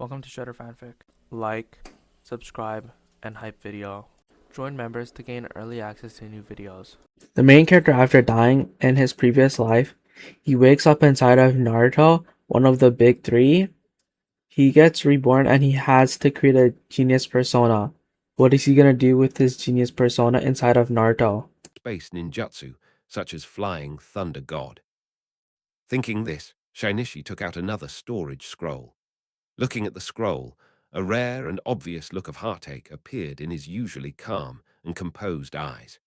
Welcome to Shredder Fanfic. Like, subscribe, and hype video. Join members to gain early access to new videos. The main character, after dying in his previous life, he wakes up inside of Naruto, one of the big three. He gets reborn and he has to create a genius persona. What is he gonna do with his genius persona inside of Naruto? Space ninjutsu, such as flying thunder god. Thinking this, Shinichi took out another storage scroll. Looking at the scroll, a rare and obvious look of heartache appeared in his usually calm and composed eyes.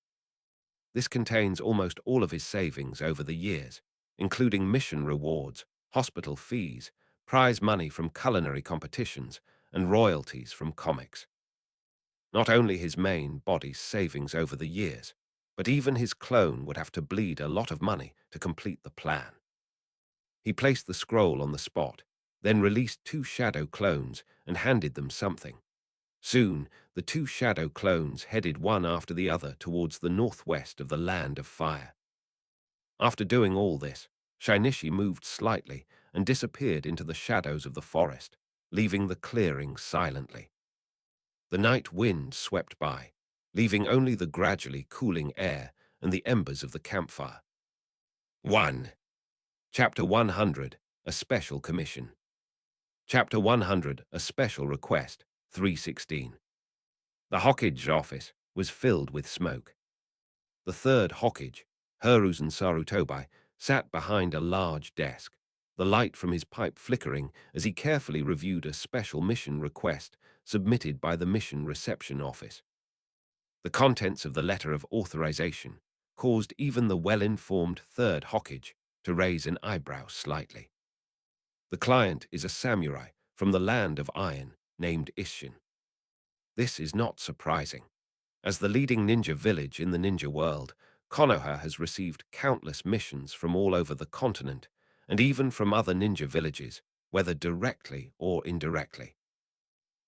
This contains almost all of his savings over the years, including mission rewards, hospital fees, prize money from culinary competitions, and royalties from comics. Not only his main body's savings over the years, but even his clone would have to bleed a lot of money to complete the plan. He placed the scroll on the spot, then released two shadow clones and handed them something. Soon, the two shadow clones headed one after the other towards the northwest of the Land of Fire. After doing all this, Shinichi moved slightly and disappeared into the shadows of the forest, leaving the clearing silently. The night wind swept by, leaving only the gradually cooling air and the embers of the campfire. 1. Chapter 100, A Special Commission. Chapter 100, A Special Request, 316. The Hokage office was filled with smoke. The third Hokage, Hiruzen Sarutobi, sat behind a large desk, the light from his pipe flickering as he carefully reviewed a special mission request submitted by the Mission Reception Office. The contents of the letter of authorization caused even the well-informed third Hokage to raise an eyebrow slightly. The client is a samurai from the Land of Iron named Isshin. This is not surprising. As the leading ninja village in the ninja world, Konoha has received countless missions from all over the continent and even from other ninja villages, whether directly or indirectly.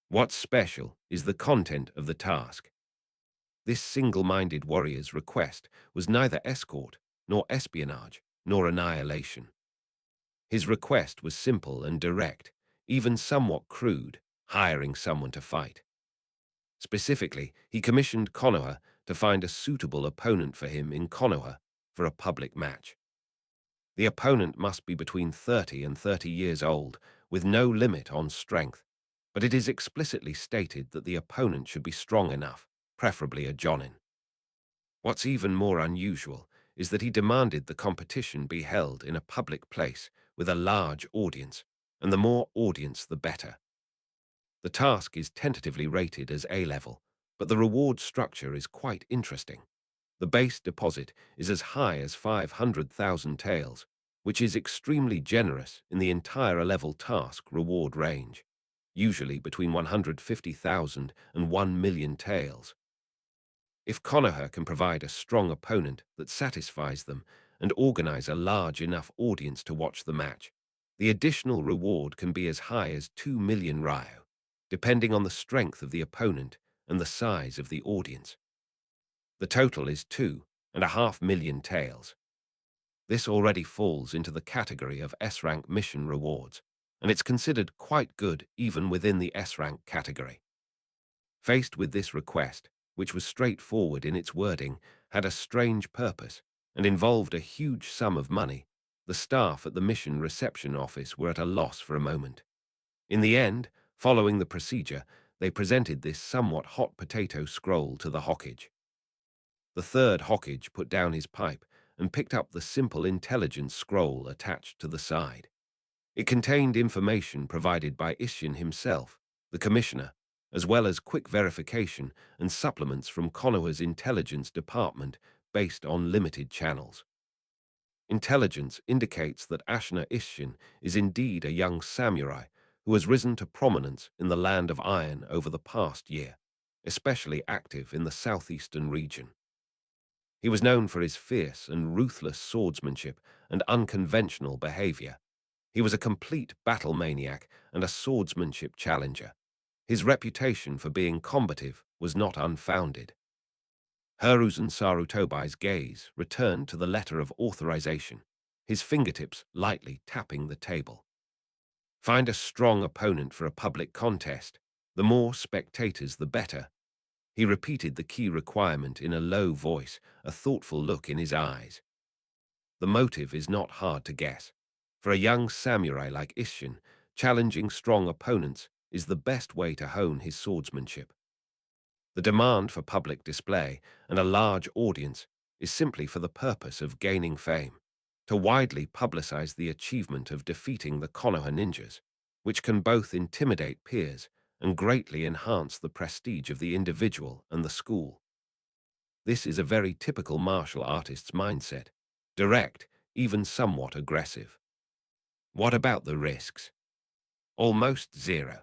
What's special is the content of the task. This single-minded warrior's request was neither escort, nor espionage, nor annihilation. His request was simple and direct, even somewhat crude, hiring someone to fight. Specifically, he commissioned Konoha to find a suitable opponent for him in Konoha for a public match. The opponent must be between 30 and 30 years old, with no limit on strength, but it is explicitly stated that the opponent should be strong enough, preferably a jonin. What's even more unusual is that he demanded the competition be held in a public place with a large audience, and the more audience the better. The task is tentatively rated as A-level, but the reward structure is quite interesting. The base deposit is as high as 500,000 taels, which is extremely generous in the entire A-level task reward range, usually between 150,000 and 1 million taels. If Konoha can provide a strong opponent that satisfies them and organize a large enough audience to watch the match, the additional reward can be as high as 2 million ryo, depending on the strength of the opponent and the size of the audience. The total is 2.5 million taels. This already falls into the category of S-rank mission rewards, and it's considered quite good even within the S-rank category. Faced with this request, which was straightforward in its wording, had a strange purpose, and involved a huge sum of money, the staff at the Mission Reception Office were at a loss for a moment. In the end, following the procedure, they presented this somewhat hot potato scroll to the Hokage. The third Hokage put down his pipe and picked up the simple intelligence scroll attached to the side. It contained information provided by Isshin himself, the commissioner, as well as quick verification and supplements from Konoha's intelligence department based on limited channels. Intelligence indicates that Ashina Isshin is indeed a young samurai who has risen to prominence in the Land of Iron over the past year, especially active in the southeastern region. He was known for his fierce and ruthless swordsmanship and unconventional behavior. He was a complete battle maniac and a swordsmanship challenger. His reputation for being combative was not unfounded. Hiruzen Sarutobi's gaze returned to the letter of authorization, his fingertips lightly tapping the table. Find a strong opponent for a public contest. The more spectators, the better. He repeated the key requirement in a low voice, a thoughtful look in his eyes. The motive is not hard to guess. For a young samurai like Isshin, challenging strong opponents is the best way to hone his swordsmanship. The demand for public display and a large audience is simply for the purpose of gaining fame, to widely publicize the achievement of defeating the Konoha ninjas, which can both intimidate peers and greatly enhance the prestige of the individual and the school. This is a very typical martial artist's mindset, direct, even somewhat aggressive. What about the risks? Almost zero.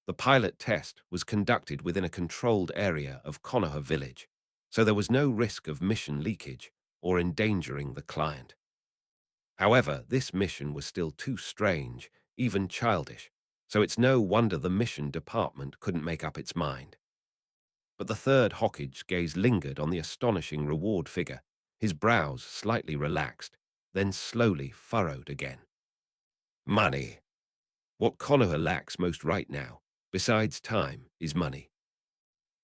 The pilot test was conducted within a controlled area of Konoha village, so there was no risk of mission leakage or endangering the client. However, this mission was still too strange, even childish, so it's no wonder the mission department couldn't make up its mind. But the third Hokkage's gaze lingered on the astonishing reward figure, his brows slightly relaxed, then slowly furrowed again. Money. What Konoha lacks most right now, besides time, is money.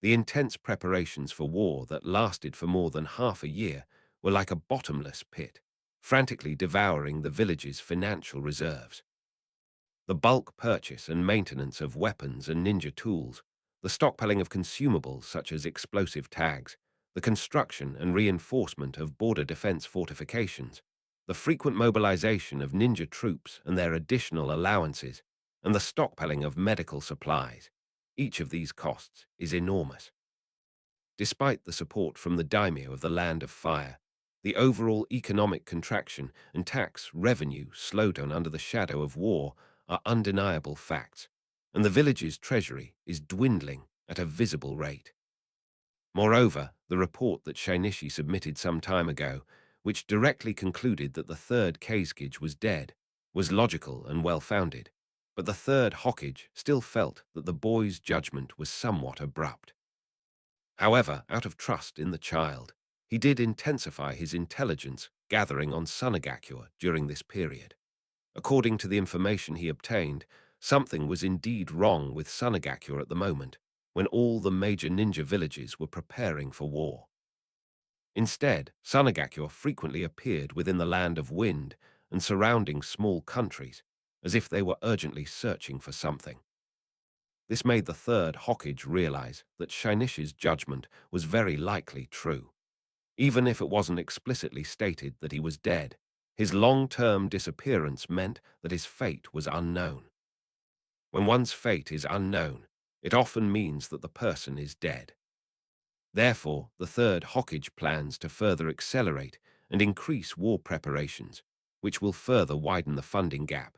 The intense preparations for war that lasted for more than half a year were like a bottomless pit, frantically devouring the village's financial reserves. The bulk purchase and maintenance of weapons and ninja tools, the stockpiling of consumables such as explosive tags, the construction and reinforcement of border defense fortifications, the frequent mobilization of ninja troops and their additional allowances, and the stockpiling of medical supplies. Each of these costs is enormous. Despite the support from the daimyo of the Land of Fire, the overall economic contraction and tax revenue slowdown under the shadow of war are undeniable facts, and the village's treasury is dwindling at a visible rate. Moreover, the report that Shinichi submitted some time ago, which directly concluded that the third Kazekage was dead, was logical and well-founded, but the third Hokage still felt that the boy's judgment was somewhat abrupt. However, out of trust in the child, he did intensify his intelligence gathering on Sunagakure during this period. According to the information he obtained, something was indeed wrong with Sunagakure at the moment, when all the major ninja villages were preparing for war. Instead, Sunagakure frequently appeared within the Land of Wind and surrounding small countries, as if they were urgently searching for something. This made the third Hokage realize that Shinichi's judgment was very likely true. Even if it wasn't explicitly stated that he was dead, his long-term disappearance meant that his fate was unknown. When one's fate is unknown, it often means that the person is dead. Therefore, the third Hokage plans to further accelerate and increase war preparations, which will further widen the funding gap.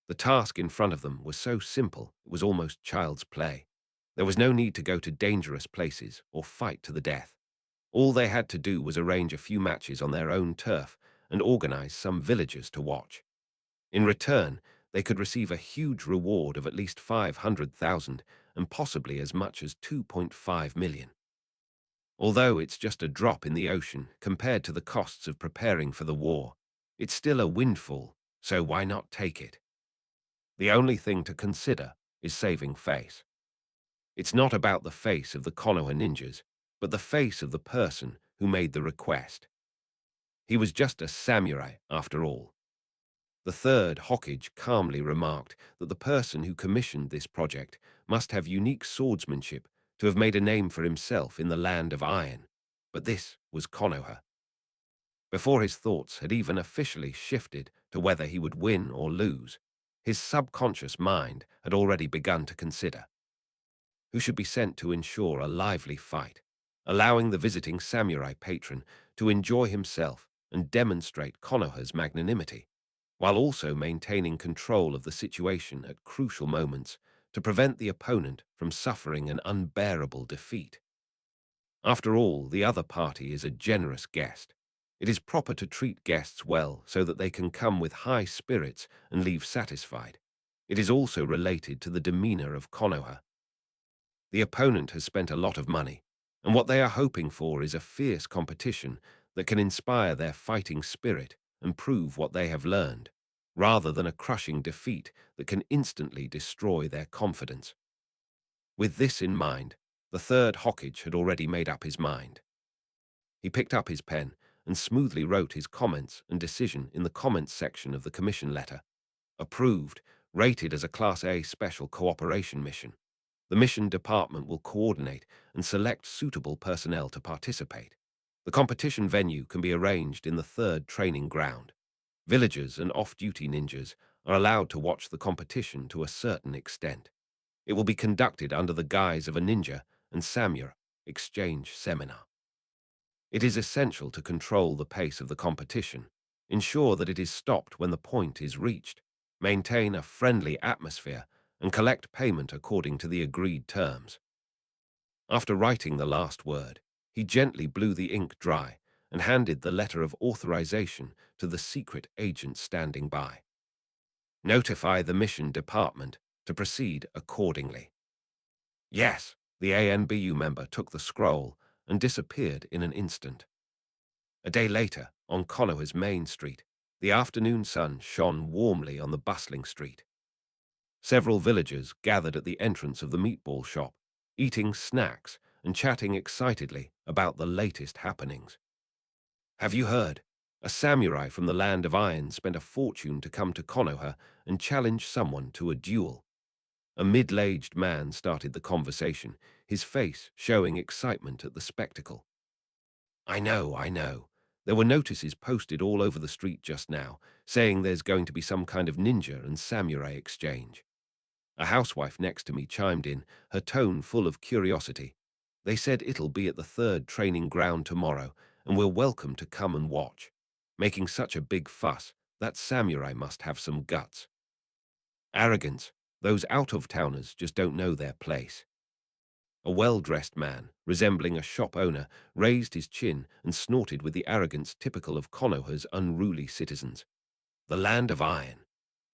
The task in front of them was so simple it was almost child's play. There was no need to go to dangerous places or fight to the death. All they had to do was arrange a few matches on their own turf and organize some villagers to watch. In return, they could receive a huge reward of at least 500,000 and possibly as much as 2.5 million. Although it's just a drop in the ocean compared to the costs of preparing for the war, it's still a windfall, so why not take it? The only thing to consider is saving face. It's not about the face of the Konoha ninjas, but the face of the person who made the request. He was just a samurai, after all. The third Hokage calmly remarked that the person who commissioned this project must have unique swordsmanship to have made a name for himself in the Land of Iron. But this was Konoha. Before his thoughts had even officially shifted to whether he would win or lose, his subconscious mind had already begun to consider who should be sent to ensure a lively fight, allowing the visiting samurai patron to enjoy himself and demonstrate Konoha's magnanimity, while also maintaining control of the situation at crucial moments to prevent the opponent from suffering an unbearable defeat. After all, the other party is a generous guest. It is proper to treat guests well so that they can come with high spirits and leave satisfied. It is also related to the demeanor of Konoha. The opponent has spent a lot of money, and what they are hoping for is a fierce competition that can inspire their fighting spirit and prove what they have learned. rather than a crushing defeat that can instantly destroy their confidence. With this in mind, the third Hokage had already made up his mind. He picked up his pen and smoothly wrote his comments and decision in the comments section of the commission letter. Approved, rated as a Class A special cooperation mission. The mission department will coordinate and select suitable personnel to participate. The competition venue can be arranged in the third training ground. Villagers and off-duty ninjas are allowed to watch the competition to a certain extent. It will be conducted under the guise of a ninja and samurai exchange seminar. It is essential to control the pace of the competition, ensure that it is stopped when the point is reached, maintain a friendly atmosphere, and collect payment according to the agreed terms. After writing the last word, he gently blew the ink dry and handed the letter of authorization to the secret agent standing by. Notify the mission department to proceed accordingly. Yes, the ANBU member took the scroll and disappeared in an instant. A day later, on Konoha's main street, the afternoon sun shone warmly on the bustling street. Several villagers gathered at the entrance of the meatball shop, eating snacks and chatting excitedly about the latest happenings. Have you heard? A samurai from the land of iron spent a fortune to come to Konoha and challenge someone to a duel. A middle-aged man started the conversation, his face showing excitement at the spectacle. I know. There were notices posted all over the street just now, saying there's going to be some kind of ninja and samurai exchange. A housewife next to me chimed in, her tone full of curiosity. They said it'll be at the third training ground tomorrow, and we're welcome to come and watch. Making such a big fuss, that samurai must have some guts. Arrogance, those out-of-towners just don't know their place. A well-dressed man, resembling a shop owner, raised his chin and snorted with the arrogance typical of Konoha's unruly citizens. The land of iron.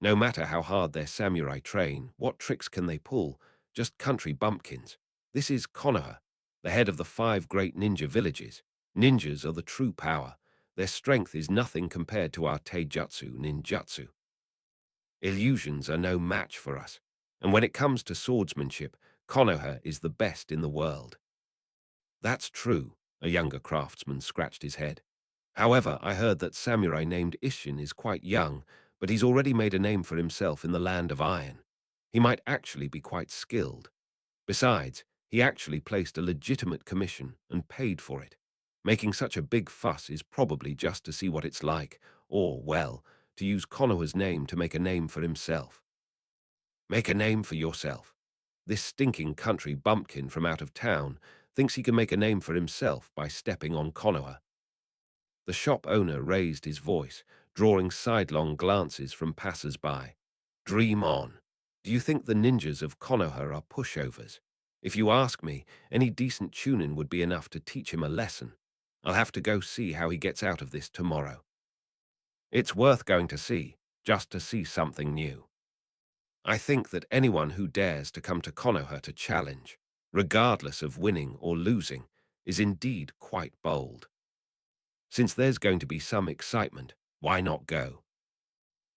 No matter how hard their samurai train, what tricks can they pull? Just country bumpkins. This is Konoha, the head of the 5 great ninja villages. Ninjas are the true power. Their strength is nothing compared to our taijutsu ninjutsu. Illusions are no match for us, and when it comes to swordsmanship, Konoha is the best in the world. That's true, a younger craftsman scratched his head. However, I heard that samurai named Isshin is quite young, but he's already made a name for himself in the land of iron. He might actually be quite skilled. Besides, he actually placed a legitimate commission and paid for it. Making such a big fuss is probably just to see what it's like, or, well, to use Konoha's name to make a name for himself. Make a name for yourself. This stinking country bumpkin from out of town thinks he can make a name for himself by stepping on Konoha. The shop owner raised his voice, drawing sidelong glances from passers-by. Dream on. Do you think the ninjas of Konoha are pushovers? If you ask me, any decent tunin would be enough to teach him a lesson. I'll have to go see how he gets out of this tomorrow. It's worth going to see, just to see something new. I think that anyone who dares to come to Konoha to challenge, regardless of winning or losing, is indeed quite bold. Since there's going to be some excitement, why not go?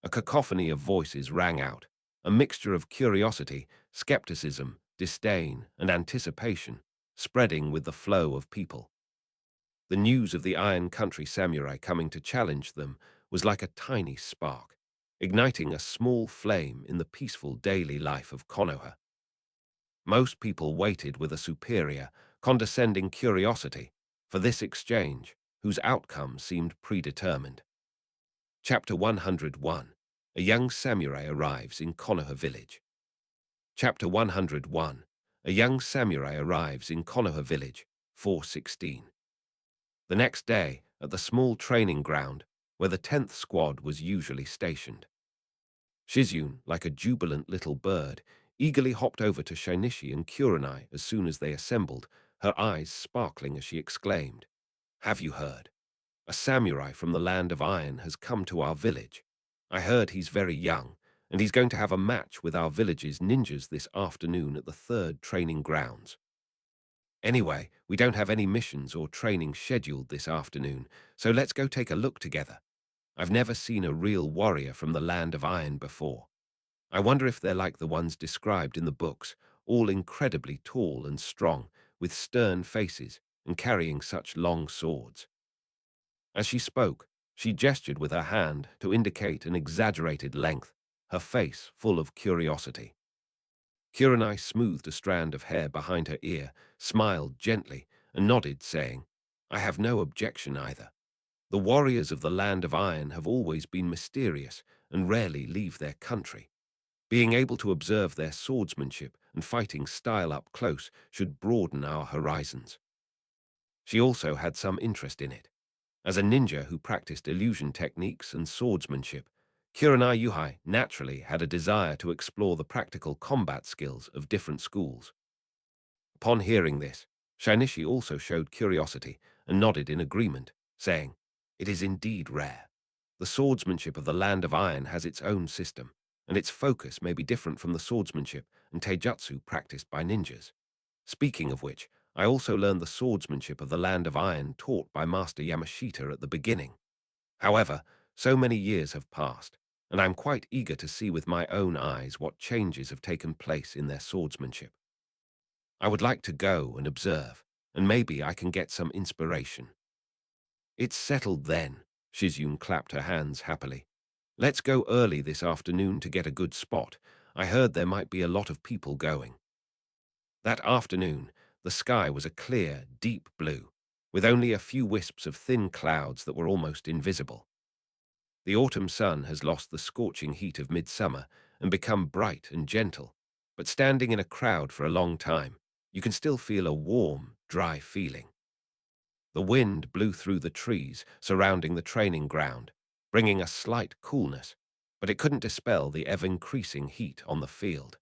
A cacophony of voices rang out, a mixture of curiosity, skepticism, disdain, and anticipation, spreading with the flow of people. The news of the Iron Country samurai coming to challenge them was like a tiny spark, igniting a small flame in the peaceful daily life of Konoha. Most people waited with a superior, condescending curiosity for this exchange, whose outcome seemed predetermined. Chapter 101. A young samurai arrives in Konoha village. Chapter 101. A young samurai arrives in Konoha village, 416. The next day, at the small training ground, where the 10th squad was usually stationed. Shizune, like a jubilant little bird, eagerly hopped over to Shinichi and Kurenai as soon as they assembled, her eyes sparkling as she exclaimed, "Have you heard? A samurai from the land of iron has come to our village. I heard he's very young, and he's going to have a match with our village's ninjas this afternoon at the third training grounds. Anyway, we don't have any missions or training scheduled this afternoon, so let's go take a look together." I've never seen a real warrior from the land of iron before. I wonder if they're like the ones described in the books, all incredibly tall and strong, with stern faces and carrying such long swords. As she spoke, she gestured with her hand to indicate an exaggerated length, her face full of curiosity. Kurenai smoothed a strand of hair behind her ear, smiled gently, and nodded, saying, I have no objection either. The warriors of the land of iron have always been mysterious and rarely leave their country. Being able to observe their swordsmanship and fighting style up close should broaden our horizons. She also had some interest in it. As a ninja who practiced illusion techniques and swordsmanship, Kurenai Yuhai naturally had a desire to explore the practical combat skills of different schools. Upon hearing this, Shinichi also showed curiosity and nodded in agreement, saying, It is indeed rare. The swordsmanship of the Land of Iron has its own system, and its focus may be different from the swordsmanship and taijutsu practiced by ninjas. Speaking of which, I also learned the swordsmanship of the Land of Iron taught by Master Yamashita at the beginning. However, so many years have passed, and I'm quite eager to see with my own eyes what changes have taken place in their swordsmanship. I would like to go and observe, and maybe I can get some inspiration. It's settled then. Shizune clapped her hands happily. Let's go early this afternoon to get a good spot. I heard there might be a lot of people going. That afternoon, the sky was a clear, deep blue, with only a few wisps of thin clouds that were almost invisible. The autumn sun has lost the scorching heat of midsummer and become bright and gentle, but standing in a crowd for a long time, you can still feel a warm, dry feeling. The wind blew through the trees surrounding the training ground, bringing a slight coolness, but it couldn't dispel the ever-increasing heat on the field.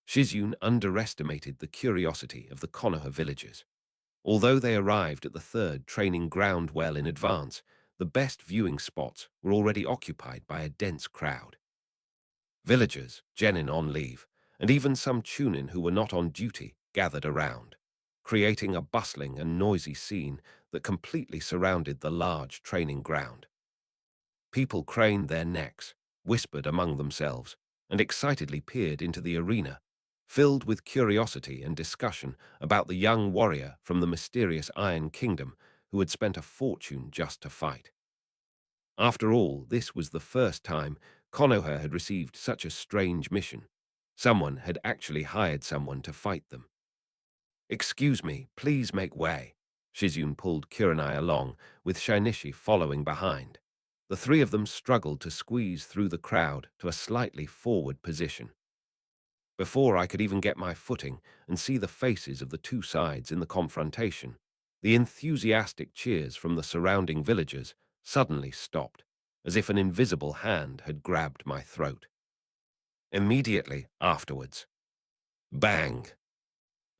Shizune underestimated the curiosity of the Konoha villagers. Although they arrived at the third training ground well in advance, the best viewing spots were already occupied by a dense crowd. Villagers, genin on leave, and even some chunin who were not on duty gathered around, creating a bustling and noisy scene that completely surrounded the large training ground. People craned their necks, whispered among themselves, and excitedly peered into the arena, filled with curiosity and discussion about the young warrior from the mysterious Iron Kingdom who had spent a fortune just to fight. After all, this was the first time Konoha had received such a strange mission. Someone had actually hired someone to fight them. Excuse me, please make way. Shizune pulled Kurenai along, with Shinichi following behind. The three of them struggled to squeeze through the crowd to a slightly forward position. Before I could even get my footing and see the faces of the two sides in the confrontation, the enthusiastic cheers from the surrounding villagers suddenly stopped, as if an invisible hand had grabbed my throat. Immediately afterwards, bang!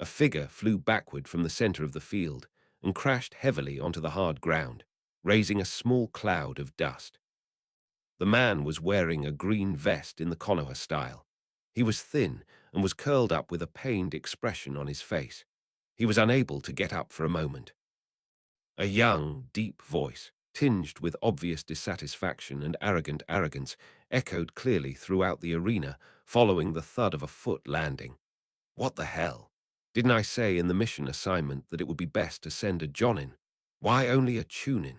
A figure flew backward from the center of the field and crashed heavily onto the hard ground, raising a small cloud of dust. The man was wearing a green vest in the Konoha style. He was thin and was curled up with a pained expression on his face. He was unable to get up for a moment. A young, deep voice, tinged with obvious dissatisfaction and arrogant arrogance, echoed clearly throughout the arena, following the thud of a foot landing. What the hell? Didn't I say in the mission assignment that it would be best to send a Jonin? Why only a Chunin?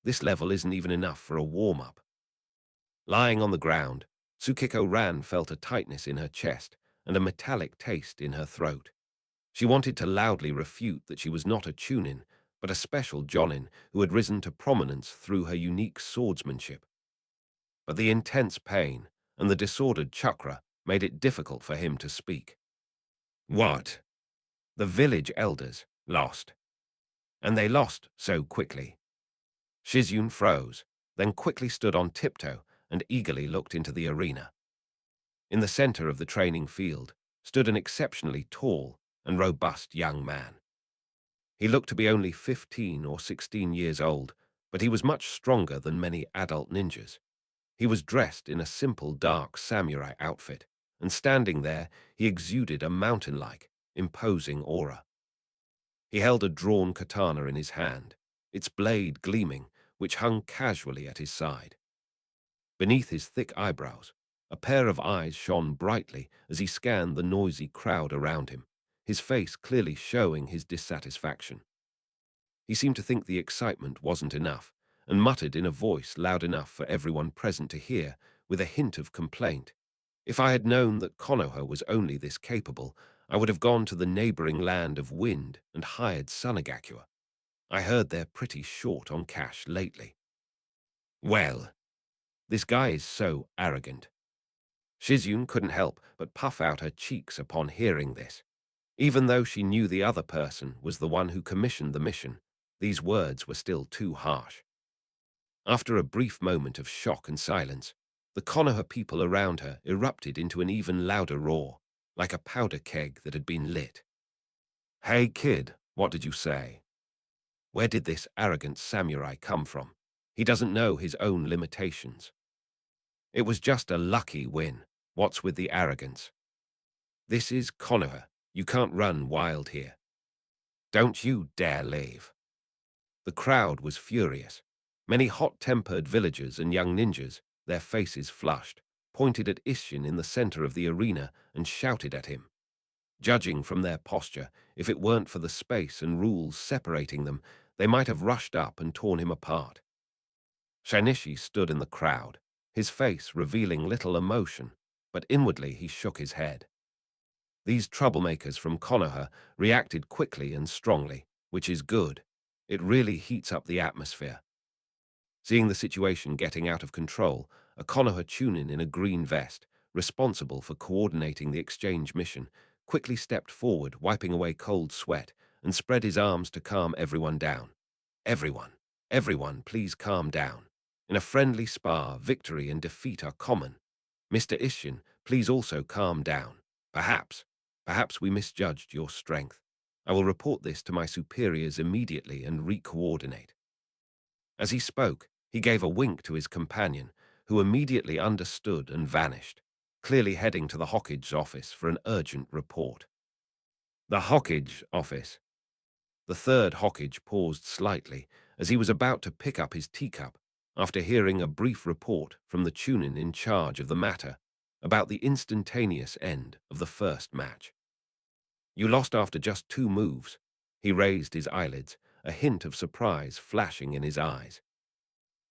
This level isn't even enough for a warm-up. Lying on the ground, Tsukiko Ran felt a tightness in her chest and a metallic taste in her throat. She wanted to loudly refute that she was not a Chunin, but a special Jonin who had risen to prominence through her unique swordsmanship. But the intense pain and the disordered chakra made it difficult for him to speak. What? The village elders lost. And they lost so quickly. Shizune froze, then quickly stood on tiptoe and eagerly looked into the arena. In the center of the training field stood an exceptionally tall and robust young man. He looked to be only 15 or 16 years old, but he was much stronger than many adult ninjas. He was dressed in a simple dark samurai outfit, and standing there, he exuded a mountain-like, imposing aura. He held a drawn katana in his hand, its blade gleaming, which hung casually at his side. Beneath his thick eyebrows, a pair of eyes shone brightly as he scanned the noisy crowd around him, his face clearly showing his dissatisfaction. He seemed to think the excitement wasn't enough, and muttered in a voice loud enough for everyone present to hear, with a hint of complaint. If I had known that Konoha was only this capable, I would have gone to the neighboring land of Wind and hired Sunagakure. I heard they're pretty short on cash lately. Well, this guy is so arrogant. Shizyun couldn't help but puff out her cheeks upon hearing this. Even though she knew the other person was the one who commissioned the mission, these words were still too harsh. After a brief moment of shock and silence, the Konoha people around her erupted into an even louder roar, like a powder keg that had been lit. Hey kid, what did you say? Where did this arrogant samurai come from? He doesn't know his own limitations. It was just a lucky win. What's with the arrogance? This is Konoha. You can't run wild here. Don't you dare leave. The crowd was furious. Many hot-tempered villagers and young ninjas, their faces flushed, pointed at Isshin in the center of the arena and shouted at him. Judging from their posture, if it weren't for the space and rules separating them, they might have rushed up and torn him apart. Shinichi stood in the crowd, his face revealing little emotion, but inwardly he shook his head. These troublemakers from Konoha reacted quickly and strongly, which is good. It really heats up the atmosphere. Seeing the situation getting out of control, a Konoha Chunin in a green vest, responsible for coordinating the exchange mission, quickly stepped forward, wiping away cold sweat, and spread his arms to calm everyone down. Everyone, please calm down. In a friendly spar, victory and defeat are common. Mr. Isshin, please also calm down. Perhaps we misjudged your strength. I will report this to my superiors immediately and re-coordinate. As he spoke, he gave a wink to his companion, who immediately understood and vanished, clearly heading to the Hokage office for an urgent report. The Hokage office. The third Hokage paused slightly as he was about to pick up his teacup after hearing a brief report from the Chunin in charge of the matter about the instantaneous end of the first match. You lost after just 2 moves. He raised his eyelids, a hint of surprise flashing in his eyes.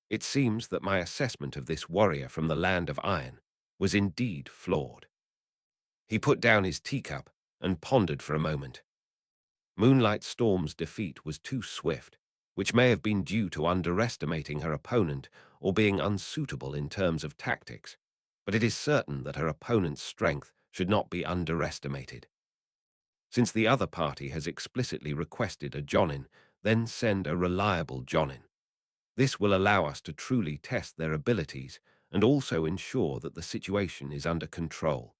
It seems that my assessment of this warrior from the land of iron was indeed flawed. He put down his teacup and pondered for a moment. Moonlight Storm's defeat was too swift, which may have been due to underestimating her opponent or being unsuitable in terms of tactics, but it is certain that her opponent's strength should not be underestimated. Since the other party has explicitly requested a Jonin, then send a reliable Jonin. This will allow us to truly test their abilities and also ensure that the situation is under control.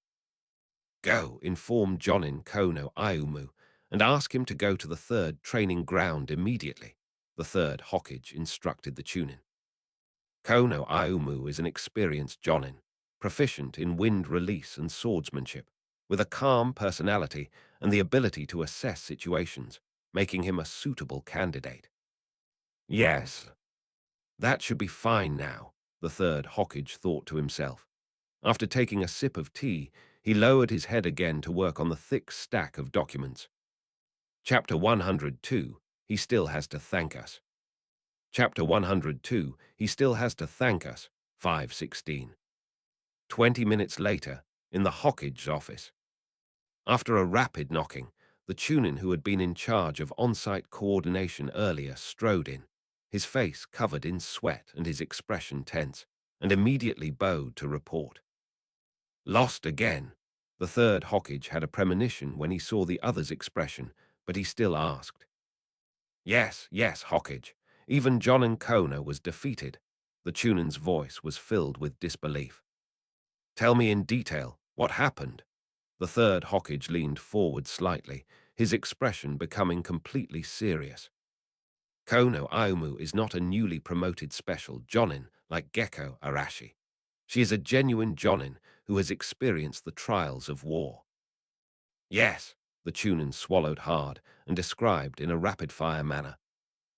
Go, inform Jonin Kono Ayumu, and ask him to go to the third training ground immediately, the third Hokage instructed the Chunin. Kono Ayumu is an experienced Jonin, proficient in wind release and swordsmanship, with a calm personality and the ability to assess situations, making him a suitable candidate. Yes, that should be fine now, the third Hokage thought to himself. After taking a sip of tea, he lowered his head again to work on the thick stack of documents. Chapter 102, he still has to thank us. Chapter 102, he still has to thank us, 5:16. 20 minutes later, in the Hokage's office. After a rapid knocking, the Chunin who had been in charge of on-site coordination earlier strode in, his face covered in sweat and his expression tense, and immediately bowed to report. Lost again. The third Hokage had a premonition when he saw the other's expression, but he still asked. Yes, Hokage. Even Jonin Kono was defeated. The Chunin's voice was filled with disbelief. Tell me in detail, what happened? The third Hokage leaned forward slightly, his expression becoming completely serious. Kono Ayumu is not a newly promoted special Jonin like Gecko Arashi. She is a genuine Jonin who has experienced the trials of war. Yes, the Chunin swallowed hard and described in a rapid-fire manner.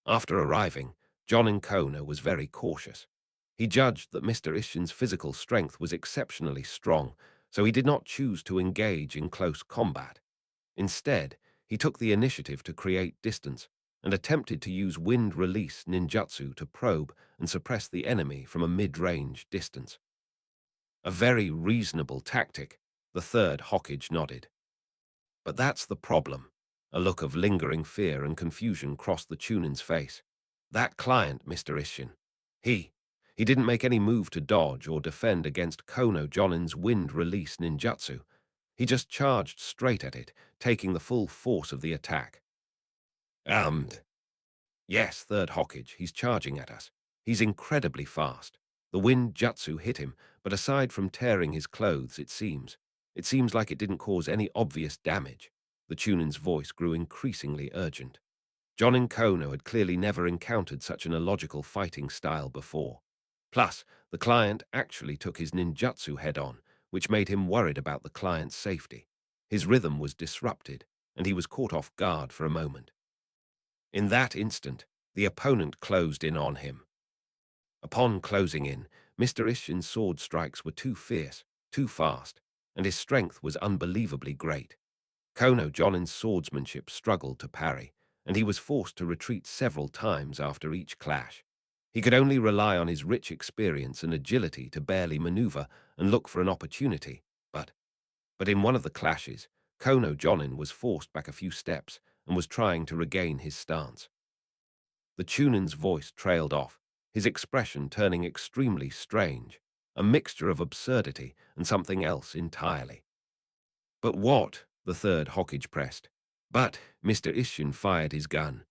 After arriving, Jonin Kono was very cautious. He judged that Mr. Ishin's physical strength was exceptionally strong, so he did not choose to engage in close combat. Instead, he took the initiative to create distance and attempted to use wind release ninjutsu to probe and suppress the enemy from a mid-range distance. A very reasonable tactic, the third Hokage nodded. But that's the problem. A look of lingering fear and confusion crossed the Chunin's face. That client, Mr. Ishin. He didn't make any move to dodge or defend against Kono Jonin's wind release ninjutsu. He just charged straight at it, taking the full force of the attack. Armed. Yes, third Hokage, he's charging at us. He's incredibly fast. The wind jutsu hit him, but aside from tearing his clothes, it seems like it didn't cause any obvious damage. The Chunin's voice grew increasingly urgent. Jonin Kono had clearly never encountered such an illogical fighting style before. Plus, the client actually took his ninjutsu head-on, which made him worried about the client's safety. His rhythm was disrupted, and he was caught off guard for a moment. In that instant, the opponent closed in on him. Upon closing in, Mr. Ishin's sword strikes were too fierce, too fast, and his strength was unbelievably great. Kono Jonin's swordsmanship struggled to parry, and he was forced to retreat several times after each clash. He could only rely on his rich experience and agility to barely maneuver and look for an opportunity, but in one of the clashes, Kono Jonin was forced back a few steps and was trying to regain his stance. The Chunin's voice trailed off, his expression turning extremely strange, a mixture of absurdity and something else entirely. But what? The third Hokage pressed. But Mr. Ishin fired his gun.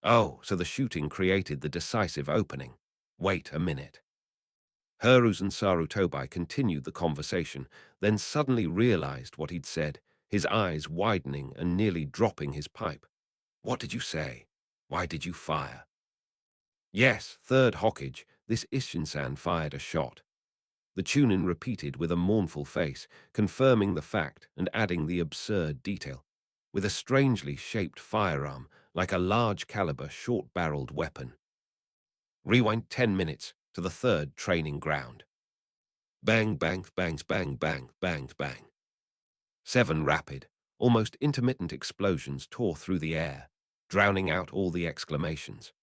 Oh, so the shooting created the decisive opening. Wait a minute. Hiruzen Sarutobi continued the conversation, then suddenly realized what he'd said, his eyes widening and nearly dropping his pipe. What did you say? Why did you fire? Yes, third Hokage, this Ishin-san fired a shot. The Chunin repeated with a mournful face, confirming the fact and adding the absurd detail. With a strangely shaped firearm, like a large-caliber, short-barreled weapon. Rewind 10 minutes to the third training ground. Bang, bang, bangs, bang, bang, bang, bang. 7 rapid, almost intermittent explosions tore through the air, drowning out all the exclamations.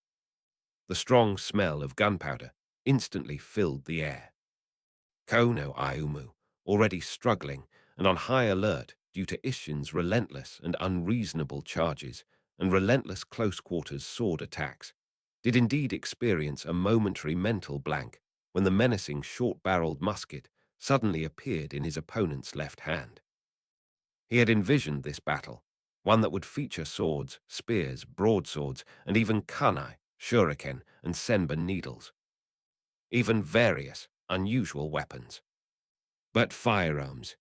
The strong smell of gunpowder instantly filled the air. Kono Ayumu, already struggling and on high alert due to Ishin's relentless and unreasonable charges and relentless close-quarters sword attacks, did indeed experience a momentary mental blank when the menacing short-barreled musket suddenly appeared in his opponent's left hand. He had envisioned this battle, one that would feature swords, spears, broadswords, and even kunai, shuriken, and senbon needles. Even various, unusual weapons. But firearms.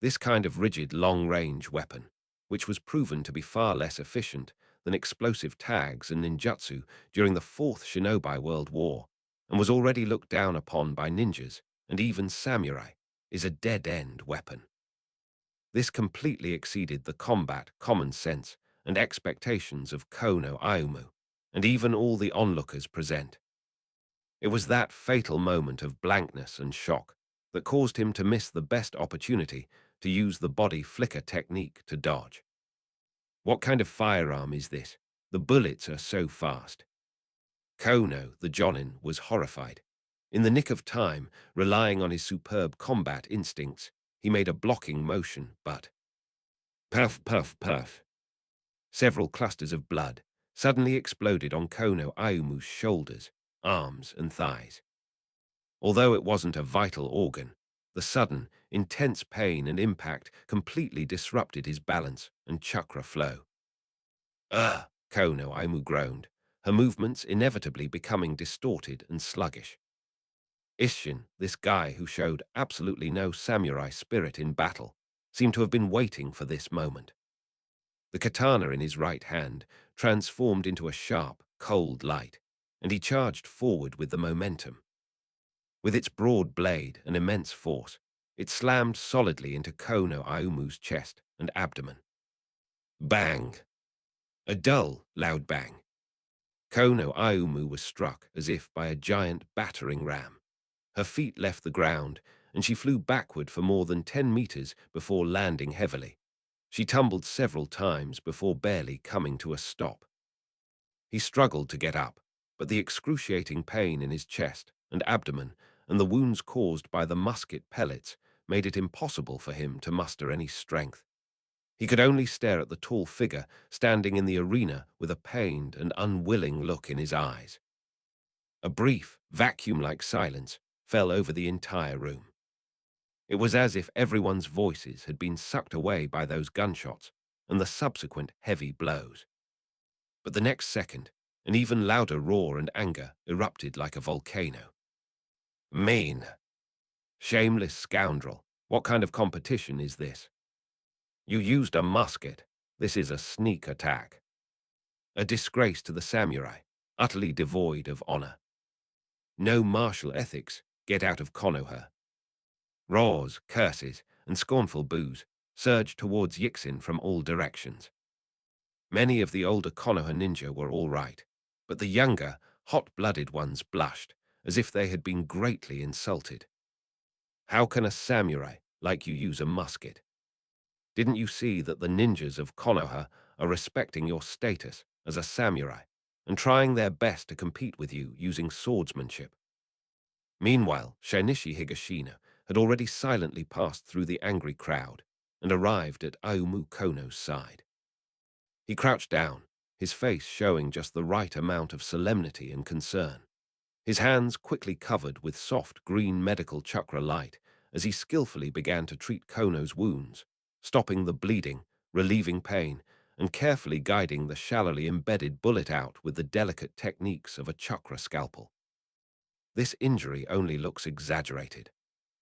This kind of rigid long-range weapon, which was proven to be far less efficient than explosive tags and ninjutsu during the Fourth Shinobi World War, and was already looked down upon by ninjas and even samurai, is a dead-end weapon. This completely exceeded the combat common sense and expectations of Kono Ayumu, and even all the onlookers present. It was that fatal moment of blankness and shock that caused him to miss the best opportunity to use the body flicker technique to dodge. What kind of firearm is this? The bullets are so fast. Kono, the Jonin, was horrified. In the nick of time, relying on his superb combat instincts, he made a blocking motion, but puff, puff, puff. Several clusters of blood suddenly exploded on Kono Ayumu's shoulders, arms, and thighs. Although it wasn't a vital organ, the sudden, intense pain and impact completely disrupted his balance and chakra flow. Ugh, Kono Aimu groaned, her movements inevitably becoming distorted and sluggish. Ishin, this guy who showed absolutely no samurai spirit in battle, seemed to have been waiting for this moment. The katana in his right hand transformed into a sharp, cold light, and he charged forward with the momentum. With its broad blade and immense force, it slammed solidly into Kono Ayumu's chest and abdomen. Bang! A dull, loud bang. Kono Ayumu was struck as if by a giant battering ram. Her feet left the ground, and she flew backward for more than 10 meters before landing heavily. She tumbled several times before barely coming to a stop. He struggled to get up, but the excruciating pain in his chest and abdomen and the wounds caused by the musket pellets made it impossible for him to muster any strength. He could only stare at the tall figure standing in the arena with a pained and unwilling look in his eyes. A brief, vacuum-like silence fell over the entire room. It was as if everyone's voices had been sucked away by those gunshots and the subsequent heavy blows. But the next second, an even louder roar and anger erupted like a volcano. Mean! Shameless scoundrel! What kind of competition is this? You used a musket. This is a sneak attack. A disgrace to the samurai, utterly devoid of honor. No martial ethics. Get out of Konoha. Roars, curses, and scornful boos surged towards Yixin from all directions. Many of the older Konoha ninja were all right, but the younger, hot-blooded ones blushed, as if they had been greatly insulted. How can a samurai like you use a musket? Didn't you see that the ninjas of Konoha are respecting your status as a samurai and trying their best to compete with you using swordsmanship? Meanwhile, Shinichi Higashina had already silently passed through the angry crowd and arrived at Ayumu Kono's side. He crouched down, his face showing just the right amount of solemnity and concern. His hands quickly covered with soft green medical chakra light as he skillfully began to treat Kono's wounds, stopping the bleeding, relieving pain, and carefully guiding the shallowly embedded bullet out with the delicate techniques of a chakra scalpel. This injury only looks exaggerated.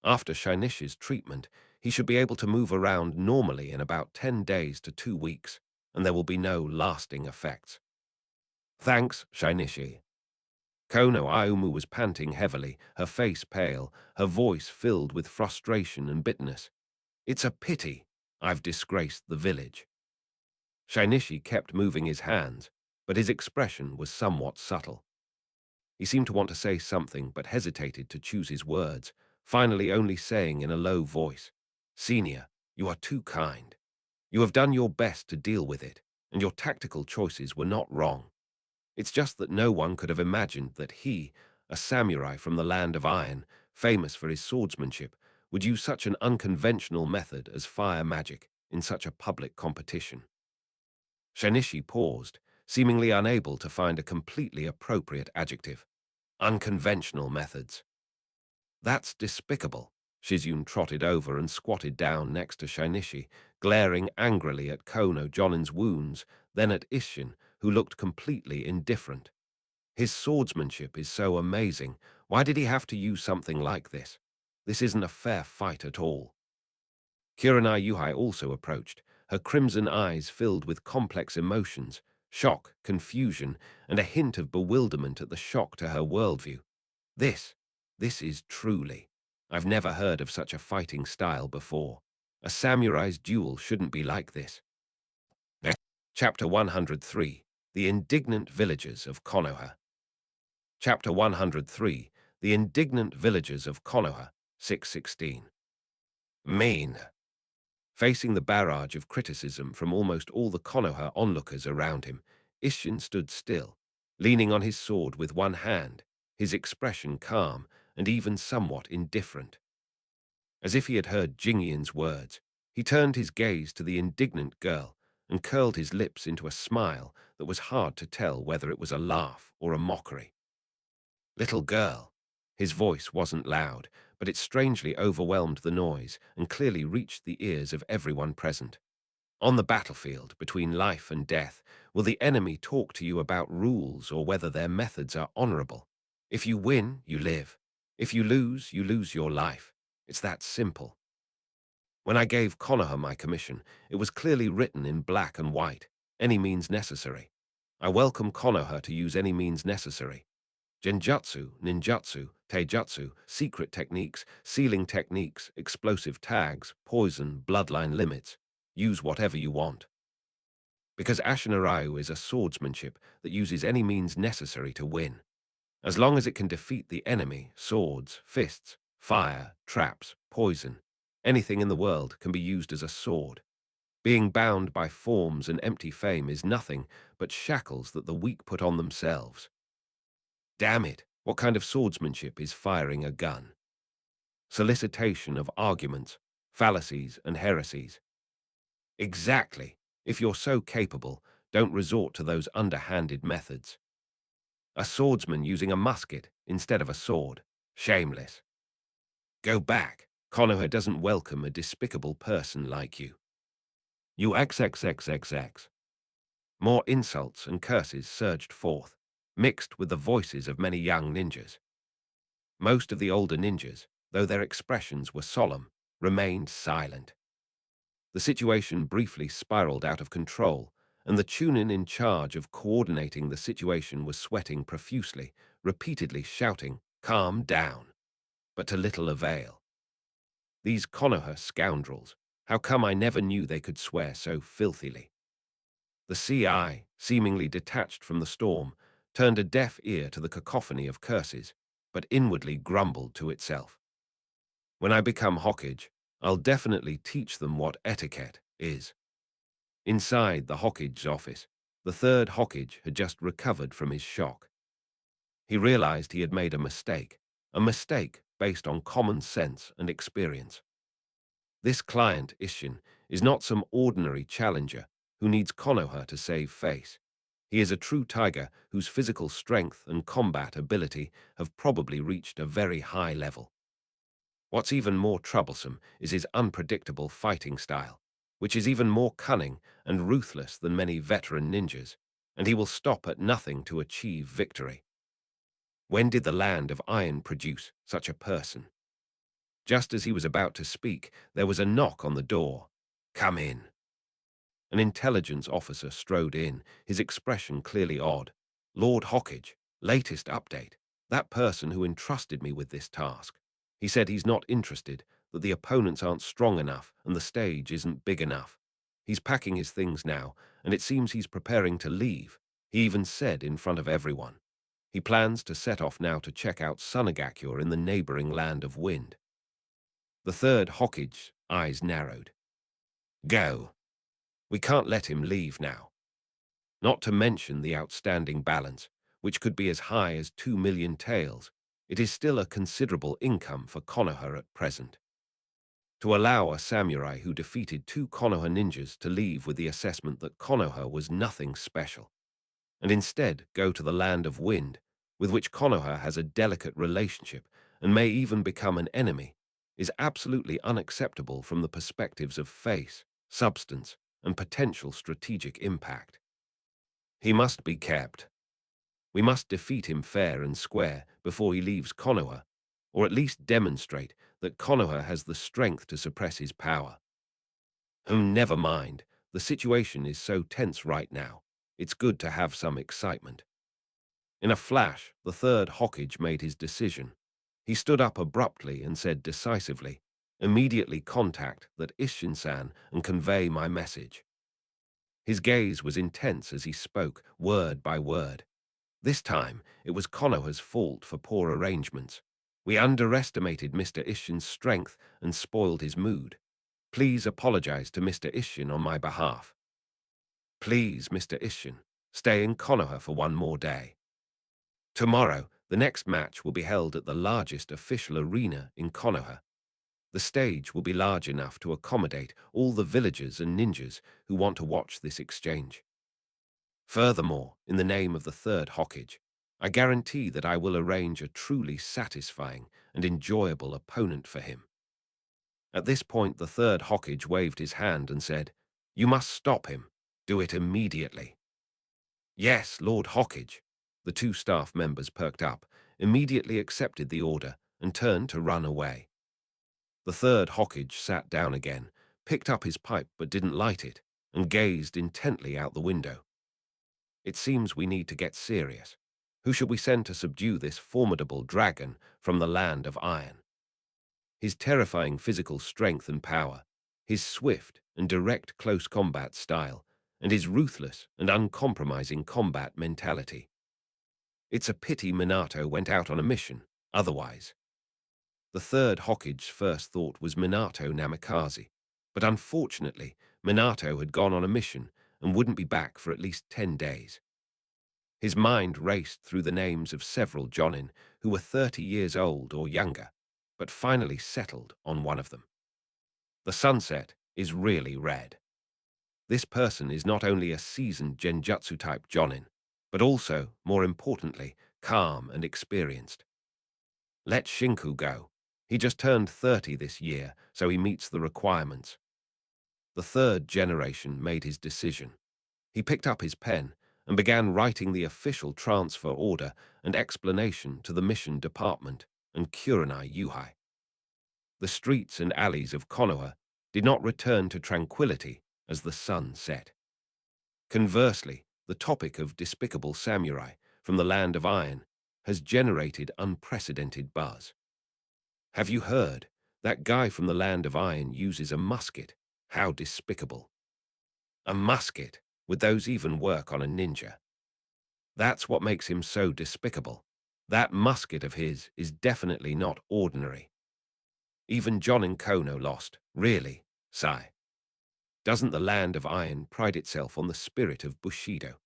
After Shinichi's treatment, he should be able to move around normally in about 10 days to 2 weeks, and there will be no lasting effects. Thanks, Shinichi. Kono Ayumu was panting heavily, her face pale, her voice filled with frustration and bitterness. It's a pity I've disgraced the village. Shinichi kept moving his hands, but his expression was somewhat subtle. He seemed to want to say something, but hesitated to choose his words, finally only saying in a low voice, "Senior, you are too kind. You have done your best to deal with it, and your tactical choices were not wrong. It's just that no one could have imagined that he, a samurai from the land of iron, famous for his swordsmanship, would use such an unconventional method as fire magic in such a public competition." Shinichi paused, seemingly unable to find a completely appropriate adjective. Unconventional methods. That's despicable. Shizune trotted over and squatted down next to Shinichi, glaring angrily at Kono Jonin's wounds, then at Isshin, who looked completely indifferent. His swordsmanship is so amazing. Why did he have to use something like this? This isn't a fair fight at all. Kurenai Yuhai also approached, her crimson eyes filled with complex emotions, shock, confusion, and a hint of bewilderment at the shock to her worldview. This, this is truly. I've never heard of such a fighting style before. A samurai's duel shouldn't be like this. Chapter 103, The Indignant Villagers of Konoha. Chapter 103, The Indignant Villagers of Konoha, 616. Mean. Facing the barrage of criticism from almost all the Konoha onlookers around him, Isshin stood still, leaning on his sword with one hand, his expression calm and even somewhat indifferent. As if he had heard Jingian's words, he turned his gaze to the indignant girl and curled his lips into a smile that was hard to tell whether it was a laugh or a mockery. Little girl. His voice wasn't loud, but it strangely overwhelmed the noise and clearly reached the ears of everyone present. On the battlefield, between life and death, will the enemy talk to you about rules or whether their methods are honorable? If you win, you live. If you lose your life. It's that simple. When I gave Konoha my commission, it was clearly written in black and white, any means necessary. I welcome Konoha to use any means necessary. Genjutsu, ninjutsu, taijutsu, secret techniques, sealing techniques, explosive tags, poison, bloodline limits. Use whatever you want. because Ashinarayu is a swordsmanship that uses any means necessary to win. As long as it can defeat the enemy, swords, fists, fire, traps, poison, anything in the world can be used as a sword. Being bound by forms and empty fame is nothing but shackles that the weak put on themselves. Damn it, what kind of swordsmanship is firing a gun? Solicitation of arguments, fallacies, and heresies. Exactly. If you're so capable, don't resort to those underhanded methods. A swordsman using a musket instead of a sword. Shameless. Go back. Konoha doesn't welcome a despicable person like you. You XXXXX. More insults and curses surged forth, mixed with the voices of many young ninjas. Most of the older ninjas, though their expressions were solemn, remained silent. The situation briefly spiraled out of control, and the Chunin in charge of coordinating the situation was sweating profusely, repeatedly shouting, "Calm down," but to little avail. These Konoha scoundrels, how come I never knew they could swear so filthily? The CI, seemingly detached from the storm, turned a deaf ear to the cacophony of curses, but inwardly grumbled to itself. When I become Hokage, I'll definitely teach them what etiquette is. Inside the Hokage's office, the third Hokage had just recovered from his shock. He realized he had made a mistake based on common sense and experience. This client, Isshin, is not some ordinary challenger who needs Konoha to save face. He is a true tiger whose physical strength and combat ability have probably reached a very high level. What's even more troublesome is his unpredictable fighting style, which is even more cunning and ruthless than many veteran ninjas, and he will stop at nothing to achieve victory. When did the land of iron produce such a person? Just as he was about to speak, there was a knock on the door. "Come in." An intelligence officer strode in, his expression clearly odd. "Lord Hokage, latest update. That person who entrusted me with this task. He said he's not interested, that the opponents aren't strong enough and the stage isn't big enough. He's packing his things now, and it seems he's preparing to leave. He even said in front of everyone. He plans to set off now to check out Sunagakuya in the neighboring land of wind." The third Hokage's eyes narrowed. "Go. We can't let him leave now. Not to mention the outstanding balance, which could be as high as 2 million taels. It is still a considerable income for Konoha at present. To allow a samurai who defeated 2 Konoha ninjas to leave with the assessment that Konoha was nothing special, and instead go to the land of wind, with which Konoha has a delicate relationship and may even become an enemy, is absolutely unacceptable from the perspectives of face, substance, and potential strategic impact. He must be kept. We must defeat him fair and square before he leaves Konoha, or at least demonstrate that Konoha has the strength to suppress his power. Never mind. The situation is so tense right now. It's good to have some excitement. In a flash, the third Hokage made his decision. He stood up abruptly and said decisively, "Immediately contact that Isshin-san and convey my message." His gaze was intense as he spoke, word by word. This time, it was Konoha's fault for poor arrangements. We underestimated Mr. Isshin's strength and spoiled his mood. Please apologize to Mr. Isshin on my behalf. Please, Mr. Isshin, stay in Konoha for one more day. Tomorrow, the next match will be held at the largest official arena in Konoha. The stage will be large enough to accommodate all the villagers and ninjas who want to watch this exchange. Furthermore, in the name of the third Hokage, I guarantee that I will arrange a truly satisfying and enjoyable opponent for him. At this point, the third Hokage waved his hand and said, "You must stop him. Do it immediately." "Yes, Lord Hokage." The 2 staff members perked up, immediately accepted the order, and turned to run away. The third Hokage sat down again, picked up his pipe but didn't light it, and gazed intently out the window. "It seems we need to get serious. Who should we send to subdue this formidable dragon from the land of iron?" His terrifying physical strength and power, his swift and direct close combat style, and his ruthless and uncompromising combat mentality. It's a pity Minato went out on a mission, otherwise. The third Hokage's first thought was Minato Namikaze, but unfortunately, Minato had gone on a mission and wouldn't be back for at least 10 days. His mind raced through the names of several Jonin who were 30 years old or younger, but finally settled on one of them. The sunset is really red. This person is not only a seasoned genjutsu-type Jonin, but also, more importantly, calm and experienced. Let Shinku go. He just turned 30 this year, so he meets the requirements. The third generation made his decision. He picked up his pen and began writing the official transfer order and explanation to the mission department and Kurenai Yuhai. The streets and alleys of Konoha did not return to tranquility as the sun set. Conversely, the topic of despicable samurai from the land of iron has generated unprecedented buzz. Have you heard? That guy from the land of iron uses a musket. How despicable. A musket? Would those even work on a ninja? That's what makes him so despicable. That musket of his is definitely not ordinary. Even John and Kono lost. Really, sigh. Doesn't the land of iron pride itself on the spirit of Bushido?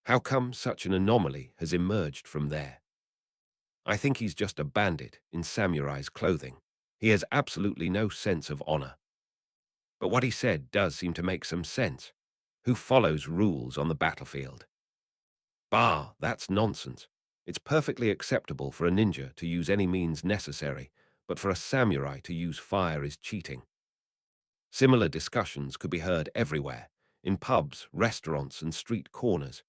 How come such an anomaly has emerged from there? I think he's just a bandit in samurai's clothing. He has absolutely no sense of honor. But what he said does seem to make some sense. Who follows rules on the battlefield? Bah, that's nonsense. It's perfectly acceptable for a ninja to use any means necessary, but for a samurai to use fire is cheating. Similar discussions could be heard everywhere, in pubs, restaurants, and street corners,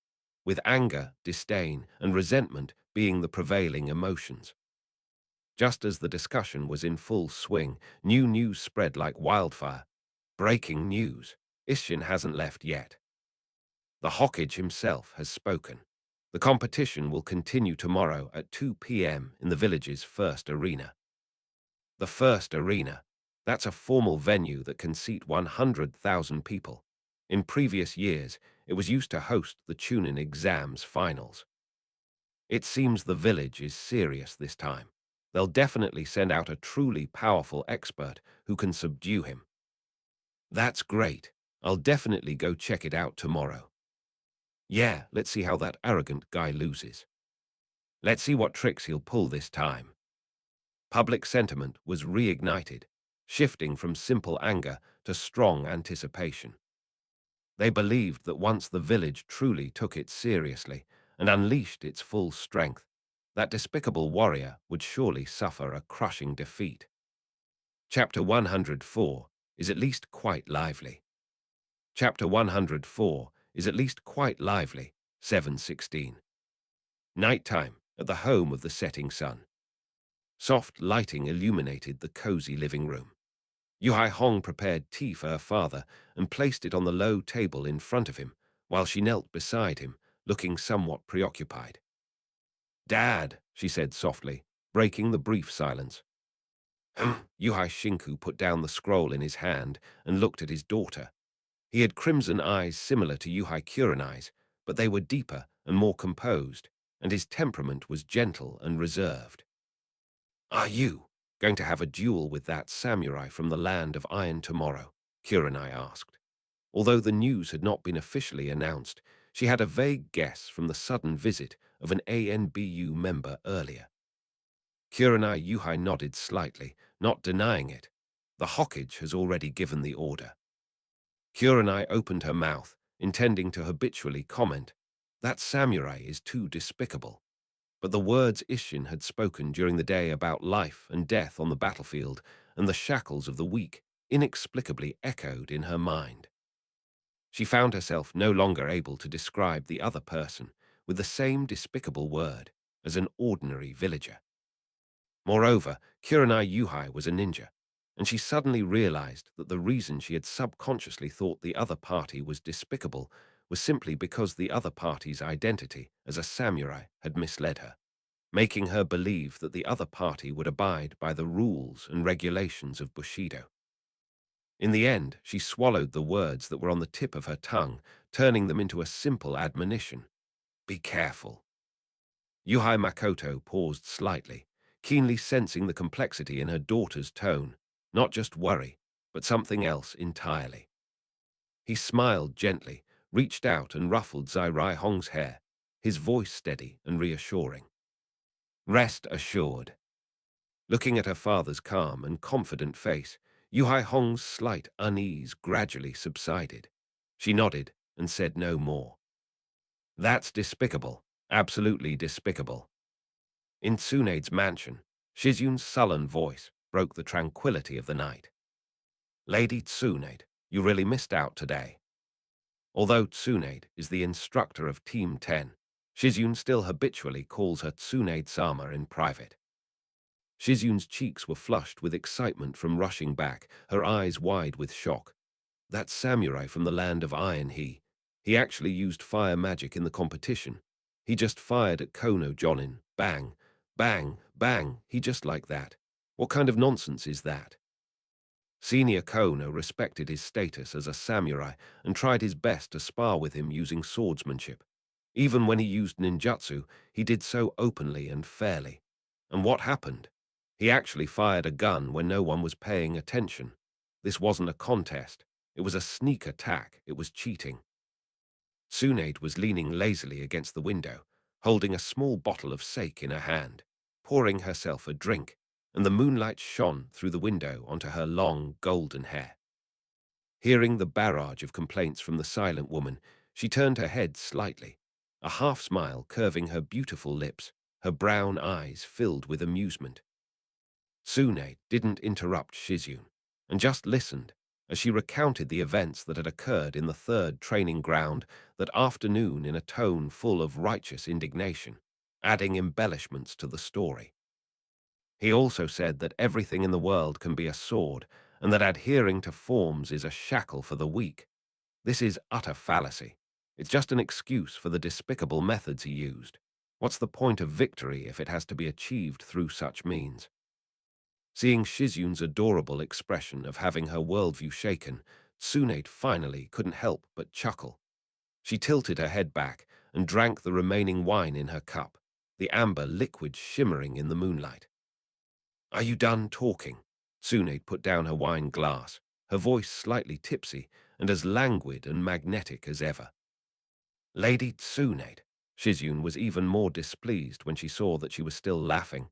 with anger, disdain, and resentment being the prevailing emotions. Just as the discussion was in full swing, new news spread like wildfire. Breaking news. Isshin hasn't left yet. The Hokage himself has spoken. The competition will continue tomorrow at 2 p.m. in the village's first arena. The first arena. That's a formal venue that can seat 100,000 people. In previous years, it was used to host the Chunin exams finals. It seems the village is serious this time. They'll definitely send out a truly powerful expert who can subdue him. That's great. I'll definitely go check it out tomorrow. Yeah, let's see how that arrogant guy loses. Let's see what tricks he'll pull this time. Public sentiment was reignited, shifting from simple anger to strong anticipation. They believed that once the village truly took it seriously and unleashed its full strength, that despicable warrior would surely suffer a crushing defeat. Chapter 104 is at least quite lively. Chapter 104 is at least quite lively, 7:16. Nighttime at the home of the setting sun. Soft lighting illuminated the cozy living room. Yuhai Hong prepared tea for her father and placed it on the low table in front of him, while she knelt beside him, looking somewhat preoccupied. "Dad," she said softly, breaking the brief silence. Yuhai Shinku put down the scroll in his hand and looked at his daughter. He had crimson eyes similar to Yuhai Kurenai's, but they were deeper and more composed, and his temperament was gentle and reserved. "Are you going to have a duel with that samurai from the land of iron tomorrow?" Kurenai asked. Although the news had not been officially announced, she had a vague guess from the sudden visit of an ANBU member earlier. Kurenai Yuhai nodded slightly, not denying it. The Hokage has already given the order. Kurenai opened her mouth, intending to habitually comment, "That samurai is too despicable." But the words Isshin had spoken during the day about life and death on the battlefield and the shackles of the weak inexplicably echoed in her mind. She found herself no longer able to describe the other person with the same despicable word as an ordinary villager. Moreover, Kurenai Yuhai was a ninja, and she suddenly realized that the reason she had subconsciously thought the other party was despicable was simply because the other party's identity as a samurai had misled her, making her believe that the other party would abide by the rules and regulations of Bushido. In the end, she swallowed the words that were on the tip of her tongue, turning them into a simple admonition. Be careful. Yuhai Makoto paused slightly, keenly sensing the complexity in her daughter's tone, not just worry, but something else entirely. He smiled gently, reached out and ruffled Zai Rai Hong's hair, his voice steady and reassuring. Rest assured. Looking at her father's calm and confident face, Yuhai Hong's slight unease gradually subsided. She nodded and said no more. That's despicable, absolutely despicable. In Tsunade's mansion, Shizyun's sullen voice broke the tranquility of the night. Lady Tsunade, you really missed out today. Although Tsunade is the instructor of Team 10, Shizyun still habitually calls her Tsunade-sama in private. Shizyun's cheeks were flushed with excitement from rushing back, her eyes wide with shock. That samurai from the land of iron, he actually used fire magic in the competition. He just fired at Kono Jonin. Bang, bang, bang, he just like that. What kind of nonsense is that? Senior Kono respected his status as a samurai and tried his best to spar with him using swordsmanship. Even when he used ninjutsu, he did so openly and fairly. And what happened? He actually fired a gun when no one was paying attention. This wasn't a contest. It was a sneak attack. It was cheating. Tsunade was leaning lazily against the window, holding a small bottle of sake in her hand, pouring herself a drink, and the moonlight shone through the window onto her long, golden hair. Hearing the barrage of complaints from the silent woman, she turned her head slightly, a half-smile curving her beautiful lips, her brown eyes filled with amusement. Tsunade didn't interrupt Shizyun, and just listened as she recounted the events that had occurred in the third training ground that afternoon in a tone full of righteous indignation, adding embellishments to the story. He also said that everything in the world can be a sword, and that adhering to forms is a shackle for the weak. This is utter fallacy. It's just an excuse for the despicable methods he used. What's the point of victory if it has to be achieved through such means? Seeing Shizyun's adorable expression of having her worldview shaken, Tsunade finally couldn't help but chuckle. She tilted her head back and drank the remaining wine in her cup, the amber liquid shimmering in the moonlight. Are you done talking? Tsunade put down her wine glass, her voice slightly tipsy and as languid and magnetic as ever. Lady Tsunade. Shizyun was even more displeased when she saw that she was still laughing.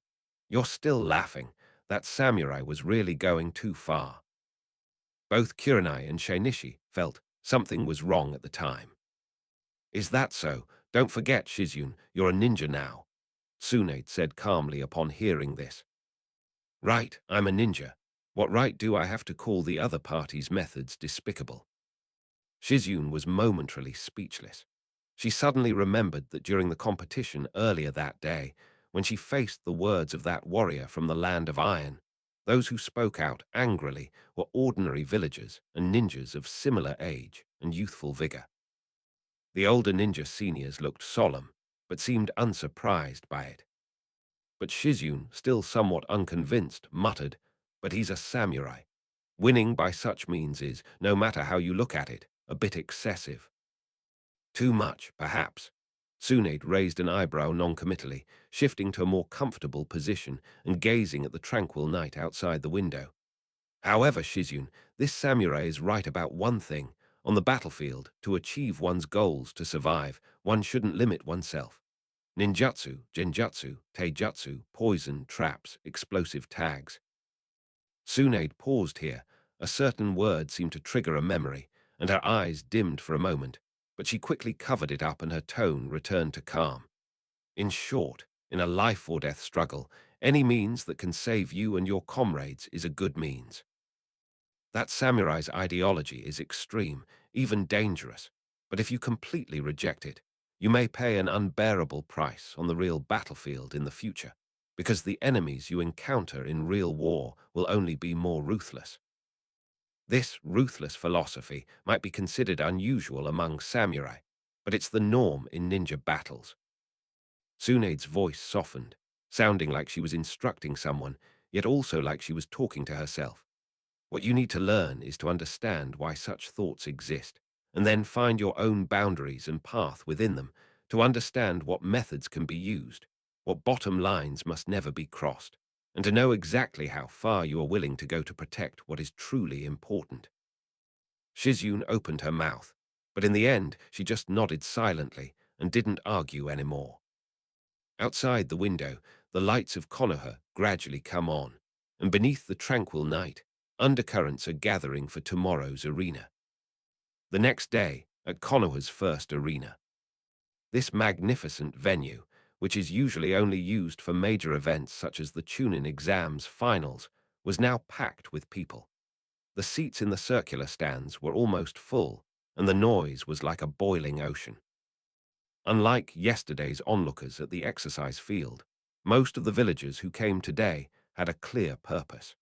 You're still laughing. That samurai was really going too far. Both Kurenai and Shinichi felt something was wrong at the time. Is that so? Don't forget, Shizyun, you're a ninja now, Tsunade said calmly upon hearing this. Right, I'm a ninja. What right do I have to call the other party's methods despicable? Shizyun was momentarily speechless. She suddenly remembered that during the competition earlier that day, when she faced the words of that warrior from the land of iron, those who spoke out angrily were ordinary villagers and ninjas of similar age and youthful vigor. The older ninja seniors looked solemn, but seemed unsurprised by it. But Shizyun, still somewhat unconvinced, muttered, but he's a samurai. Winning by such means is, no matter how you look at it, a bit excessive. Too much, perhaps. Tsunade raised an eyebrow noncommittally, shifting to a more comfortable position and gazing at the tranquil night outside the window. However, Shizyun, this samurai is right about one thing. On the battlefield, to achieve one's goals to survive, one shouldn't limit oneself. Ninjutsu, genjutsu, taijutsu, poison, traps, explosive tags. Tsunade paused here. A certain word seemed to trigger a memory, and her eyes dimmed for a moment, but she quickly covered it up and her tone returned to calm. In short, in a life-or-death struggle, any means that can save you and your comrades is a good means. That samurai's ideology is extreme, even dangerous, but if you completely reject it, you may pay an unbearable price on the real battlefield in the future, because the enemies you encounter in real war will only be more ruthless. This ruthless philosophy might be considered unusual among samurai, but it's the norm in ninja battles. Tsunade's voice softened, sounding like she was instructing someone, yet also like she was talking to herself. What you need to learn is to understand why such thoughts exist, and then find your own boundaries and path within them to understand what methods can be used, what bottom lines must never be crossed, and to know exactly how far you are willing to go to protect what is truly important. Shizyun opened her mouth, but in the end she just nodded silently and didn't argue anymore. Outside the window, the lights of Konoha gradually come on, and beneath the tranquil night, undercurrents are gathering for tomorrow's arena. The next day, at Konoha's first arena. This magnificent venue, which is usually only used for major events such as the Chunin exams finals, was now packed with people. The seats in the circular stands were almost full, and the noise was like a boiling ocean. Unlike yesterday's onlookers at the exercise field, most of the villagers who came today had a clear purpose.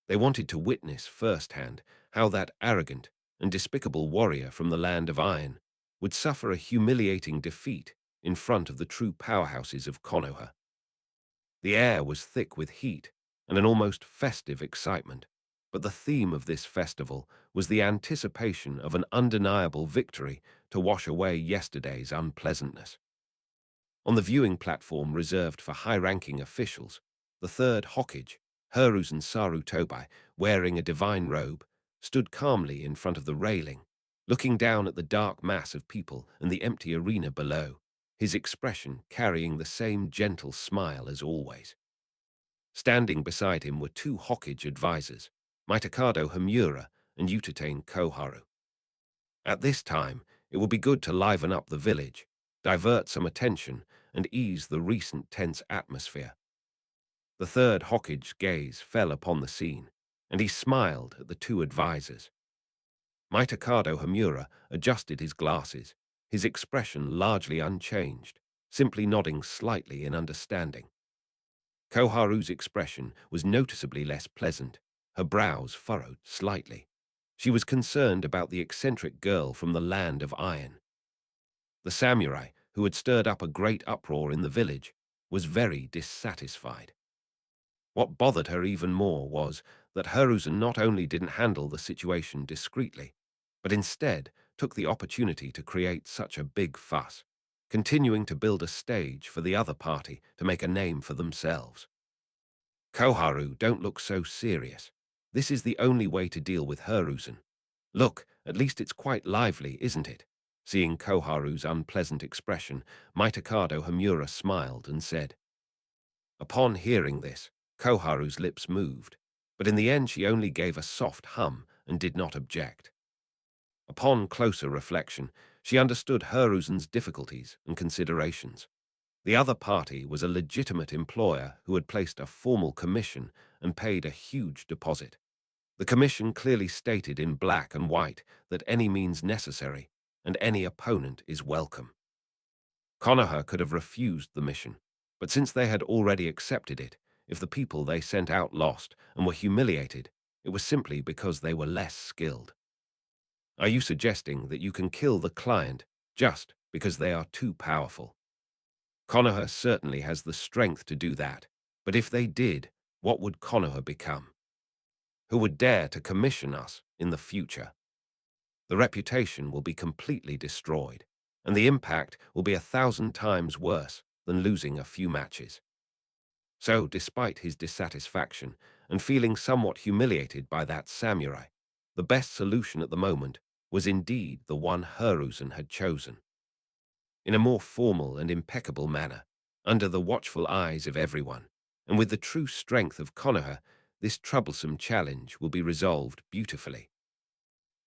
They wanted to witness firsthand how that arrogant and despicable warrior from the land of iron would suffer a humiliating defeat in front of the true powerhouses of Konoha. The air was thick with heat and an almost festive excitement, but the theme of this festival was the anticipation of an undeniable victory to wash away yesterday's unpleasantness. On the viewing platform reserved for high-ranking officials, the third Hokage, Hiruzen Sarutobi, wearing a divine robe, stood calmly in front of the railing, looking down at the dark mass of people and the empty arena below, his expression carrying the same gentle smile as always. Standing beside him were two Hokage advisors, Mitakado Hamura and Utatane Koharu. At this time, it would be good to liven up the village, divert some attention, and ease the recent tense atmosphere. The third Hokkage's gaze fell upon the scene, and he smiled at the two advisors. Mitakado Hamura adjusted his glasses, his expression largely unchanged, simply nodding slightly in understanding. Koharu's expression was noticeably less pleasant, her brows furrowed slightly. She was concerned about the eccentric girl from the land of iron. The samurai, who had stirred up a great uproar in the village, was very dissatisfied. What bothered her even more was that Hiruzen not only didn't handle the situation discreetly, but instead took the opportunity to create such a big fuss, continuing to build a stage for the other party to make a name for themselves. Koharu, don't look so serious. This is the only way to deal with Hiruzen. Look, at least it's quite lively, isn't it? Seeing Koharu's unpleasant expression, Mitakado Hamura smiled and said. Upon hearing this, Koharu's lips moved, but in the end she only gave a soft hum and did not object. Upon closer reflection, she understood Hiruzen's difficulties and considerations. The other party was a legitimate employer who had placed a formal commission and paid a huge deposit. The commission clearly stated in black and white that any means necessary and any opponent is welcome. Konoha could have refused the mission, but since they had already accepted it, if the people they sent out lost and were humiliated, it was simply because they were less skilled. Are you suggesting that you can kill the client just because they are too powerful? Konoha certainly has the strength to do that, but if they did, what would Konoha become? Who would dare to commission us in the future? The reputation will be completely destroyed, and the impact will be 1,000 times worse than losing a few matches. So, despite his dissatisfaction and feeling somewhat humiliated by that samurai, the best solution at the moment was indeed the one Hiruzen had chosen. In a more formal and impeccable manner, under the watchful eyes of everyone, and with the true strength of Konoha, this troublesome challenge will be resolved beautifully.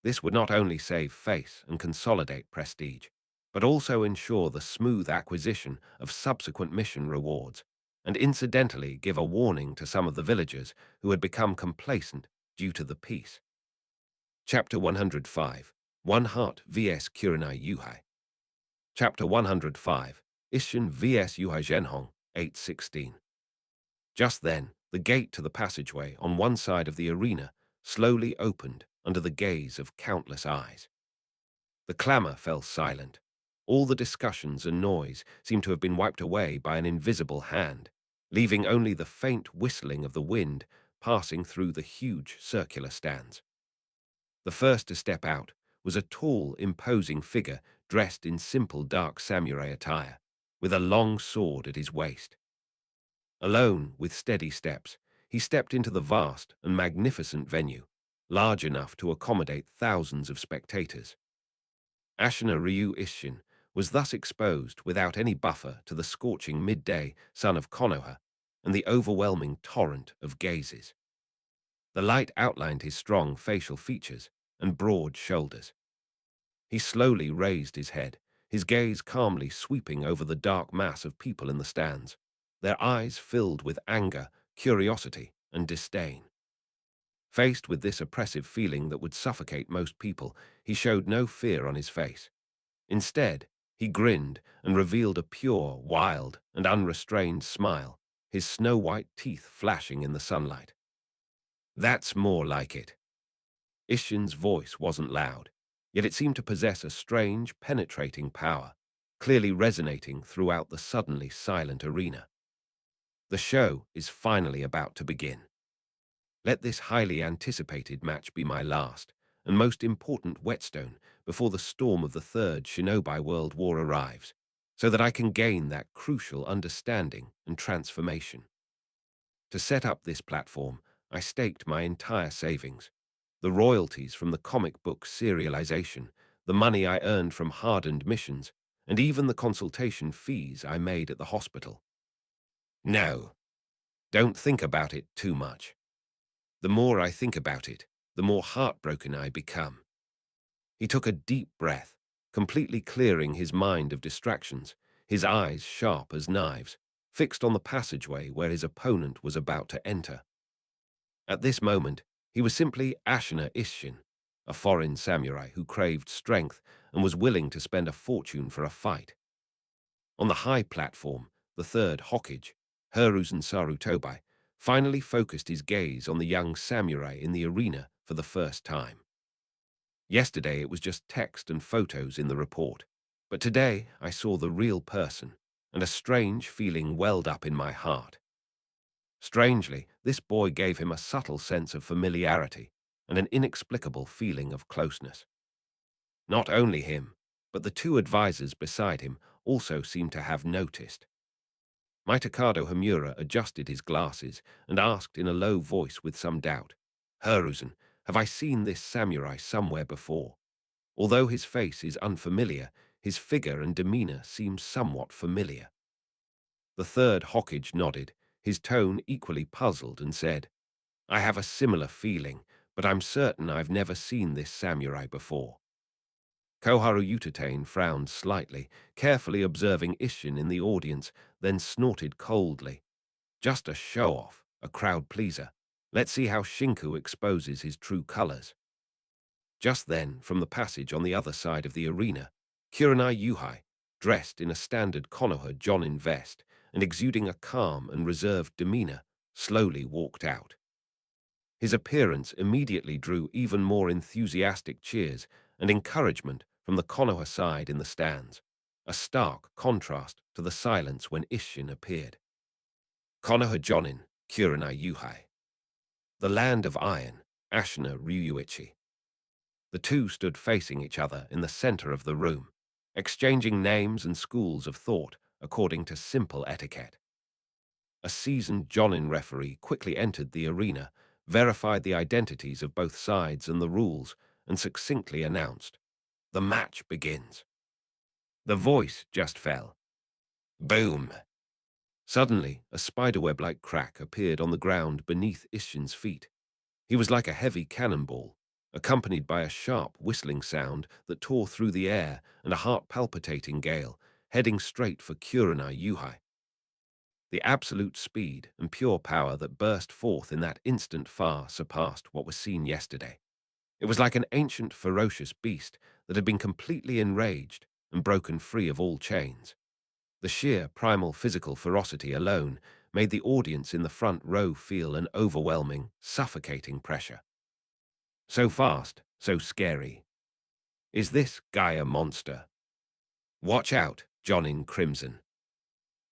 This would not only save face and consolidate prestige, but also ensure the smooth acquisition of subsequent mission rewards, and incidentally give a warning to some of the villagers who had become complacent due to the peace. Chapter 105, One Heart vs Kurenai Yuhai. Chapter 105, Ishin vs Yuhai Zhenhong, 816. Just then, the gate to the passageway on one side of the arena slowly opened under the gaze of countless eyes. The clamor fell silent. All the discussions and noise seemed to have been wiped away by an invisible hand, leaving only the faint whistling of the wind passing through the huge circular stands. The first to step out was a tall, imposing figure dressed in simple dark samurai attire, with a long sword at his waist. Alone, with steady steps, he stepped into the vast and magnificent venue, large enough to accommodate thousands of spectators. Ashina Ryu Ishin was thus exposed without any buffer to the scorching midday sun of Konoha and the overwhelming torrent of gazes. The light outlined his strong facial features and broad shoulders. He slowly raised his head, his gaze calmly sweeping over the dark mass of people in the stands, their eyes filled with anger, curiosity, and disdain. Faced with this oppressive feeling that would suffocate most people, he showed no fear on his face. Instead, he grinned and revealed a pure, wild, and unrestrained smile, his snow-white teeth flashing in the sunlight. That's more like it. Ishin's voice wasn't loud, yet it seemed to possess a strange, penetrating power, clearly resonating throughout the suddenly silent arena. The show is finally about to begin. Let this highly anticipated match be my last and most important whetstone before the storm of the Third Shinobi World War arrives, so that I can gain that crucial understanding and transformation. To set up this platform, I staked my entire savings, the royalties from the comic book serialization, the money I earned from hardened missions, and even the consultation fees I made at the hospital. No, don't think about it too much. The more I think about it, the more heartbroken I become. He took a deep breath, completely clearing his mind of distractions, his eyes sharp as knives, fixed on the passageway where his opponent was about to enter. At this moment, he was simply Ashina Ishin, a foreign samurai who craved strength and was willing to spend a fortune for a fight. On the high platform, the third Hokage, Hiruzen Sarutobi, finally focused his gaze on the young samurai in the arena for the first time. Yesterday it was just text and photos in the report, but today I saw the real person, and a strange feeling welled up in my heart. Strangely, this boy gave him a subtle sense of familiarity and an inexplicable feeling of closeness. Not only him, but the two advisors beside him also seemed to have noticed. Mitokado Hamura adjusted his glasses and asked in a low voice with some doubt, "Hiruzen, have I seen this samurai somewhere before? Although his face is unfamiliar, his figure and demeanor seem somewhat familiar." The third Hokage nodded, his tone equally puzzled, and said, "I have a similar feeling, but I'm certain I've never seen this samurai before." Koharu Utatane frowned slightly, carefully observing Ishin in the audience, then snorted coldly. "Just a show-off, a crowd pleaser. Let's see how Shinku exposes his true colors." Just then, from the passage on the other side of the arena, Kurenai Yuhai, dressed in a standard Konoha Jonin vest and exuding a calm and reserved demeanor, slowly walked out. His appearance immediately drew even more enthusiastic cheers and encouragement from the Konoha side in the stands, a stark contrast to the silence when Ishin appeared. Konoha Jonin, Kurenai Yuhai. The land of iron, Ashina Ryuichi. The two stood facing each other in the center of the room, exchanging names and schools of thought according to simple etiquette. A seasoned Jonin referee quickly entered the arena, verified the identities of both sides and the rules, and succinctly announced, "The match begins." The voice just fell. Boom! Suddenly, a spiderweb-like crack appeared on the ground beneath Ishin's feet. He was like a heavy cannonball, accompanied by a sharp whistling sound that tore through the air and a heart-palpitating gale, heading straight for Kurenai Yuhai. The absolute speed and pure power that burst forth in that instant far surpassed what was seen yesterday. It was like an ancient, ferocious beast that had been completely enraged and broken free of all chains. The sheer primal physical ferocity alone made the audience in the front row feel an overwhelming, suffocating pressure. So fast, so scary. Is this guy a monster? Watch out, John in Crimson.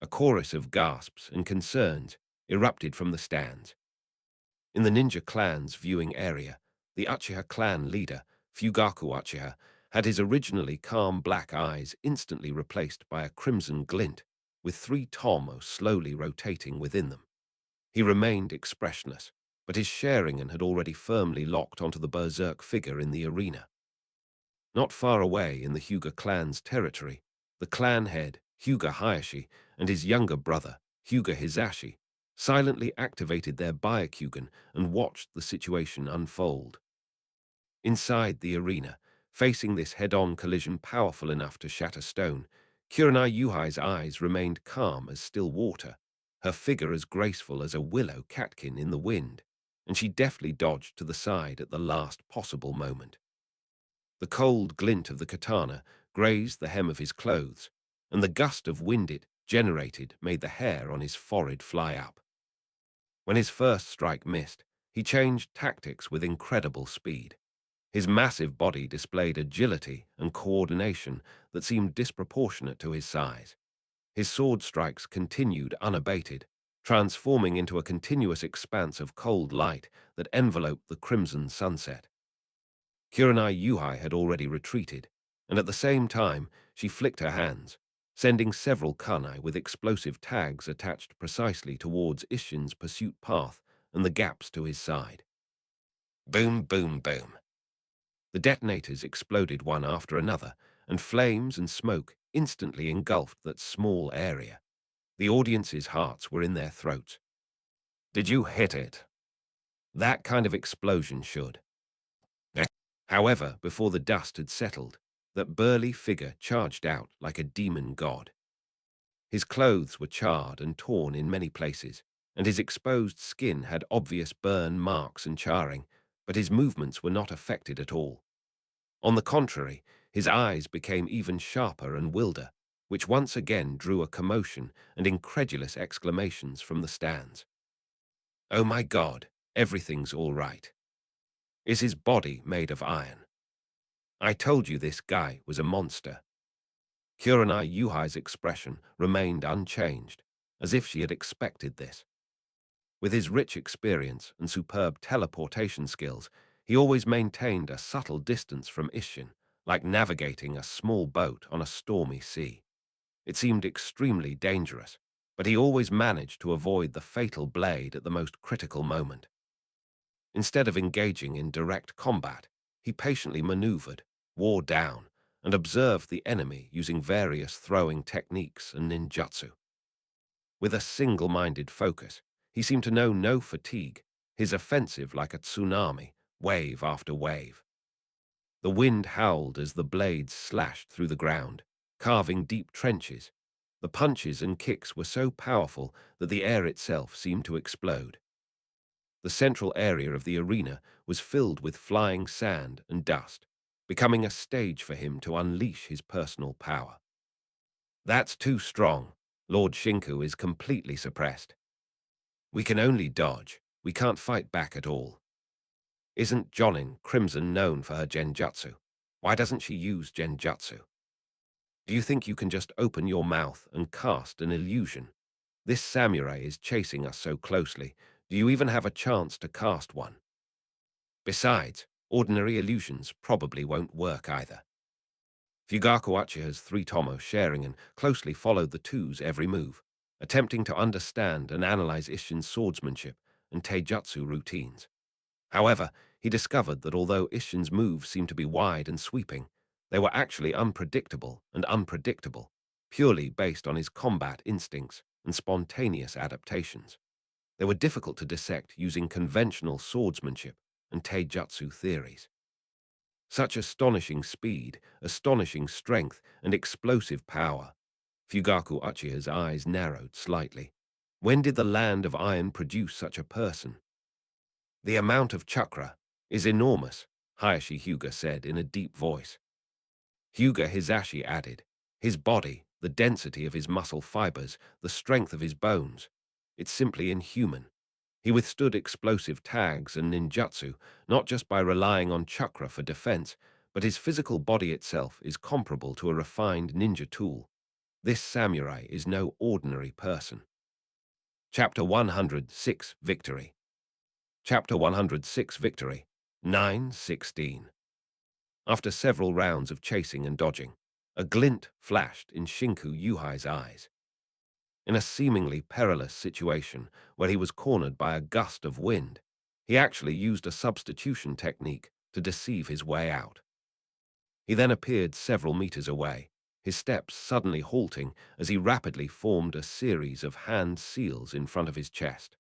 A chorus of gasps and concerns erupted from the stands. In the ninja clan's viewing area, the Uchiha clan leader, Fugaku Uchiha, had his originally calm black eyes instantly replaced by a crimson glint, with 3 tomo slowly rotating within them. He remained expressionless, but his Sharingan had already firmly locked onto the berserk figure in the arena. Not far away in the Hyuga clan's territory, the clan head, Hyuga Hayashi, and his younger brother, Hyuga Hisashi, silently activated their Byakugan and watched the situation unfold. Inside the arena, facing this head-on collision powerful enough to shatter stone, Kurenai Yuhai's eyes remained calm as still water, her figure as graceful as a willow catkin in the wind, and she deftly dodged to the side at the last possible moment. The cold glint of the katana grazed the hem of his clothes, and the gust of wind it generated made the hair on his forehead fly up. When his first strike missed, he changed tactics with incredible speed. His massive body displayed agility and coordination that seemed disproportionate to his size. His sword strikes continued unabated, transforming into a continuous expanse of cold light that enveloped the crimson sunset. Kurenai Yuhai had already retreated, and at the same time she flicked her hands, sending several kunai with explosive tags attached precisely towards Isshin's pursuit path and the gaps to his side. Boom, boom, boom. The detonators exploded one after another, and flames and smoke instantly engulfed that small area. The audience's hearts were in their throats. Did you hit it? That kind of explosion should. However, before the dust had settled, that burly figure charged out like a demon god. His clothes were charred and torn in many places, and his exposed skin had obvious burn marks and charring, but his movements were not affected at all. On the contrary, his eyes became even sharper and wilder, which once again drew a commotion and incredulous exclamations from the stands. Oh my God, everything's all right. Is his body made of iron? I told you this guy was a monster. Kurenai Yuhai's expression remained unchanged, as if she had expected this. With his rich experience and superb teleportation skills, he always maintained a subtle distance from Isshin, like navigating a small boat on a stormy sea. It seemed extremely dangerous, but he always managed to avoid the fatal blade at the most critical moment. Instead of engaging in direct combat, he patiently maneuvered, wore down, and observed the enemy using various throwing techniques and ninjutsu. With a single-minded focus, he seemed to know no fatigue, his offensive like a tsunami, wave after wave. The wind howled as the blades slashed through the ground, carving deep trenches. The punches and kicks were so powerful that the air itself seemed to explode. The central area of the arena was filled with flying sand and dust, becoming a stage for him to unleash his personal power. That's too strong. Lord Shinku is completely suppressed. We can only dodge. We can't fight back at all. Isn't Jonin Crimson known for her genjutsu? Why doesn't she use genjutsu? Do you think you can just open your mouth and cast an illusion? This samurai is chasing us so closely. Do you even have a chance to cast one? Besides, ordinary illusions probably won't work either. Fugaku Uchiha's 3 tomo Sharingan closely followed the two's every move, attempting to understand and analyze Isshin's swordsmanship and taijutsu routines. However, he discovered that although Isshin's moves seemed to be wide and sweeping, they were actually unpredictable, purely based on his combat instincts and spontaneous adaptations. They were difficult to dissect using conventional swordsmanship and taijutsu theories. Such astonishing speed, astonishing strength, and explosive power. Fugaku Uchiha's eyes narrowed slightly. When did the land of iron produce such a person? The amount of chakra is enormous, Hayashi Hyuga said in a deep voice. Hyuga Hisashi added, his body, the density of his muscle fibers, the strength of his bones. It's simply inhuman. He withstood explosive tags and ninjutsu, not just by relying on chakra for defense, but his physical body itself is comparable to a refined ninja tool. This samurai is no ordinary person. Chapter 106, Victory. Chapter 106 Victory 9:16. After several rounds of chasing and dodging, a glint flashed in Shinku Yuhai's eyes. In a seemingly perilous situation where he was cornered by a gust of wind, he actually used a substitution technique to deceive his way out. He then appeared several meters away, his steps suddenly halting as he rapidly formed a series of hand seals in front of his chest.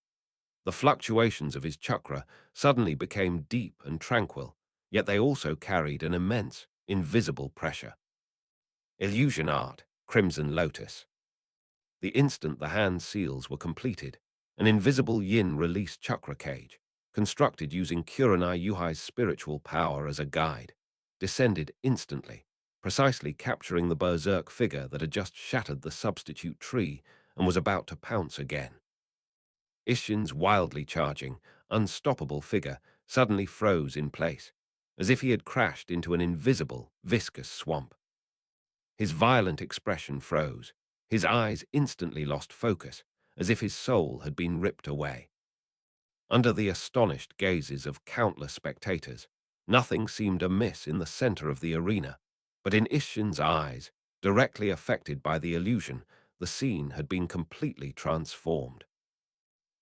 The fluctuations of his chakra suddenly became deep and tranquil, yet they also carried an immense, invisible pressure. Illusion Art, Crimson Lotus. The instant the hand seals were completed, an invisible yin-release chakra cage, constructed using Kurenai Yuhai's spiritual power as a guide, descended instantly, precisely capturing the berserk figure that had just shattered the substitute tree and was about to pounce again. Ishin's wildly charging, unstoppable figure suddenly froze in place, as if he had crashed into an invisible, viscous swamp. His violent expression froze. His eyes instantly lost focus, as if his soul had been ripped away. Under the astonished gazes of countless spectators, nothing seemed amiss in the center of the arena, but in Ishin's eyes, directly affected by the illusion, the scene had been completely transformed.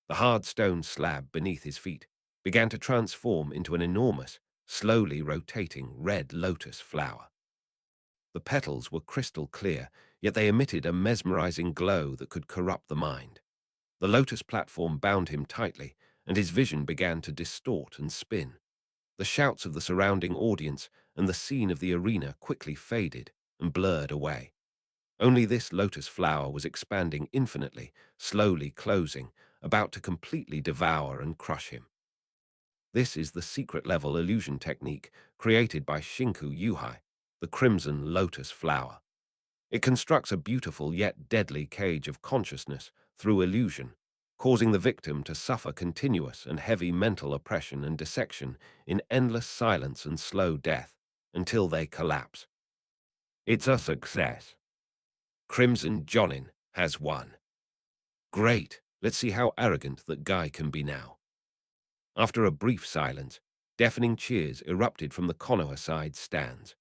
The hard stone slab beneath his feet began to transform into an enormous, slowly rotating red lotus flower. The petals were crystal clear, yet they emitted a mesmerizing glow that could corrupt the mind. The lotus platform bound him tightly, and his vision began to distort and spin. The shouts of the surrounding audience and the scene of the arena quickly faded and blurred away. Only this lotus flower was expanding infinitely, slowly closing, about to completely devour and crush him. This is the secret-level illusion technique created by Shinku Yuhai, the crimson lotus flower. It constructs a beautiful yet deadly cage of consciousness through illusion, causing the victim to suffer continuous and heavy mental oppression and dissection in endless silence and slow death until they collapse. It's a success. Crimson Jonin has won. Great, let's see how arrogant that guy can be now. After a brief silence, deafening cheers erupted from the Konoha-side stands.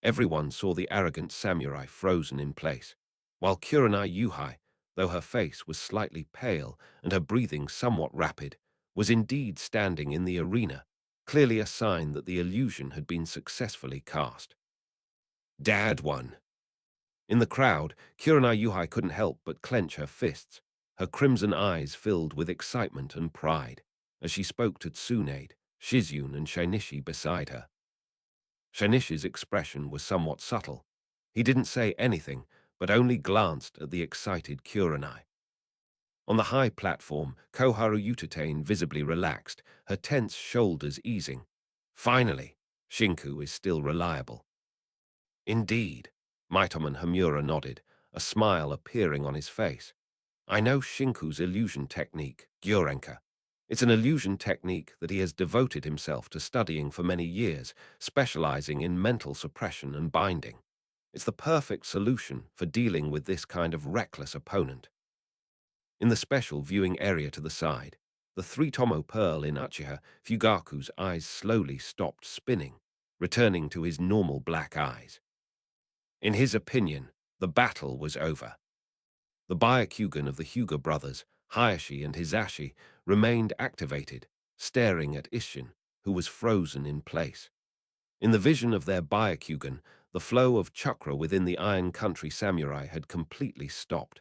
Everyone saw the arrogant samurai frozen in place, while Kurenai Yuhai, though her face was slightly pale and her breathing somewhat rapid, was indeed standing in the arena, clearly a sign that the illusion had been successfully cast. Dad won. In the crowd, Kurenai Yuhai couldn't help but clench her fists, her crimson eyes filled with excitement and pride, as she spoke to Tsunade, Shizyun, and Shinichi beside her. Shinichi's expression was somewhat subtle. He didn't say anything, but only glanced at the excited Kurenai. On the high platform, Koharu Yutatane visibly relaxed, her tense shoulders easing. Finally, Shinku is still reliable. Indeed, Maitoman Hamura nodded, a smile appearing on his face. I know Shinku's illusion technique, Gyurenka. It's an illusion technique that he has devoted himself to studying for many years, specializing in mental suppression and binding. It's the perfect solution for dealing with this kind of reckless opponent. In the special viewing area to the side, the three-tomo pearl in Uchiha Fugaku's eyes slowly stopped spinning, returning to his normal black eyes. In his opinion, the battle was over. The Byakugan of the Hyuga brothers, Hayashi and Hisashi, remained activated, staring at Isshin, who was frozen in place. In the vision of their Byakugan, the flow of chakra within the Iron Country samurai had completely stopped.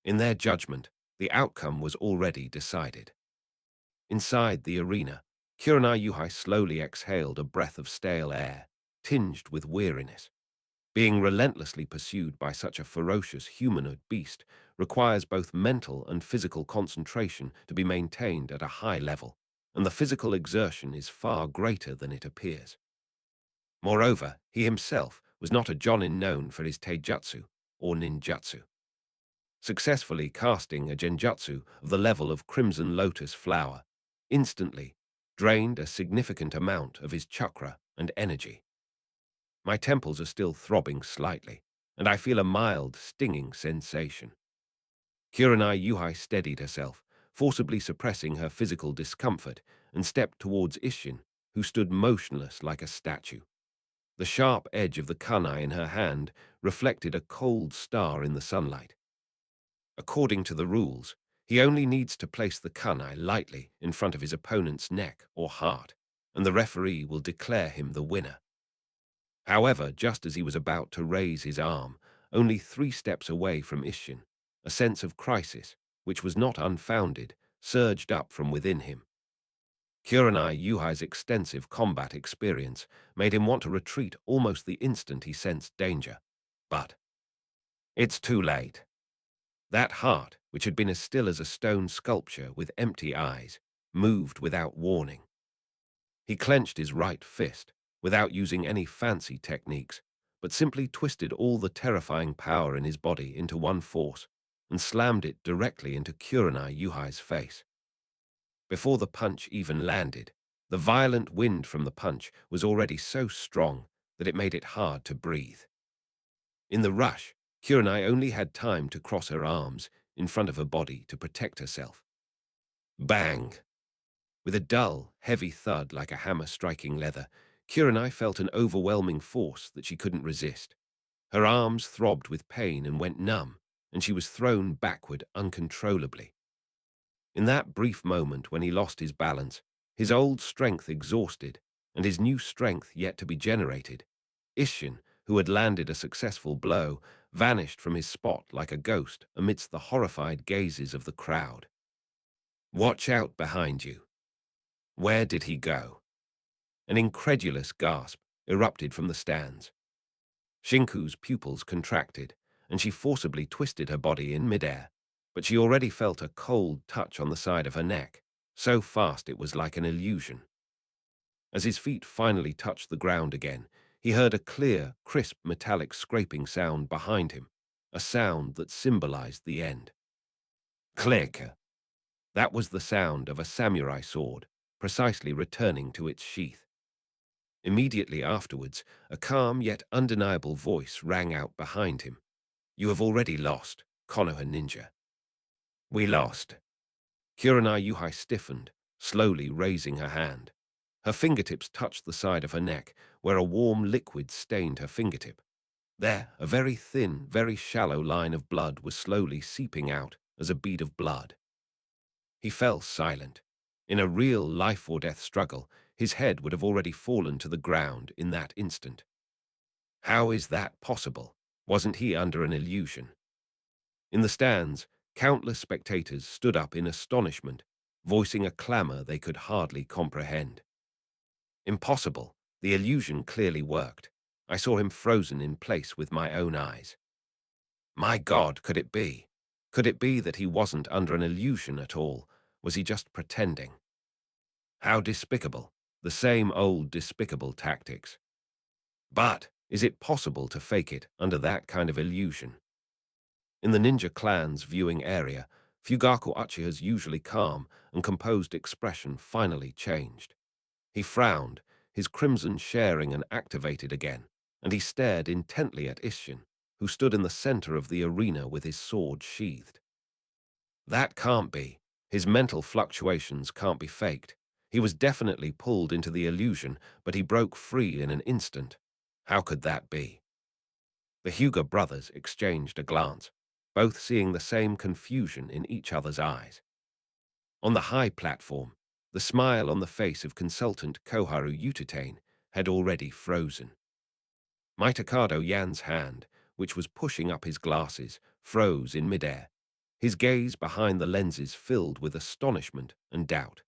In their judgment, the outcome was already decided. Inside the arena, Kurenai Yuhai slowly exhaled a breath of stale air, tinged with weariness. Being relentlessly pursued by such a ferocious humanoid beast requires both mental and physical concentration to be maintained at a high level, and the physical exertion is far greater than it appears. Moreover, he himself was not a jonin known for his taijutsu or ninjutsu. Successfully casting a genjutsu of the level of Crimson Lotus Flower instantly drained a significant amount of his chakra and energy. My temples are still throbbing slightly, and I feel a mild, stinging sensation. Kurenai Yuhai steadied herself, forcibly suppressing her physical discomfort, and stepped towards Isshin, who stood motionless like a statue. The sharp edge of the kunai in her hand reflected a cold star in the sunlight. According to the rules, he only needs to place the kunai lightly in front of his opponent's neck or heart, and the referee will declare him the winner. However, just as he was about to raise his arm, only 3 steps away from Isshin, a sense of crisis, which was not unfounded, surged up from within him. Kurenai Yuhai's extensive combat experience made him want to retreat almost the instant he sensed danger. But it's too late. That heart, which had been as still as a stone sculpture with empty eyes, moved without warning. He clenched his right fist, without using any fancy techniques, but simply twisted all the terrifying power in his body into one force and slammed it directly into Kurenai Yuhai's face. Before the punch even landed, the violent wind from the punch was already so strong that it made it hard to breathe. In the rush, Kurenai only had time to cross her arms in front of her body to protect herself. Bang! With a dull, heavy thud like a hammer striking leather, Kurenai felt an overwhelming force that she couldn't resist. Her arms throbbed with pain and went numb, and she was thrown backward uncontrollably. In that brief moment when he lost his balance, his old strength exhausted, and his new strength yet to be generated, Isshin, who had landed a successful blow, vanished from his spot like a ghost amidst the horrified gazes of the crowd. "Watch out behind you." Where did he go? An incredulous gasp erupted from the stands. Shinku's pupils contracted, and she forcibly twisted her body in midair, but she already felt a cold touch on the side of her neck, so fast it was like an illusion. As his feet finally touched the ground again, he heard a clear, crisp metallic scraping sound behind him, a sound that symbolized the end. Click! That was the sound of a samurai sword, precisely returning to its sheath. Immediately afterwards, a calm yet undeniable voice rang out behind him. "You have already lost, Konoha Ninja." "We lost." Kurenai Yuhai stiffened, slowly raising her hand. Her fingertips touched the side of her neck, where a warm liquid stained her fingertip. There, a very thin, very shallow line of blood was slowly seeping out as a bead of blood. He fell silent. In a real life-or-death struggle, his head would have already fallen to the ground in that instant. How is that possible? Wasn't he under an illusion? In the stands, countless spectators stood up in astonishment, voicing a clamor they could hardly comprehend. Impossible. The illusion clearly worked. I saw him frozen in place with my own eyes. My God, could it be? Could it be that he wasn't under an illusion at all? Was he just pretending? How despicable. The same old despicable tactics. But is it possible to fake it under that kind of illusion? In the ninja clan's viewing area, Fugaku Uchiha's usually calm and composed expression finally changed. He frowned, his crimson sharing and activated again, and he stared intently at Isshin, who stood in the center of the arena with his sword sheathed. That can't be. His mental fluctuations can't be faked. He was definitely pulled into the illusion, but he broke free in an instant. How could that be? The Hyuga brothers exchanged a glance, both seeing the same confusion in each other's eyes. On the high platform, the smile on the face of consultant Koharu Yututane had already frozen. Mitakado Yan's hand, which was pushing up his glasses, froze in midair, his gaze behind the lenses filled with astonishment and doubt.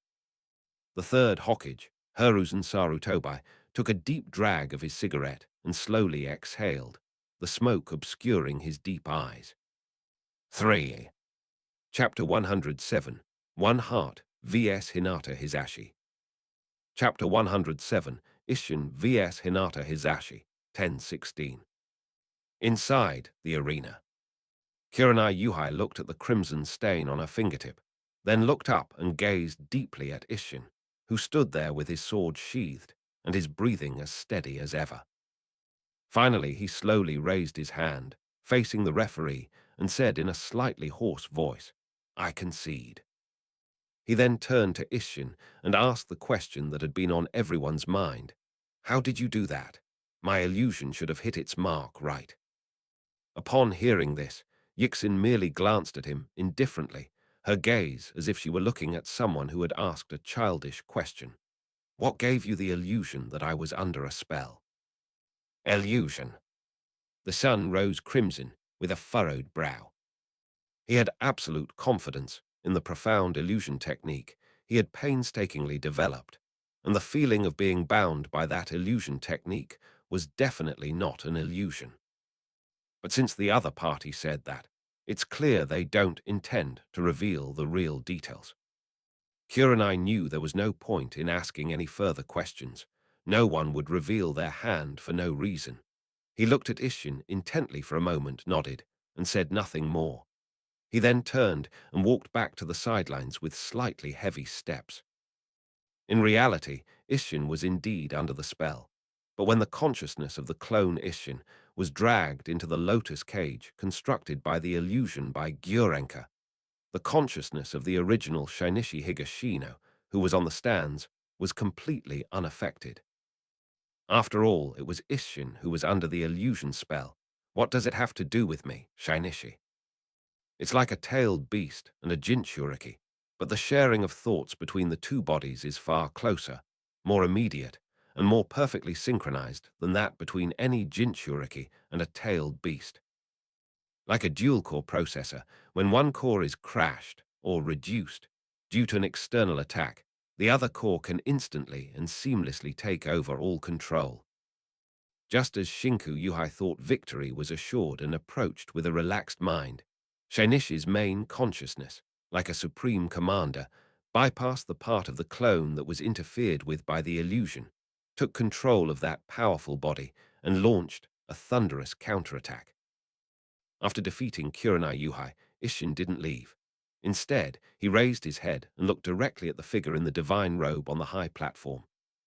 The third Hokage, Hiruzen Sarutobi, took a deep drag of his cigarette and slowly exhaled, the smoke obscuring his deep eyes. 3. Chapter 107, One Heart vs Hinata Hisashi. Chapter 107, Isshin vs Hinata Hisashi, 1016. Inside the arena, Kurenai Yuhai looked at the crimson stain on her fingertip, then looked up and gazed deeply at Isshin, who stood there with his sword sheathed and his breathing as steady as ever. Finally, he slowly raised his hand, facing the referee, and said in a slightly hoarse voice, "I concede." He then turned to Isshin and asked the question that had been on everyone's mind. How did you do that? My illusion should have hit its mark right. Upon hearing this, Yixin merely glanced at him indifferently, her gaze as if she were looking at someone who had asked a childish question. What gave you the illusion that I was under a spell? Illusion. The sun rose crimson with a furrowed brow. He had absolute confidence in the profound illusion technique he had painstakingly developed, and the feeling of being bound by that illusion technique was definitely not an illusion. But since the other party said that, it's clear they don't intend to reveal the real details. Kurenai knew there was no point in asking any further questions. No one would reveal their hand for no reason. He looked at Isshin intently for a moment, nodded, and said nothing more. He then turned and walked back to the sidelines with slightly heavy steps. In reality, Isshin was indeed under the spell, but when the consciousness of the clone Isshin was dragged into the lotus cage constructed by the illusion by Gyurenka, the consciousness of the original Shinichi Higashino, who was on the stands, was completely unaffected. After all, it was Isshin who was under the illusion spell. What does it have to do with me, Shinichi? It's like a tailed beast and a Jinchuriki, but the sharing of thoughts between the two bodies is far closer, more immediate, and more perfectly synchronized than that between any Jinchuriki and a tailed beast. Like a dual-core processor, when one core is crashed or reduced due to an external attack, the other core can instantly and seamlessly take over all control. Just as Shinku Yuhai thought victory was assured and approached with a relaxed mind, Shinichi's main consciousness, like a supreme commander, bypassed the part of the clone that was interfered with by the illusion, took control of that powerful body, and launched a thunderous counterattack. After defeating Kurenai Yuhai, Isshin didn't leave. Instead, he raised his head and looked directly at the figure in the divine robe on the high platform.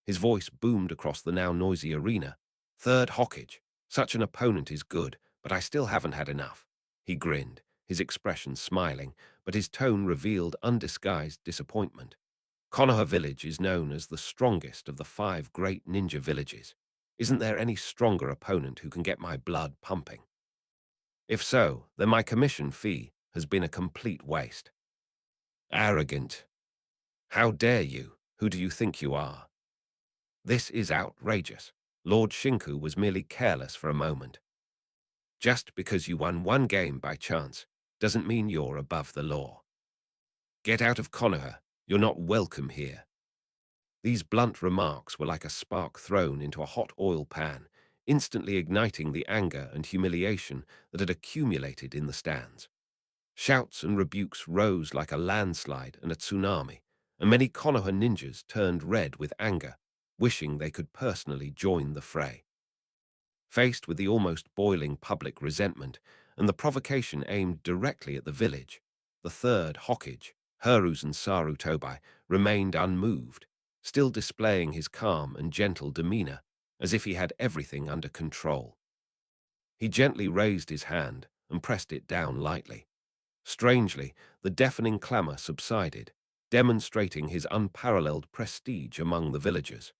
His voice boomed across the now noisy arena. Third Hokage, such an opponent is good, but I still haven't had enough. He grinned, his expression smiling, but his tone revealed undisguised disappointment. Konoha village is known as the strongest of the 5 great ninja villages. Isn't there any stronger opponent who can get my blood pumping? If so, then my commission fee has been a complete waste. Arrogant. How dare you? Who do you think you are? This is outrageous. Lord Shinku was merely careless for a moment. Just because you won one game by chance doesn't mean you're above the law. Get out of Konoha. You're not welcome here. These blunt remarks were like a spark thrown into a hot oil pan, instantly igniting the anger and humiliation that had accumulated in the stands. Shouts and rebukes rose like a landslide and a tsunami, and many Konoha ninjas turned red with anger, wishing they could personally join the fray. Faced with the almost boiling public resentment and the provocation aimed directly at the village, the third Hokage, Hiruzen Sarutobi, remained unmoved, still displaying his calm and gentle demeanor, as if he had everything under control. He gently raised his hand and pressed it down lightly. Strangely, the deafening clamor subsided, demonstrating his unparalleled prestige among the villagers.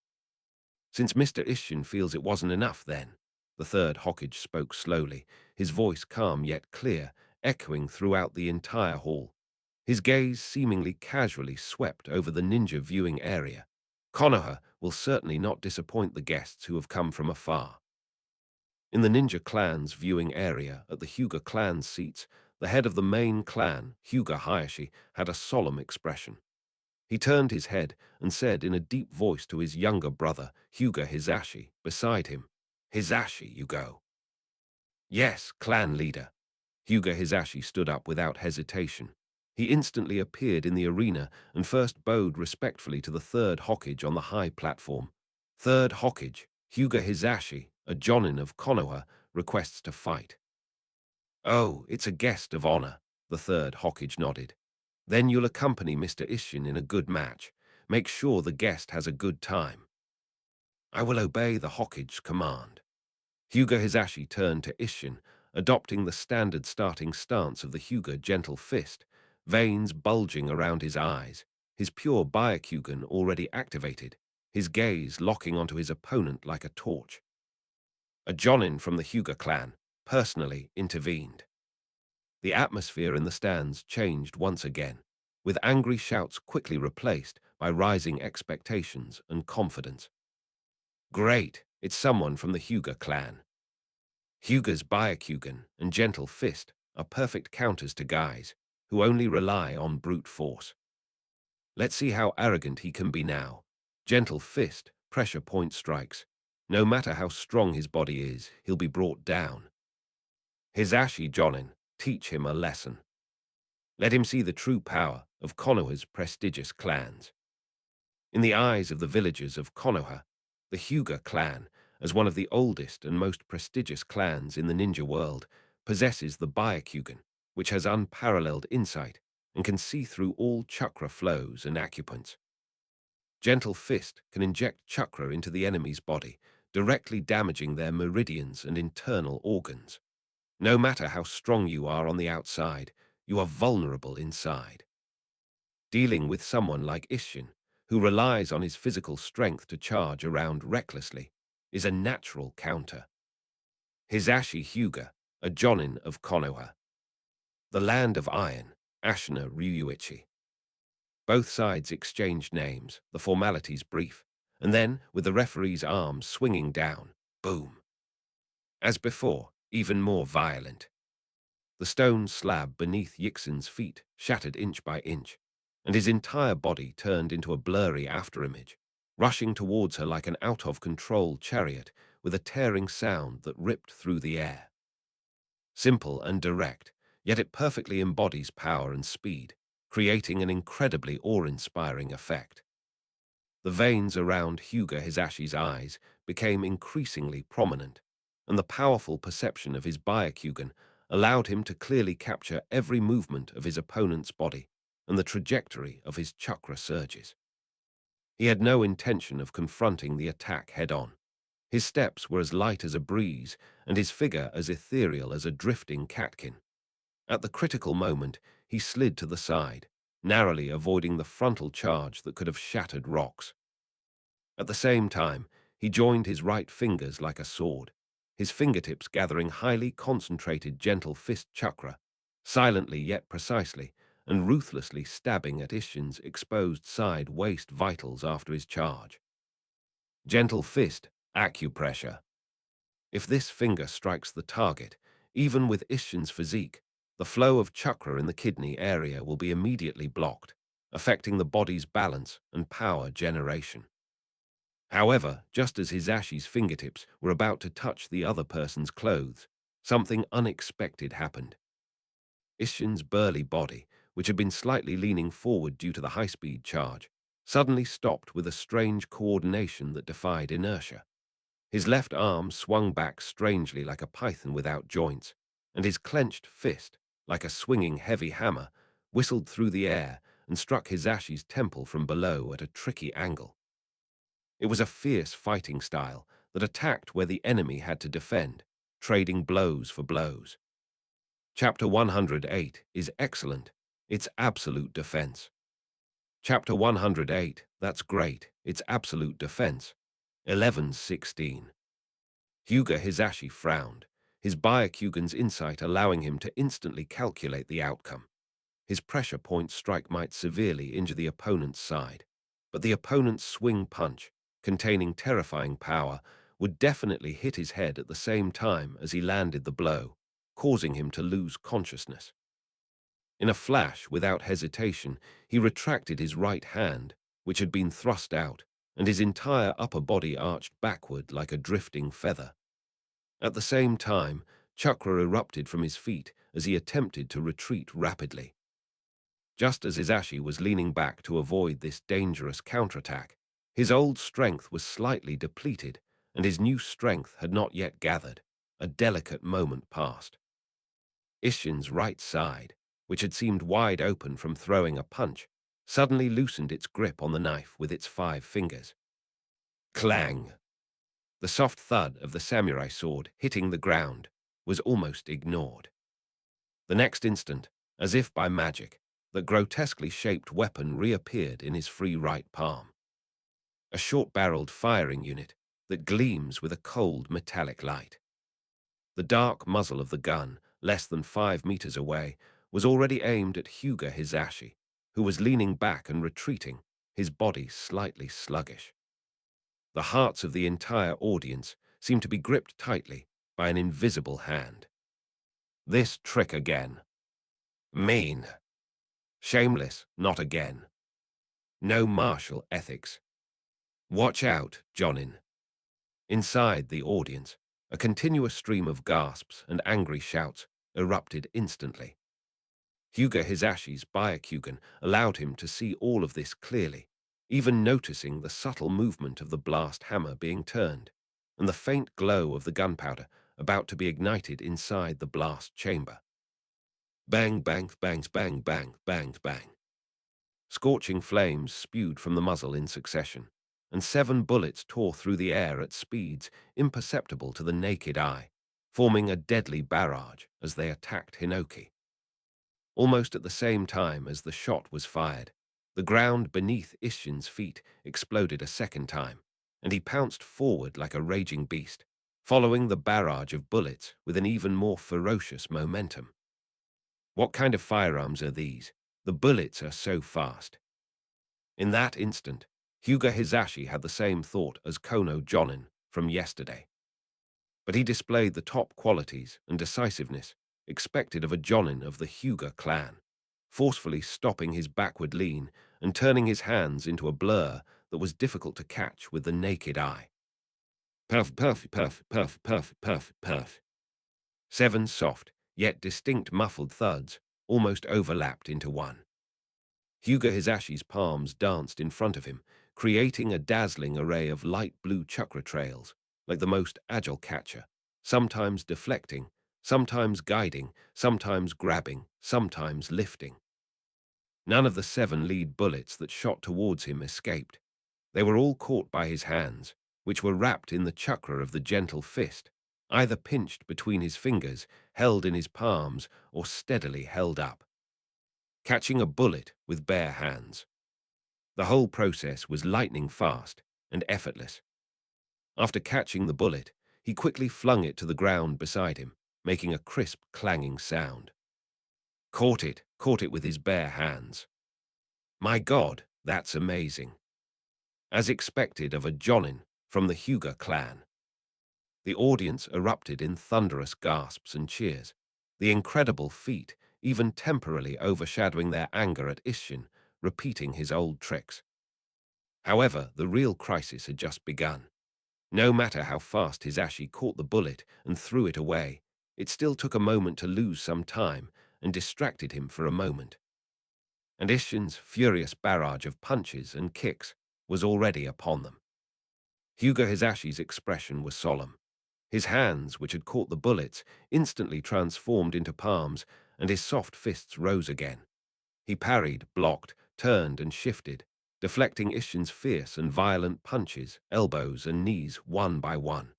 Since Mr. Isshin feels it wasn't enough then, the third Hokage spoke slowly, his voice calm yet clear, echoing throughout the entire hall. His gaze seemingly casually swept over the ninja viewing area. Konoha will certainly not disappoint the guests who have come from afar. In the ninja clan's viewing area at the Hyuga clan's seats, the head of the main clan, Hyuga Hayashi, had a solemn expression. He turned his head and said in a deep voice to his younger brother, Hyuga Hisashi, beside him, "Hisashi, you go." "Yes, clan leader." Hyuga Hisashi stood up without hesitation. He instantly appeared in the arena and first bowed respectfully to the third Hokage on the high platform. Third Hokage, Hyuga Hisashi, a Jonin of Konoha, requests to fight. Oh, it's a guest of honor, the third Hokage nodded. Then you'll accompany Mr. Isshin in a good match. Make sure the guest has a good time. I will obey the Hokage's command. Hyuga Hisashi turned to Isshin, adopting the standard starting stance of the Hyuga gentle fist, veins bulging around his eyes. his pure Byakugan already activated, his gaze locking onto his opponent like a torch. A Jonin from the Hyuga clan personally intervened. The atmosphere in the stands changed once again, with angry shouts quickly replaced by rising expectations and confidence. Great, it's someone from the Hyuga clan. Hyuga's Byakugan and Gentle Fist are perfect counters to guys who only rely on brute force. Let's see how arrogant he can be now. Gentle Fist, pressure point strikes. No matter how strong his body is, he'll be brought down. Hisashi Jonin, teach him a lesson. Let him see the true power of Konoha's prestigious clans. In the eyes of the villagers of Konoha, the Hyuga clan, as one of the oldest and most prestigious clans in the ninja world, possesses the Byakugan, which has unparalleled insight and can see through all chakra flows and acupoints. Gentle Fist can inject chakra into the enemy's body, directly damaging their meridians and internal organs. No matter how strong you are on the outside, you are vulnerable inside. Dealing with someone like Isshin, who relies on his physical strength to charge around recklessly, is a natural counter. Hisashi Hyuga, a Jonin of Konoha. The Land of Iron, Ashina Ryuichi. Both sides exchanged names, the formalities brief, and then, with the referee's arms swinging down, boom. As before, even more violent. The stone slab beneath Yixin's feet shattered inch by inch, and his entire body turned into a blurry afterimage, rushing towards her like an out-of-control chariot with a tearing sound that ripped through the air. Simple and direct, yet it perfectly embodies power and speed, creating an incredibly awe-inspiring effect. The veins around Hyuga Hisashi's eyes became increasingly prominent, and the powerful perception of his Byakugan allowed him to clearly capture every movement of his opponent's body and the trajectory of his chakra surges. He had no intention of confronting the attack head-on. His steps were as light as a breeze, and his figure as ethereal as a drifting catkin. At the critical moment, he slid to the side, narrowly avoiding the frontal charge that could have shattered rocks. At the same time, he joined his right fingers like a sword, his fingertips gathering highly concentrated Gentle Fist chakra, silently yet precisely, and ruthlessly stabbing at Isshin's exposed side waist vitals after his charge. Gentle Fist, acupressure. If this finger strikes the target, even with Isshin's physique, the flow of chakra in the kidney area will be immediately blocked, affecting the body's balance and power generation. However, just as Hisashi's fingertips were about to touch the other person's clothes, something unexpected happened. Isshin's burly body, which had been slightly leaning forward due to the high-speed charge, suddenly stopped with a strange coordination that defied inertia. His left arm swung back strangely like a python without joints, and his clenched fist, like a swinging heavy hammer, whistled through the air and struck Hisashi's temple from below at a tricky angle. It was a fierce fighting style that attacked where the enemy had to defend, trading blows for blows. Chapter 108 is excellent. It's absolute defense. Chapter 108, that's great. It's absolute defense. 11:16. Hyuga Hisashi frowned, his Byakugan's insight allowing him to instantly calculate the outcome. His pressure point strike might severely injure the opponent's side, but the opponent's swing punch, containing terrifying power, would definitely hit his head at the same time as he landed the blow, causing him to lose consciousness. In a flash, without hesitation, he retracted his right hand, which had been thrust out, and his entire upper body arched backward like a drifting feather. At the same time, chakra erupted from his feet as he attempted to retreat rapidly. Just as Hisashi was leaning back to avoid this dangerous counterattack, his old strength was slightly depleted, and his new strength had not yet gathered. A delicate moment passed. Isshin's right side, which had seemed wide open from throwing a punch, suddenly loosened its grip on the knife with its 5 fingers. Clang! The soft thud of the samurai sword hitting the ground was almost ignored. The next instant, as if by magic, the grotesquely shaped weapon reappeared in his free right palm. A short-barreled firing unit that gleams with a cold metallic light. The dark muzzle of the gun, less than 5 meters away, was already aimed at Hyuga Hisashi, who was leaning back and retreating, his body slightly sluggish. The hearts of the entire audience seemed to be gripped tightly by an invisible hand. This trick again. Mean. Shameless, not again. No martial ethics. Watch out, Jonin. Inside the audience, a continuous stream of gasps and angry shouts erupted instantly. Hyuga Hisashi's Byakugan allowed him to see all of this clearly, even noticing the subtle movement of the blast hammer being turned, and the faint glow of the gunpowder about to be ignited inside the blast chamber. Bang, bang, bangs, bang, bang, bang, bang. Scorching flames spewed from the muzzle in succession, and 7 bullets tore through the air at speeds imperceptible to the naked eye, forming a deadly barrage as they attacked Hinoki. Almost at the same time as the shot was fired, the ground beneath Isshin's feet exploded a second time, and he pounced forward like a raging beast, following the barrage of bullets with an even more ferocious momentum. What kind of firearms are these? The bullets are so fast. In that instant, Hyuga Hisashi had the same thought as Kono Jonin from yesterday. But he displayed the top qualities and decisiveness expected of a Jonin of the Hyuga clan, forcefully stopping his backward lean and turning his hands into a blur that was difficult to catch with the naked eye. Puff, puff, puff, puff, puff, puff, puff. 7 soft, yet distinct muffled thuds almost overlapped into one. Hyuga Hisashi's palms danced in front of him, creating a dazzling array of light blue chakra trails, like the most agile catcher, sometimes deflecting, sometimes guiding, sometimes grabbing, sometimes lifting. None of the 7 lead bullets that shot towards him escaped. They were all caught by his hands, which were wrapped in the chakra of the gentle fist, either pinched between his fingers, held in his palms, or steadily held up. Catching a bullet with bare hands. The whole process was lightning fast and effortless. After catching the bullet, he quickly flung it to the ground beside him, making a crisp, clanging sound. Caught it with his bare hands. My God, that's amazing. As expected of a Jonin from the Hyuga clan. The audience erupted in thunderous gasps and cheers, the incredible feat even temporarily overshadowing their anger at Isshin, repeating his old tricks. However, the real crisis had just begun. No matter how fast Hisashi caught the bullet and threw it away, it still took a moment to lose some time and distracted him for a moment. And Isshin's furious barrage of punches and kicks was already upon them. Hyuga Hisashi's expression was solemn. His hands, which had caught the bullets, instantly transformed into palms, and his soft fists rose again. He parried, blocked, turned, and shifted, deflecting Isshin's fierce and violent punches, elbows, and knees one by one.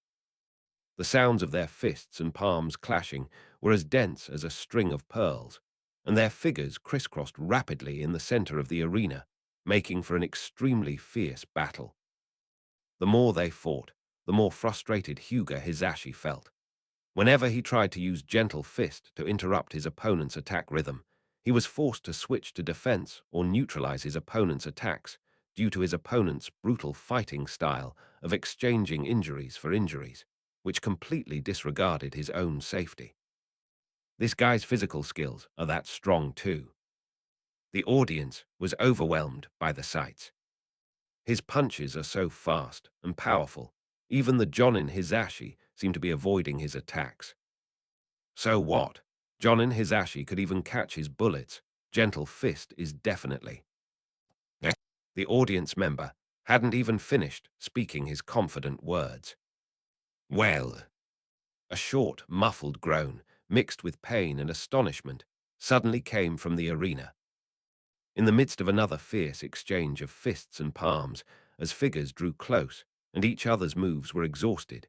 The sounds of their fists and palms clashing were as dense as a string of pearls, and their figures crisscrossed rapidly in the center of the arena, making for an extremely fierce battle. The more they fought, the more frustrated Hyuga Hisashi felt. Whenever he tried to use gentle fist to interrupt his opponent's attack rhythm, he was forced to switch to defense or neutralize his opponent's attacks due to his opponent's brutal fighting style of exchanging injuries for injuries, which completely disregarded his own safety. This guy's physical skills are that strong too. The audience was overwhelmed by the sights. His punches are so fast and powerful, even the Jonin Hisashi seemed to be avoiding his attacks. So what? Jonin Hisashi could even catch his bullets. Gentle fist is definitely. The audience member hadn't even finished speaking his confident words. Well, a short, muffled groan, mixed with pain and astonishment, suddenly came from the arena. In the midst of another fierce exchange of fists and palms, as figures drew close and each other's moves were exhausted,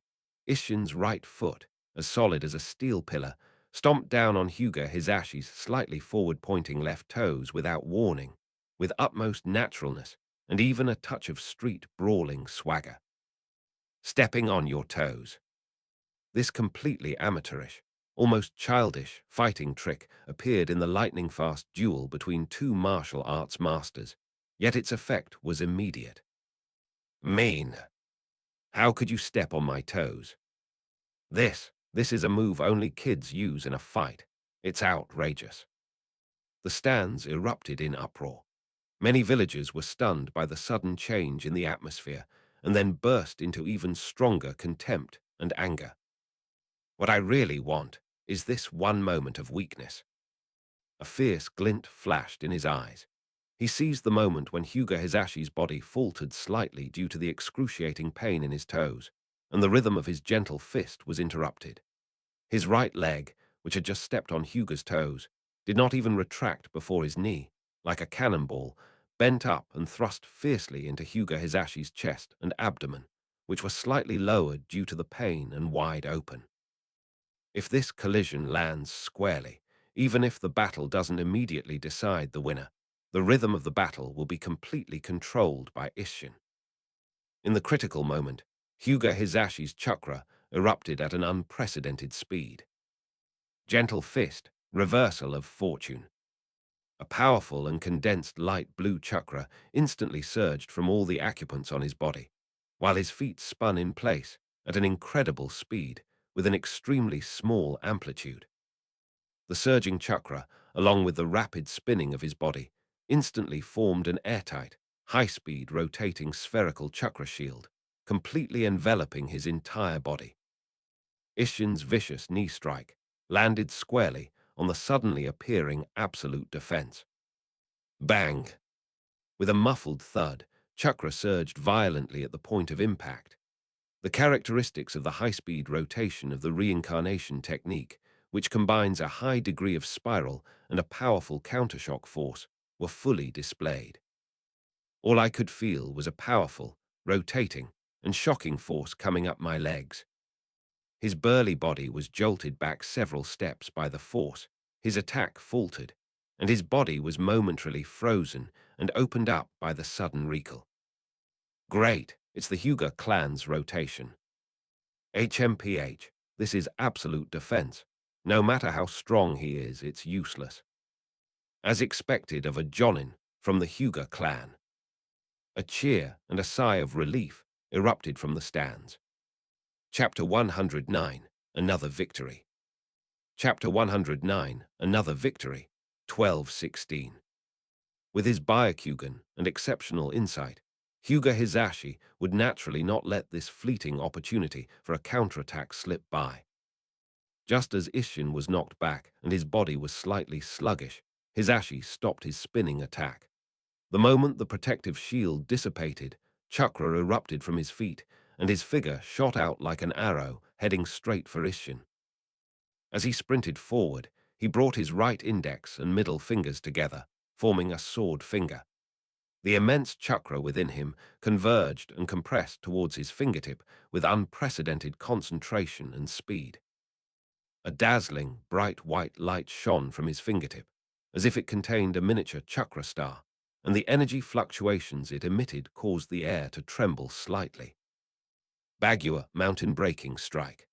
Isshin's right foot, as solid as a steel pillar, stomped down on Hyuga Hisashi's slightly forward-pointing left toes without warning, with utmost naturalness and even a touch of street brawling swagger. Stepping on your toes. This completely amateurish, almost childish fighting trick appeared in the lightning-fast duel between two martial arts masters, yet its effect was immediate. Mean. How could you step on my toes? This is a move only kids use in a fight. It's outrageous. The stands erupted in uproar. Many villagers were stunned by the sudden change in the atmosphere and then burst into even stronger contempt and anger. What I really want is this one moment of weakness. A fierce glint flashed in his eyes. He seized the moment when Hyuga Hisashi's body faltered slightly due to the excruciating pain in his toes, and the rhythm of his gentle fist was interrupted. His right leg, which had just stepped on Hyuga's toes, did not even retract before his knee, like a cannonball, bent up and thrust fiercely into Hyuga Hisashi's chest and abdomen, which were slightly lowered due to the pain and wide open. If this collision lands squarely, even if the battle doesn't immediately decide the winner, the rhythm of the battle will be completely controlled by Isshin. In the critical moment, Hyuga Hisashi's chakra erupted at an unprecedented speed. Gentle fist, reversal of fortune. A powerful and condensed light blue chakra instantly surged from all the acupoints on his body, while his feet spun in place at an incredible speed with an extremely small amplitude. The surging chakra, along with the rapid spinning of his body, instantly formed an airtight, high-speed rotating spherical chakra shield, completely enveloping his entire body. Isshin's vicious knee strike landed squarely on the suddenly appearing absolute defense. Bang! With a muffled thud, chakra surged violently at the point of impact. The characteristics of the high-speed rotation of the reincarnation technique, which combines a high degree of spiral and a powerful countershock force, were fully displayed. All I could feel was a powerful, rotating, and shocking force coming up my legs. His burly body was jolted back several steps by the force, his attack faltered, and his body was momentarily frozen and opened up by the sudden recall. Great, it's the Hyuga clan's rotation. HMPH, this is absolute defense. No matter how strong he is, it's useless. As expected of a Jonin from the Hyuga clan. A cheer and a sigh of relief erupted from the stands. Chapter 109, Another Victory. Chapter 109, Another Victory, 12:16. With his Byakugan and exceptional insight, Hyuga Hisashi would naturally not let this fleeting opportunity for a counterattack slip by. Just as Isshin was knocked back and his body was slightly sluggish, Hisashi stopped his spinning attack. The moment the protective shield dissipated, chakra erupted from his feet, and his figure shot out like an arrow, heading straight for Isshin. As he sprinted forward, he brought his right index and middle fingers together, forming a sword finger. The immense chakra within him converged and compressed towards his fingertip with unprecedented concentration and speed. A dazzling, bright white light shone from his fingertip, as if it contained a miniature chakra star, and the energy fluctuations it emitted caused the air to tremble slightly. Bagua Mountain Breaking Strike.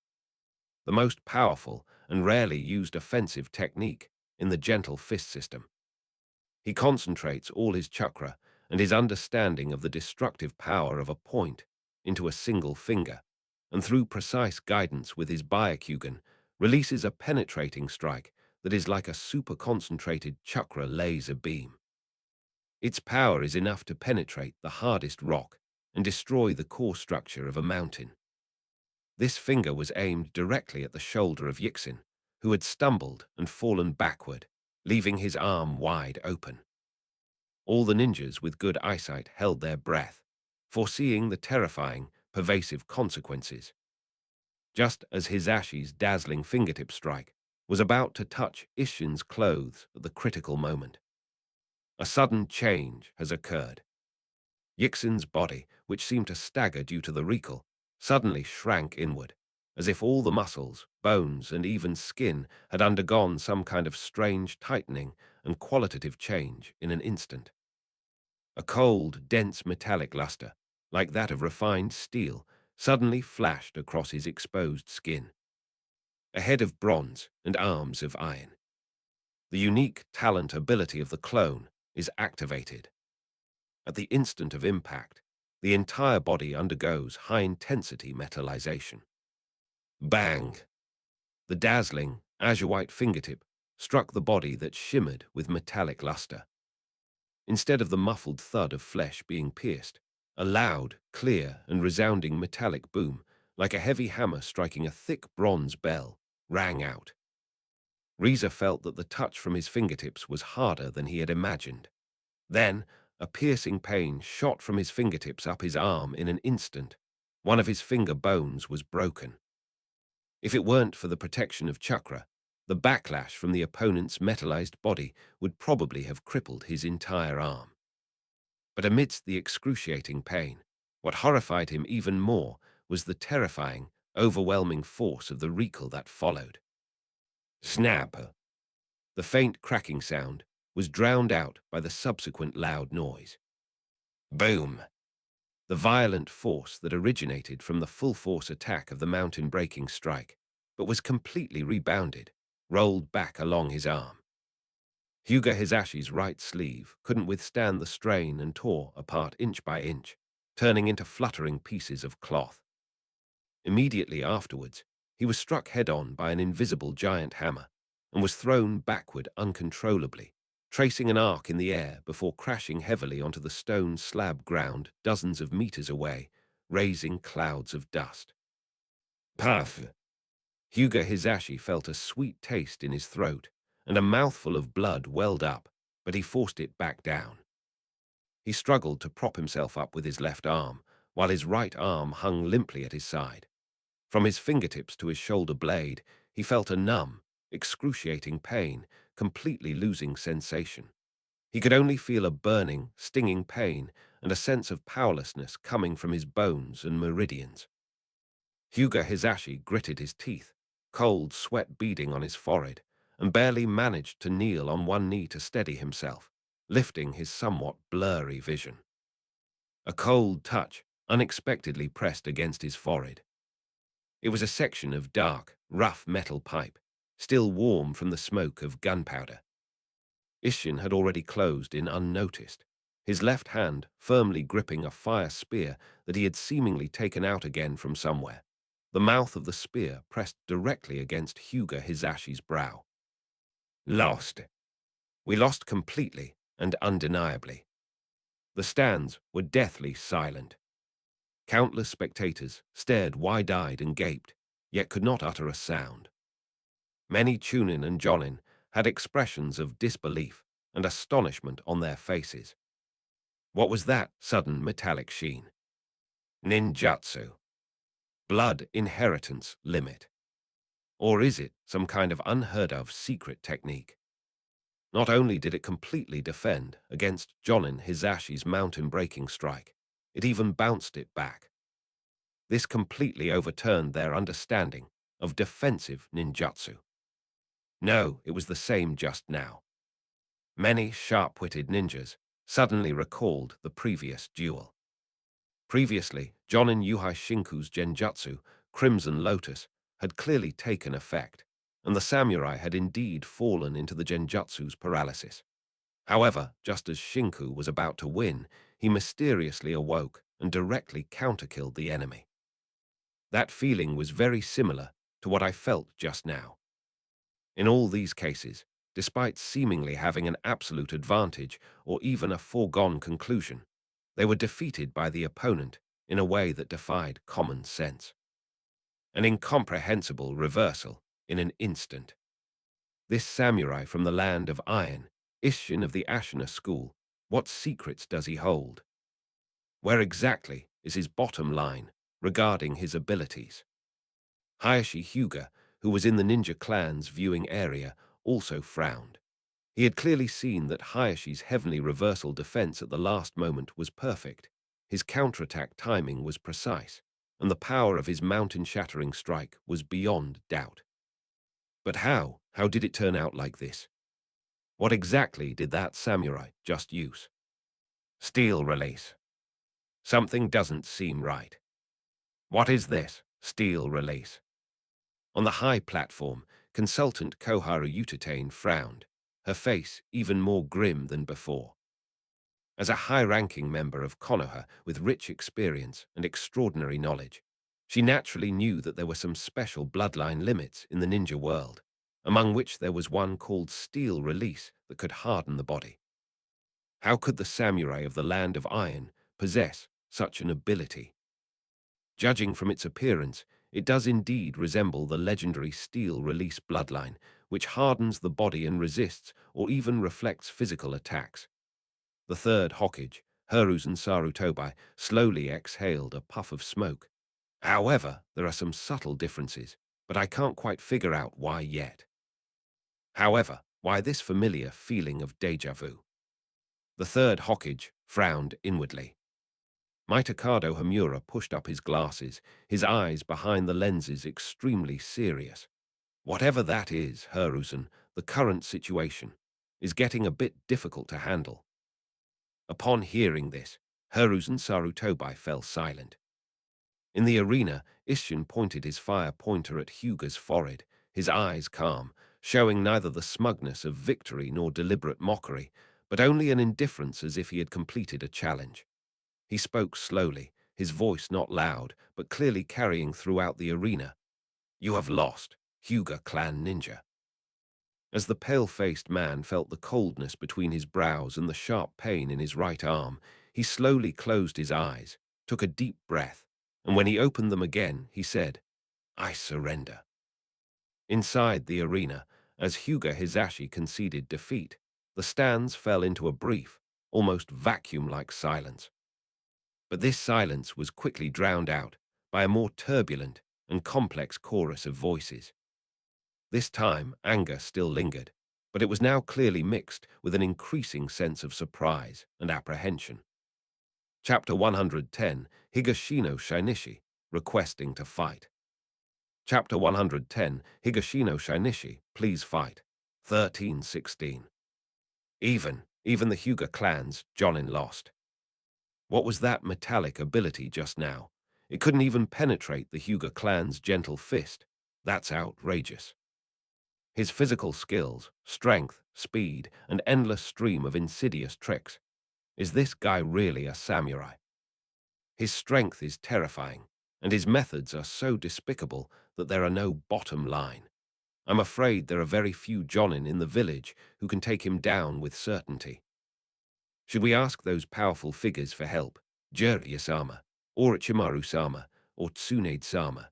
The most powerful and rarely used offensive technique in the gentle fist system. He concentrates all his chakra and his understanding of the destructive power of a point into a single finger, and through precise guidance with his Byakugan, releases a penetrating strike that is like a super-concentrated chakra laser beam. Its power is enough to penetrate the hardest rock and destroy the core structure of a mountain. This finger was aimed directly at the shoulder of Yixin, who had stumbled and fallen backward, leaving his arm wide open. All the ninjas with good eyesight held their breath, foreseeing the terrifying, pervasive consequences. Just as Hisashi's dazzling fingertip strike was about to touch Isshin's clothes at the critical moment, a sudden change has occurred. Yixin's body, which seemed to stagger due to the recoil, suddenly shrank inward. as if all the muscles, bones, and even skin had undergone some kind of strange tightening and qualitative change in an instant. A cold, dense metallic luster, like that of refined steel, suddenly flashed across his exposed skin. A head of bronze and arms of iron. The unique talent ability of the clone is activated. At the instant of impact, the entire body undergoes high-intensity metallization. Bang! The dazzling, azure-white fingertip struck the body that shimmered with metallic luster. Instead of the muffled thud of flesh being pierced, a loud, clear, and resounding metallic boom, like a heavy hammer striking a thick bronze bell, rang out. Reza felt that the touch from his fingertips was harder than he had imagined. Then, a piercing pain shot from his fingertips up his arm in an instant. One of his finger bones was broken. If it weren't for the protection of chakra, the backlash from the opponent's metallized body would probably have crippled his entire arm. But amidst the excruciating pain, what horrified him even more was the terrifying, overwhelming force of the recoil that followed. Snap! The faint cracking sound was drowned out by the subsequent loud noise. Boom! The violent force that originated from the full-force attack of the mountain-breaking strike, but was completely rebounded, rolled back along his arm. Hyuga Hisashi's right sleeve couldn't withstand the strain and tore apart inch by inch, turning into fluttering pieces of cloth. Immediately afterwards, he was struck head-on by an invisible giant hammer and was thrown backward uncontrollably, tracing an arc in the air before crashing heavily onto the stone slab ground dozens of meters away, raising clouds of dust. Puff! Hyuga Hisashi felt a sweet taste in his throat, and a mouthful of blood welled up, but he forced it back down. He struggled to prop himself up with his left arm, while his right arm hung limply at his side. From his fingertips to his shoulder blade, he felt a numb, excruciating pain, completely losing sensation. He could only feel a burning, stinging pain and a sense of powerlessness coming from his bones and meridians. Hyuga Hisashi gritted his teeth, cold sweat beading on his forehead, and barely managed to kneel on one knee to steady himself, lifting his somewhat blurry vision. A cold touch unexpectedly pressed against his forehead. It was a section of dark, rough metal pipe, still warm from the smoke of gunpowder. Ishin had already closed in unnoticed, his left hand firmly gripping a fire spear that he had seemingly taken out again from somewhere. The mouth of the spear pressed directly against Hyuga Hisashi's brow. Lost. We lost completely and undeniably. The stands were deathly silent. Countless spectators stared wide-eyed and gaped, yet could not utter a sound. Many Chunin and Jonin had expressions of disbelief and astonishment on their faces. What was that sudden metallic sheen? Ninjutsu. Blood inheritance limit. Or is it some kind of unheard-of secret technique? Not only did it completely defend against Jonin Hisashi's mountain-breaking strike, it even bounced it back. This completely overturned their understanding of defensive ninjutsu. No, it was the same just now. Many sharp-witted ninjas suddenly recalled the previous duel. Previously, Jonin Yuhai Shinku's genjutsu, Crimson Lotus, had clearly taken effect, and the samurai had indeed fallen into the genjutsu's paralysis. However, just as Shinku was about to win, he mysteriously awoke and directly counterkilled the enemy. That feeling was very similar to what I felt just now. In all these cases, despite seemingly having an absolute advantage or even a foregone conclusion, they were defeated by the opponent in a way that defied common sense. An incomprehensible reversal in an instant. This samurai from the land of iron, Ishin of the Ashina school, what secrets does he hold? Where exactly is his bottom line regarding his abilities? Hayashi Hyuga, who was in the ninja clan's viewing area, also frowned. He had clearly seen that Hayashi's heavenly reversal defense at the last moment was perfect. His counterattack timing was precise, and the power of his mountain-shattering strike was beyond doubt. But how? How did it turn out like this? What exactly did that samurai just use? Steel release. Something doesn't seem right. What is this? Steel release. On the high platform, consultant Koharu Utatane frowned, her face even more grim than before. As a high-ranking member of Konoha with rich experience and extraordinary knowledge, she naturally knew that there were some special bloodline limits in the ninja world, among which there was one called steel release that could harden the body. How could the samurai of the Land of Iron possess such an ability? Judging from its appearance, it does indeed resemble the legendary steel release bloodline, which hardens the body and resists or even reflects physical attacks. The third Hokage, Hiruzen Sarutobi, slowly exhaled a puff of smoke. However, there are some subtle differences, but I can't quite figure out why yet. However, why this familiar feeling of déjà vu? The third Hokage frowned inwardly. Mitokado Hamura pushed up his glasses, his eyes behind the lenses extremely serious. Whatever that is, Hiruzen, the current situation is getting a bit difficult to handle. Upon hearing this, Hiruzen Sarutobi fell silent. In the arena, Isshin pointed his fire pointer at Hyuga's forehead, his eyes calm, showing neither the smugness of victory nor deliberate mockery, but only an indifference as if he had completed a challenge. He spoke slowly, his voice not loud, but clearly carrying throughout the arena. "You have lost, Hyuga clan ninja." As the pale-faced man felt the coldness between his brows and the sharp pain in his right arm, he slowly closed his eyes, took a deep breath, and when he opened them again, he said, "I surrender." Inside the arena, as Hyuga Hisashi conceded defeat, the stands fell into a brief, almost vacuum-like silence. But this silence was quickly drowned out by a more turbulent and complex chorus of voices. This time, anger still lingered, but it was now clearly mixed with an increasing sense of surprise and apprehension. Chapter 110, Higashino Shinichi, requesting to fight. Chapter 110, Higashino Shinichi, please fight. 1316. Even the Hyuga clans, Jonin lost. What was that metallic ability just now? It couldn't even penetrate the Hyuga clan's gentle fist. That's outrageous. His physical skills, strength, speed, and endless stream of insidious tricks. Is this guy really a samurai? His strength is terrifying, and his methods are so despicable that there are no bottom line. I'm afraid there are very few Jonin in the village who can take him down with certainty. Should we ask those powerful figures for help? Jiraiya-sama, Orochimaru-sama, or Tsunade-sama?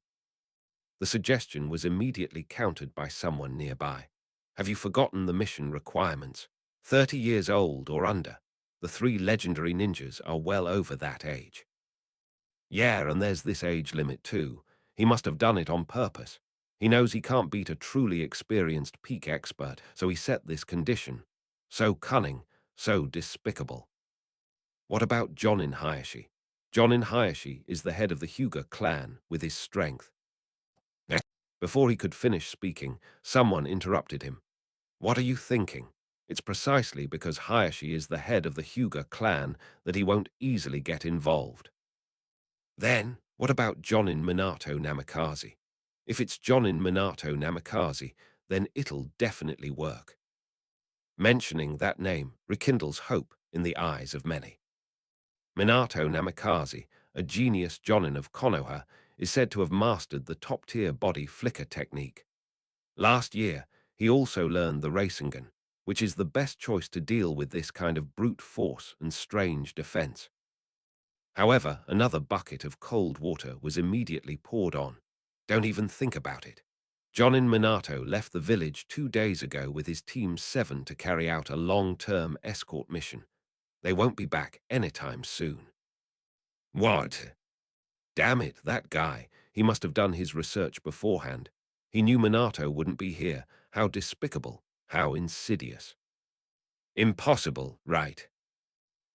The suggestion was immediately countered by someone nearby. Have you forgotten the mission requirements? 30 years old or under. The three legendary ninjas are well over that age. Yeah, and there's this age limit too. He must have done it on purpose. He knows he can't beat a truly experienced peak expert, so he set this condition. So cunning, so despicable. What about Jonin Hayashi? Jonin Hayashi is the head of the Hyuga clan with his strength. Before he could finish speaking, someone interrupted him. What are you thinking? It's precisely because Hayashi is the head of the Hyuga clan that he won't easily get involved. Then, what about Jonin Minato Namikaze? If it's Jonin Minato Namikaze, then it'll definitely work. Mentioning that name rekindles hope in the eyes of many. Minato Namikaze, a genius Jonin of Konoha, is said to have mastered the top-tier body flicker technique. Last year, he also learned the Rasengan, which is the best choice to deal with this kind of brute force and strange defense. However, another bucket of cold water was immediately poured on. Don't even think about it. Jonin Minato left the village 2 days ago with his Team 7 to carry out a long-term escort mission. They won't be back anytime soon. What? Damn it, that guy. He must have done his research beforehand. He knew Minato wouldn't be here. How despicable, how insidious. Impossible, right?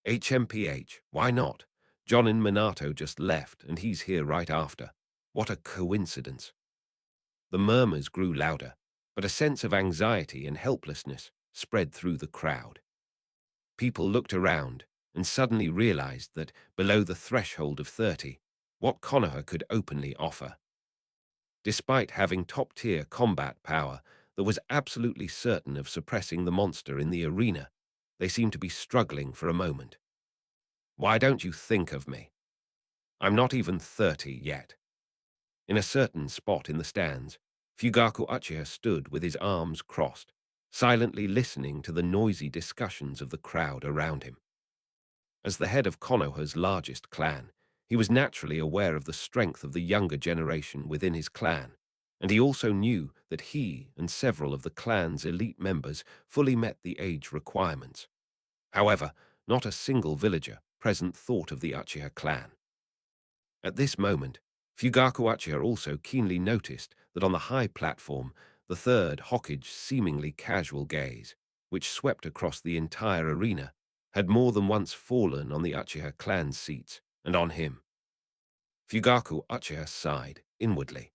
HMPH, why not? John and Minato just left, and he's here right after. What a coincidence. The murmurs grew louder, but a sense of anxiety and helplessness spread through the crowd. People looked around and suddenly realized that below the threshold of 30, what Konoha could openly offer. Despite having top-tier combat power that was absolutely certain of suppressing the monster in the arena, they seemed to be struggling for a moment. Why don't you think of me? I'm not even 30 yet. In a certain spot in the stands, Fugaku Uchiha stood with his arms crossed, silently listening to the noisy discussions of the crowd around him. As the head of Konoha's largest clan, he was naturally aware of the strength of the younger generation within his clan, and he also knew that he and several of the clan's elite members fully met the age requirements. However, not a single villager present thought of the Uchiha clan. At this moment, Fugaku Uchiha also keenly noticed that on the high platform, the third Hokage's seemingly casual gaze, which swept across the entire arena, had more than once fallen on the Uchiha clan's seats and on him. Fugaku Uchiha sighed inwardly.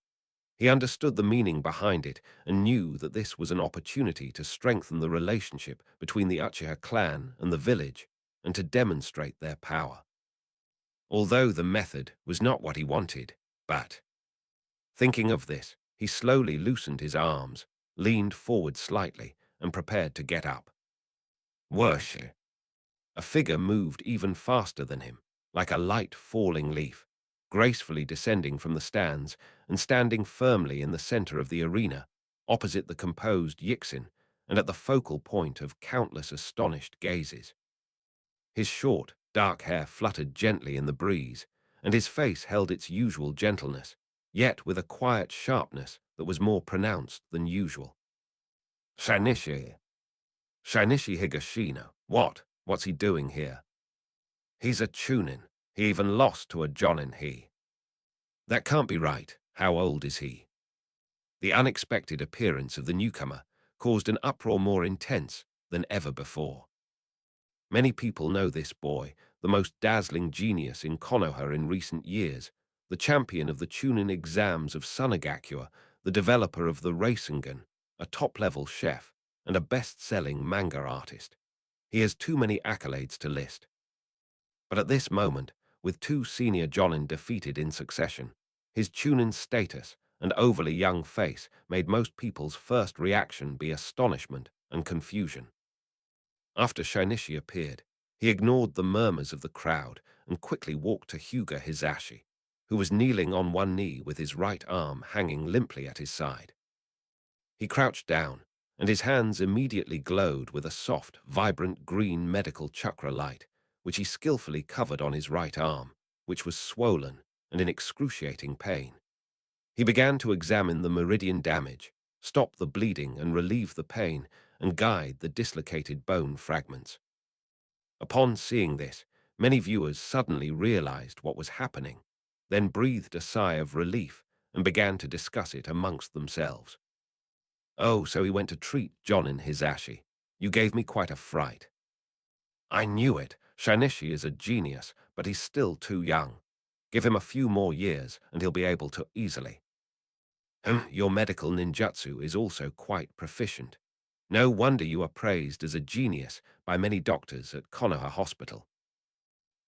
He understood the meaning behind it and knew that this was an opportunity to strengthen the relationship between the Uchiha clan and the village and to demonstrate their power. Although the method was not what he wanted, but, thinking of this, he slowly loosened his arms, leaned forward slightly, and prepared to get up. Worship! A figure moved even faster than him, like a light falling leaf, gracefully descending from the stands and standing firmly in the center of the arena, opposite the composed Yixin and at the focal point of countless astonished gazes. His short, dark hair fluttered gently in the breeze, and his face held its usual gentleness, yet with a quiet sharpness that was more pronounced than usual. Shinichi. Shinichi Higashino. What? What's he doing here? He's a Chunin. He even lost to a Jonin he. That can't be right. How old is he? The unexpected appearance of the newcomer caused an uproar more intense than ever before. Many people know this boy, the most dazzling genius in Konoha in recent years, the champion of the Chunin exams of Sunagakure, the developer of the Rasengan, a top-level chef, and a best-selling manga artist. He has too many accolades to list. But at this moment, with two senior Jonin defeated in succession, his Chunin status and overly young face made most people's first reaction be astonishment and confusion. After Shinichi appeared, he ignored the murmurs of the crowd and quickly walked to Hyuga Hisashi, who was kneeling on one knee with his right arm hanging limply at his side. He crouched down, and his hands immediately glowed with a soft, vibrant green medical chakra light, which he skillfully covered on his right arm, which was swollen and in excruciating pain. He began to examine the meridian damage, stop the bleeding and relieve the pain, and guide the dislocated bone fragments. Upon seeing this, many viewers suddenly realized what was happening, then breathed a sigh of relief and began to discuss it amongst themselves. Oh, so he went to treat Jonin Hisashi. You gave me quite a fright. I knew it. Shinichi is a genius, but he's still too young. Give him a few more years, and he'll be able to easily. Your medical ninjutsu is also quite proficient. No wonder you are praised as a genius by many doctors at Konoha Hospital.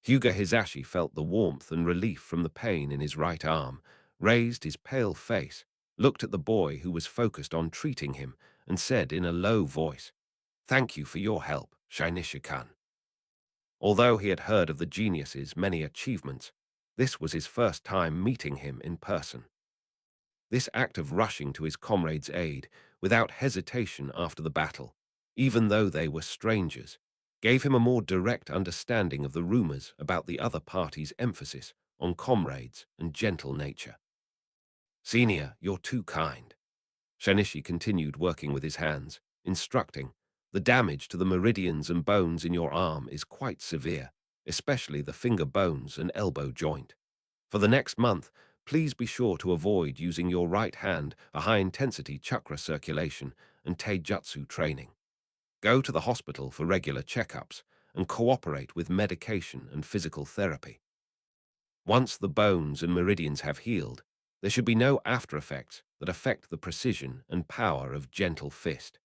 Hyuga Hisashi felt the warmth and relief from the pain in his right arm, raised his pale face, looked at the boy who was focused on treating him, and said in a low voice, "Thank you for your help, Shinichi-kan." Although he had heard of the genius's many achievements, this was his first time meeting him in person. This act of rushing to his comrade's aid, without hesitation after the battle, even though they were strangers, gave him a more direct understanding of the rumors about the other party's emphasis on comrades and gentle nature. Senior, you're too kind. Shinichi continued working with his hands, instructing, the damage to the meridians and bones in your arm is quite severe, especially the finger bones and elbow joint. For the next month, please be sure to avoid using your right hand a high-intensity chakra circulation and taijutsu training. Go to the hospital for regular checkups and cooperate with medication and physical therapy. Once the bones and meridians have healed, there should be no after effects that affect the precision and power of gentle fist.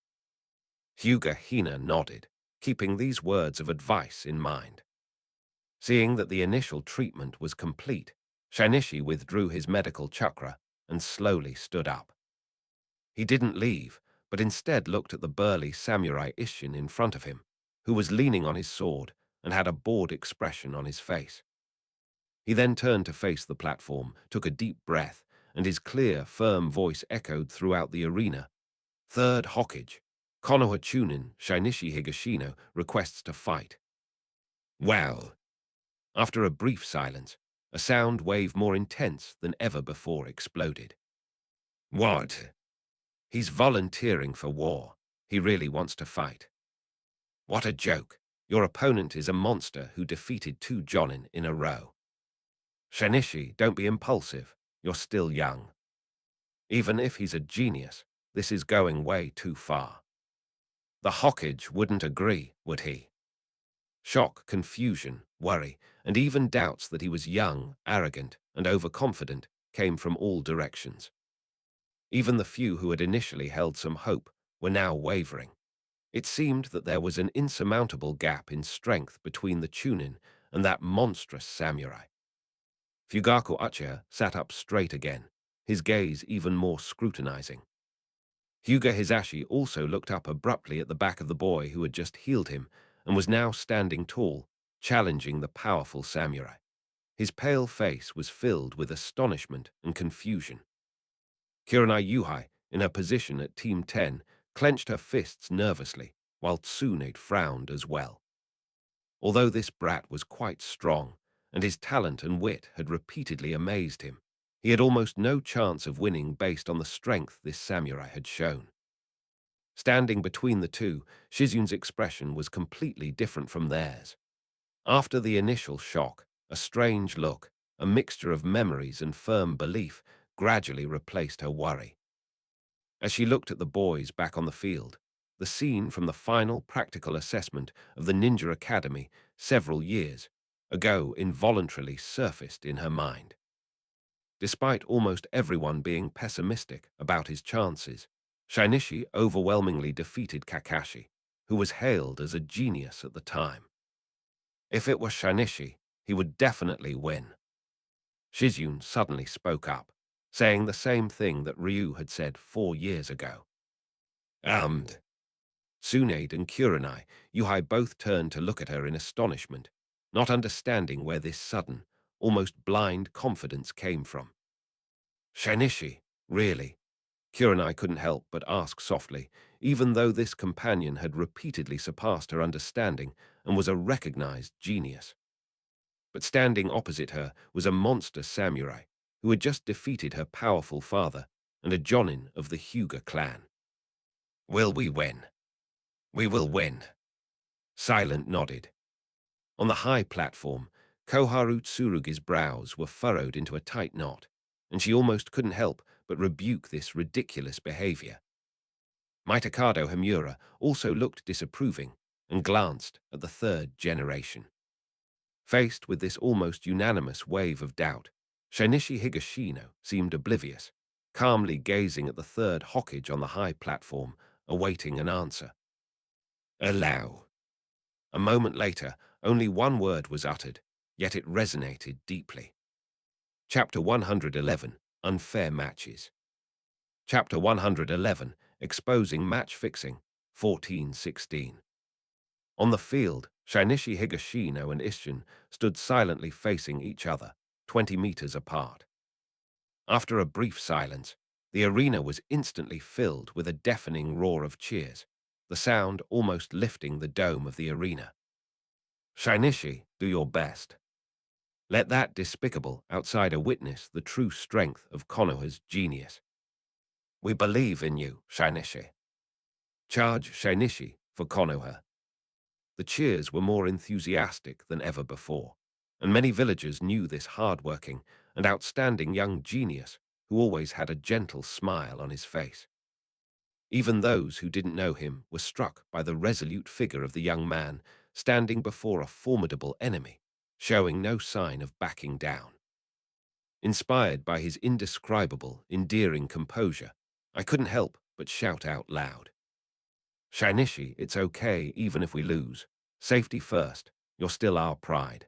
Hyuga Hina nodded, keeping these words of advice in mind. Seeing that the initial treatment was complete, Shinichi withdrew his medical chakra and slowly stood up. He didn't leave, but instead looked at the burly samurai Isshin in front of him, who was leaning on his sword and had a bored expression on his face. He then turned to face the platform, took a deep breath, and his clear, firm voice echoed throughout the arena. Third Hokage, Konoha Chunin Shinichi Higashino requests to fight. Well, after a brief silence, a sound wave more intense than ever before exploded. What? He's volunteering for war. He really wants to fight. What a joke. Your opponent is a monster who defeated 2 Jonin in a row. Shinichi, don't be impulsive. You're still young. Even if he's a genius, this is going way too far. The Hokage wouldn't agree, would he? Shock, confusion, worry, and even doubts that he was young, arrogant, and overconfident came from all directions. Even the few who had initially held some hope were now wavering. It seemed that there was an insurmountable gap in strength between the Chunin and that monstrous samurai. Fugaku Uchiha sat up straight again, his gaze even more scrutinizing. Hyuga Hisashi also looked up abruptly at the back of the boy who had just healed him and was now standing tall, challenging the powerful samurai. His pale face was filled with astonishment and confusion. Kurenai Yuhai, in her position at Team 10, clenched her fists nervously, while Tsunade frowned as well. Although this brat was quite strong, and his talent and wit had repeatedly amazed him, he had almost no chance of winning based on the strength this samurai had shown. Standing between the two, Shizun's expression was completely different from theirs. After the initial shock, a strange look, a mixture of memories and firm belief, gradually replaced her worry. As she looked at the boys back on the field, the scene from the final practical assessment of the Ninja Academy several years ago involuntarily surfaced in her mind. Despite almost everyone being pessimistic about his chances, Shinichi overwhelmingly defeated Kakashi, who was hailed as a genius at the time. If it was Shinichi, he would definitely win. Shizune suddenly spoke up, saying the same thing that Ryu had said 4 years ago. Tsunade and Kurenai Yuhai both turned to look at her in astonishment, not understanding where this sudden, almost blind confidence came from. Shinichi, really? Kurenai couldn't help but ask softly, even though this companion had repeatedly surpassed her understanding and was a recognized genius. But standing opposite her was a monster samurai who had just defeated her powerful father and a Jonin of the Hyuga clan. Will we win? We will win. Silent nodded. On the high platform, Koharu Tsurugi's brows were furrowed into a tight knot, and she almost couldn't help but rebuke this ridiculous behavior. Mitokado Himura also looked disapproving and glanced at the 3rd generation. Faced with this almost unanimous wave of doubt, Shinichi Higashino seemed oblivious, calmly gazing at the 3rd Hokage on the high platform, awaiting an answer. Allow. A moment later, only one word was uttered, yet it resonated deeply. Chapter 111, Unfair Matches. Chapter 111, Exposing Match Fixing, 1416. On the field, Shinichi Higashino and Isshin stood silently facing each other, 20 meters apart. After a brief silence, the arena was instantly filled with a deafening roar of cheers, the sound almost lifting the dome of the arena. Shinichi, do your best. Let that despicable outsider witness the true strength of Konoha's genius. We believe in you, Shinichi. Charge Shinichi for Konoha. The cheers were more enthusiastic than ever before, and many villagers knew this hard-working and outstanding young genius who always had a gentle smile on his face. Even those who didn't know him were struck by the resolute figure of the young man standing before a formidable enemy, showing no sign of backing down. Inspired by his indescribable, endearing composure, I couldn't help but shout out loud. Shinichi, it's okay even if we lose. Safety first. You're still our pride.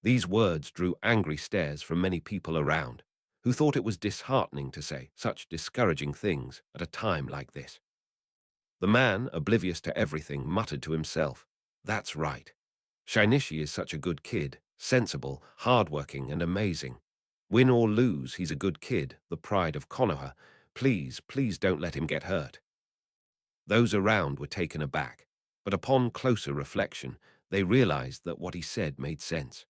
These words drew angry stares from many people around, who thought it was disheartening to say such discouraging things at a time like this. The man, oblivious to everything, muttered to himself, "That's right. Shinichi is such a good kid, sensible, hardworking, and amazing. Win or lose, he's a good kid, the pride of Konoha. Please, please don't let him get hurt." Those around were taken aback, but upon closer reflection, they realized that what he said made sense.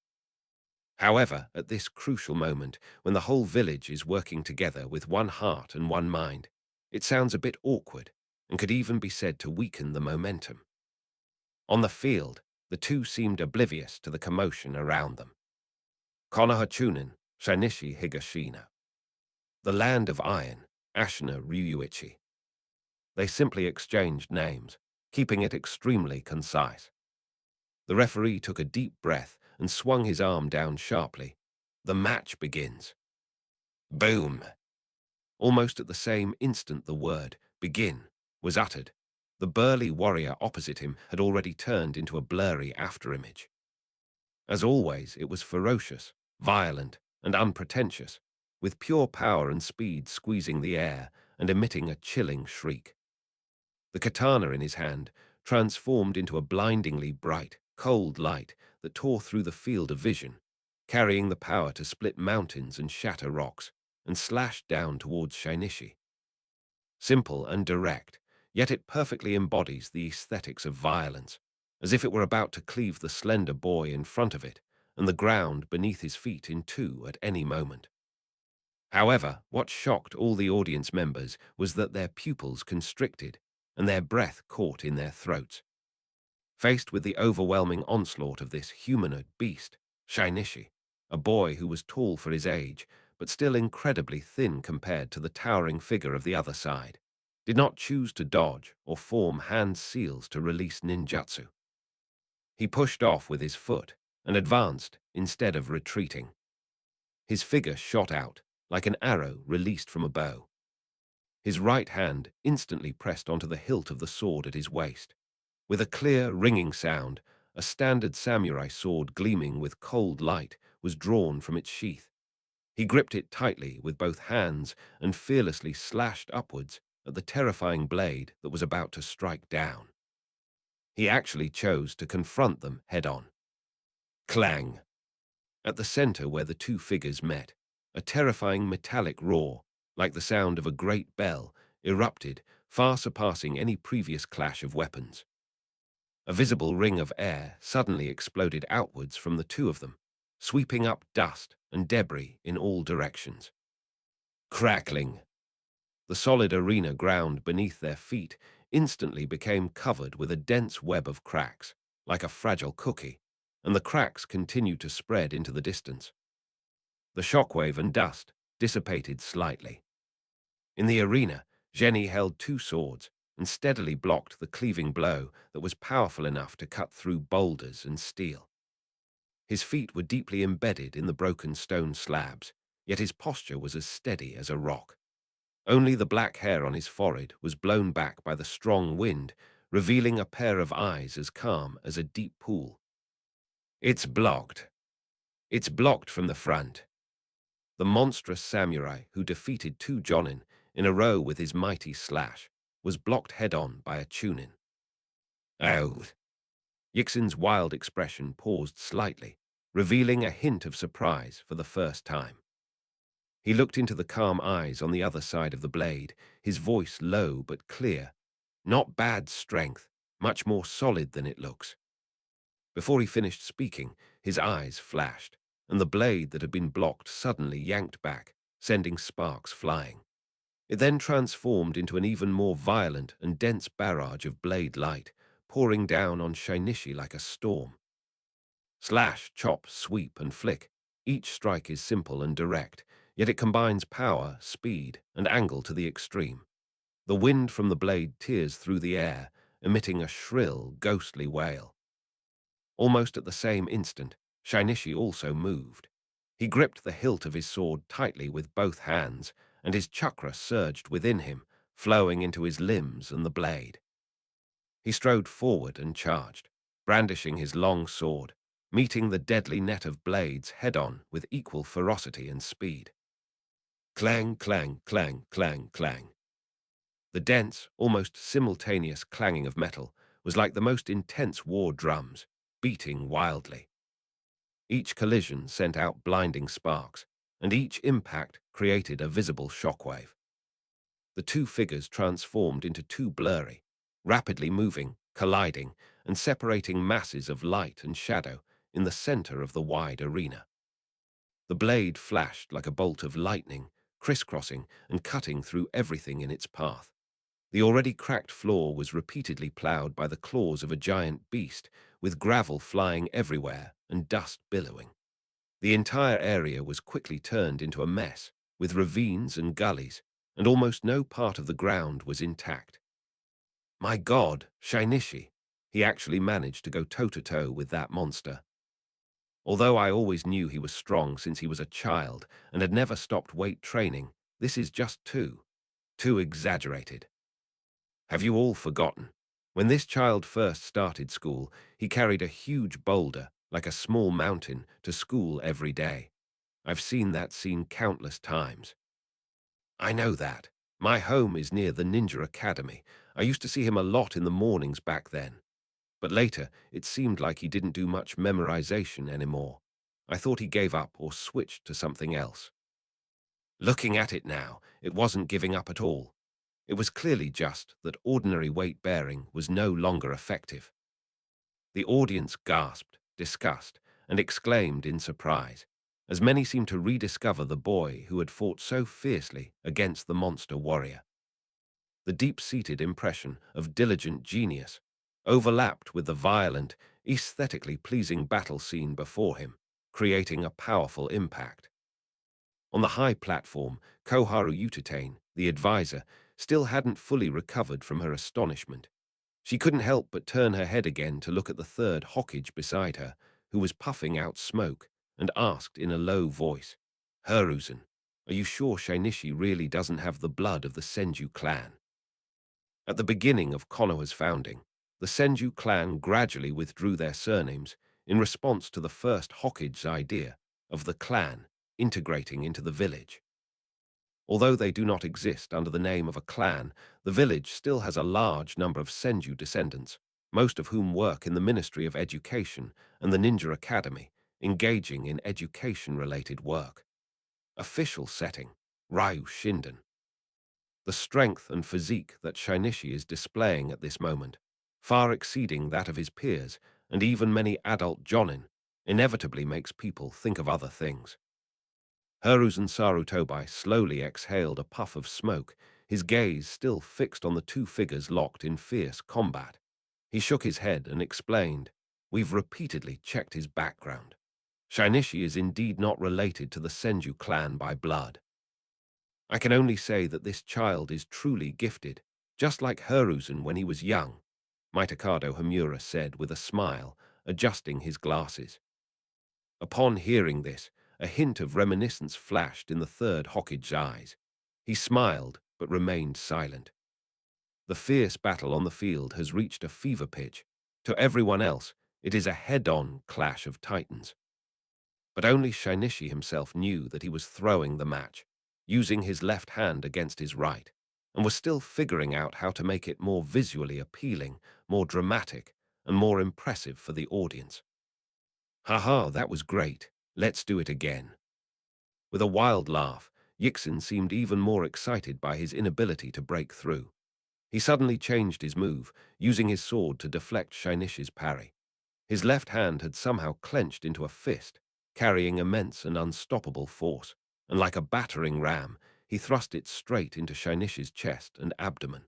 However, at this crucial moment, when the whole village is working together with one heart and one mind, it sounds a bit awkward and could even be said to weaken the momentum. On the field, the two seemed oblivious to the commotion around them. Konoha Chunin, Shinichi Higashina. The land of iron, Ashina Ryuichi. They simply exchanged names, keeping it extremely concise. The referee took a deep breath and swung his arm down sharply. The match begins. Boom! Almost at the same instant the word, begin, was uttered. The burly warrior opposite him had already turned into a blurry afterimage. As always, it was ferocious, violent, and unpretentious, with pure power and speed squeezing the air and emitting a chilling shriek. The katana in his hand transformed into a blindingly bright, cold light that tore through the field of vision, carrying the power to split mountains and shatter rocks, and slashed down towards Shinichi. Simple and direct, yet it perfectly embodies the aesthetics of violence, as if it were about to cleave the slender boy in front of it and the ground beneath his feet in two at any moment. However, what shocked all the audience members was that their pupils constricted and their breath caught in their throats. Faced with the overwhelming onslaught of this humanoid beast, Shinichi, a boy who was tall for his age, but still incredibly thin compared to the towering figure of the other side, did not choose to dodge or form hand seals to release ninjutsu. He pushed off with his foot and advanced instead of retreating. His figure shot out like an arrow released from a bow. His right hand instantly pressed onto the hilt of the sword at his waist. With a clear, ringing sound, a standard samurai sword gleaming with cold light was drawn from its sheath. He gripped it tightly with both hands and fearlessly slashed upwards at the terrifying blade that was about to strike down. He actually chose to confront them head-on. Clang! At the center where the two figures met, a terrifying metallic roar, like the sound of a great bell, erupted, far surpassing any previous clash of weapons. A visible ring of air suddenly exploded outwards from the two of them, sweeping up dust and debris in all directions. Crackling! The solid arena ground beneath their feet instantly became covered with a dense web of cracks, like a fragile cookie, and the cracks continued to spread into the distance. The shockwave and dust dissipated slightly. In the arena, Jenny held two swords and steadily blocked the cleaving blow that was powerful enough to cut through boulders and steel. His feet were deeply embedded in the broken stone slabs, yet his posture was as steady as a rock. Only the black hair on his forehead was blown back by the strong wind, revealing a pair of eyes as calm as a deep pool. It's blocked. It's blocked from the front. The monstrous samurai who defeated two Jonin in a row with his mighty slash was blocked head-on by a Chunin. Oh! Yixin's wild expression paused slightly, revealing a hint of surprise for the first time. He looked into the calm eyes on the other side of the blade, his voice low but clear. Not bad strength, much more solid than it looks. Before he finished speaking, his eyes flashed, and the blade that had been blocked suddenly yanked back, sending sparks flying. It then transformed into an even more violent and dense barrage of blade light, pouring down on Shinichi like a storm. Slash, chop, sweep, and flick. Each strike is simple and direct, yet it combines power, speed, and angle to the extreme. The wind from the blade tears through the air, emitting a shrill, ghostly wail. Almost at the same instant, Shinichi also moved. He gripped the hilt of his sword tightly with both hands, and his chakra surged within him, flowing into his limbs and the blade. He strode forward and charged, brandishing his long sword, meeting the deadly net of blades head-on with equal ferocity and speed. Clang, clang, clang, clang, clang. The dense, almost simultaneous clanging of metal was like the most intense war drums, beating wildly. Each collision sent out blinding sparks, and each impact created a visible shockwave. The two figures transformed into two blurry, rapidly moving, colliding, and separating masses of light and shadow in the center of the wide arena. The blade flashed like a bolt of lightning, crisscrossing and cutting through everything in its path. The already cracked floor was repeatedly plowed by the claws of a giant beast, with gravel flying everywhere and dust billowing. The entire area was quickly turned into a mess, with ravines and gullies, and almost no part of the ground was intact. My God, Shinichi! He actually managed to go toe-to-toe with that monster. Although I always knew he was strong since he was a child and had never stopped weight training, this is just too exaggerated. Have you all forgotten? When this child first started school, he carried a huge boulder, like a small mountain, to school every day. I've seen that scene countless times. I know that. My home is near the Ninja Academy. I used to see him a lot in the mornings back then. But later, it seemed like he didn't do much memorization anymore. I thought he gave up or switched to something else. Looking at it now, it wasn't giving up at all. It was clearly just that ordinary weight-bearing was no longer effective. The audience gasped, disgust, and exclaimed in surprise, as many seemed to rediscover the boy who had fought so fiercely against the monster warrior. The deep-seated impression of diligent genius overlapped with the violent, aesthetically pleasing battle scene before him, creating a powerful impact. On the high platform, Koharu Utatane, the advisor, still hadn't fully recovered from her astonishment. She couldn't help but turn her head again to look at the third Hokage beside her, who was puffing out smoke, and asked in a low voice, "Hiruzen, are you sure Shinichi really doesn't have the blood of the Senju clan?" At the beginning of Konoha's founding, the Senju clan gradually withdrew their surnames in response to the first Hokage's idea of the clan integrating into the village. Although they do not exist under the name of a clan, the village still has a large number of Senju descendants, most of whom work in the Ministry of Education and the Ninja Academy, engaging in education-related work. Official setting, Ryu Shinden. The strength and physique that Shinichi is displaying at this moment, far exceeding that of his peers and even many adult jonin, inevitably makes people think of other things. Hiruzen Sarutobi slowly exhaled a puff of smoke, his gaze still fixed on the two figures locked in fierce combat. He shook his head and explained, "We've repeatedly checked his background. Shinichi is indeed not related to the Senju clan by blood. I can only say that this child is truly gifted, just like Hiruzen when he was young," Mitakado Hamura said with a smile, adjusting his glasses. Upon hearing this, a hint of reminiscence flashed in the third Hokage's eyes. He smiled, but remained silent. The fierce battle on the field has reached a fever pitch. To everyone else, it is a head-on clash of titans. But only Shinichi himself knew that he was throwing the match, using his left hand against his right, and was still figuring out how to make it more visually appealing, more dramatic, and more impressive for the audience. "Haha, that was great. Let's do it again." With a wild laugh, Yixin seemed even more excited by his inability to break through. He suddenly changed his move, using his sword to deflect Shinichi's parry. His left hand had somehow clenched into a fist, carrying immense and unstoppable force, and like a battering ram, he thrust it straight into Shinichi's chest and abdomen.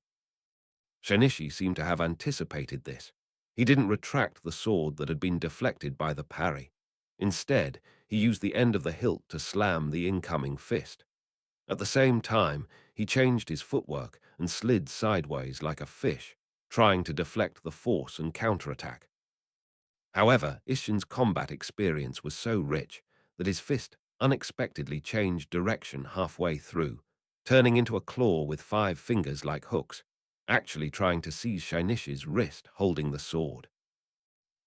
Shinichi seemed to have anticipated this. He didn't retract the sword that had been deflected by the parry. Instead, he used the end of the hilt to slam the incoming fist. At the same time, he changed his footwork and slid sideways like a fish, trying to deflect the force and counterattack. However, Ishin's combat experience was so rich that his fist unexpectedly changed direction halfway through, turning into a claw with 5 fingers like hooks, actually trying to seize Shainishi's wrist holding the sword.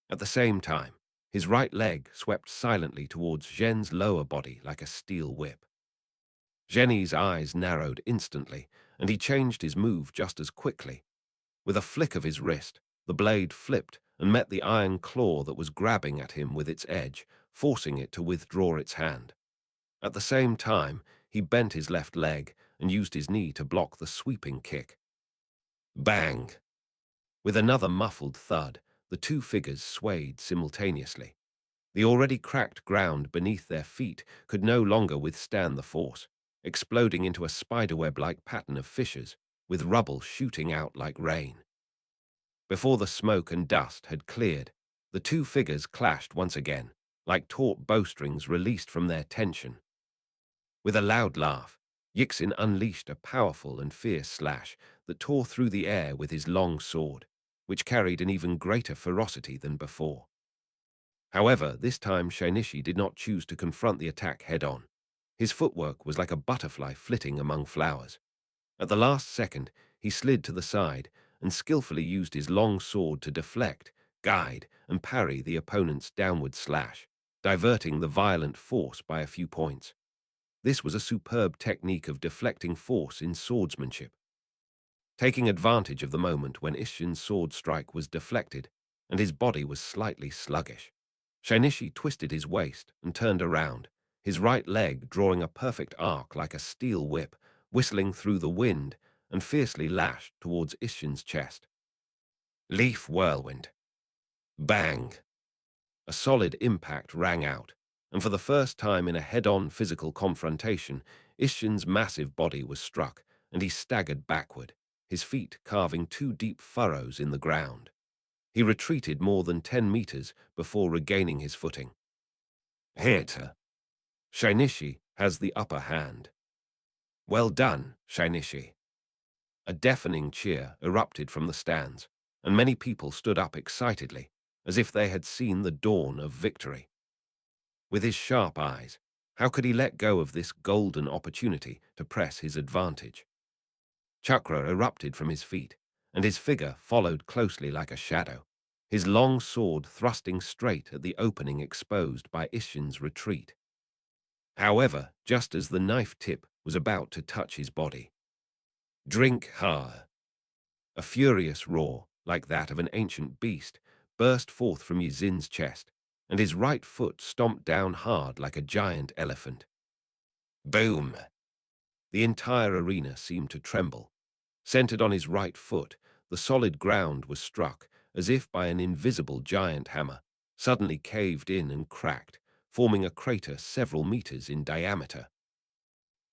At the same time, his right leg swept silently towards Zhen's lower body like a steel whip. Zhen's eyes narrowed instantly, and he changed his move just as quickly. With a flick of his wrist, the blade flipped and met the iron claw that was grabbing at him with its edge, forcing it to withdraw its hand. At the same time, he bent his left leg and used his knee to block the sweeping kick. Bang! With another muffled thud, the two figures swayed simultaneously. The already cracked ground beneath their feet could no longer withstand the force, exploding into a spiderweb-like pattern of fissures, with rubble shooting out like rain. Before the smoke and dust had cleared, the two figures clashed once again, like taut bowstrings released from their tension. With a loud laugh, Yixin unleashed a powerful and fierce slash that tore through the air with his long sword, which carried an even greater ferocity than before. However, this time Shainishi did not choose to confront the attack head-on. His footwork was like a butterfly flitting among flowers. At the last second, he slid to the side and skillfully used his long sword to deflect, guide, and parry the opponent's downward slash, diverting the violent force by a few points. This was a superb technique of deflecting force in swordsmanship. Taking advantage of the moment when Isshin's sword strike was deflected and his body was slightly sluggish, Shainishi twisted his waist and turned around, his right leg drawing a perfect arc like a steel whip, whistling through the wind and fiercely lashed towards Isshin's chest. Leaf whirlwind. Bang! A solid impact rang out, and for the first time in a head-on physical confrontation, Isshin's massive body was struck, and he staggered backward, his feet carving 2 deep furrows in the ground. He retreated more than 10 meters before regaining his footing. Hit! Shainishi has the upper hand. Well done, Shainishi. A deafening cheer erupted from the stands, and many people stood up excitedly, as if they had seen the dawn of victory. With his sharp eyes, how could he let go of this golden opportunity to press his advantage? Chakra erupted from his feet, and his figure followed closely like a shadow, his long sword thrusting straight at the opening exposed by Isshin's retreat. However, just as the knife tip was about to touch his body, drink her! A furious roar, like that of an ancient beast, burst forth from Yizin's chest, and his right foot stomped down hard like a giant elephant. Boom! The entire arena seemed to tremble. Centered on his right foot, the solid ground was struck, as if by an invisible giant hammer, suddenly caved in and cracked, forming a crater several meters in diameter.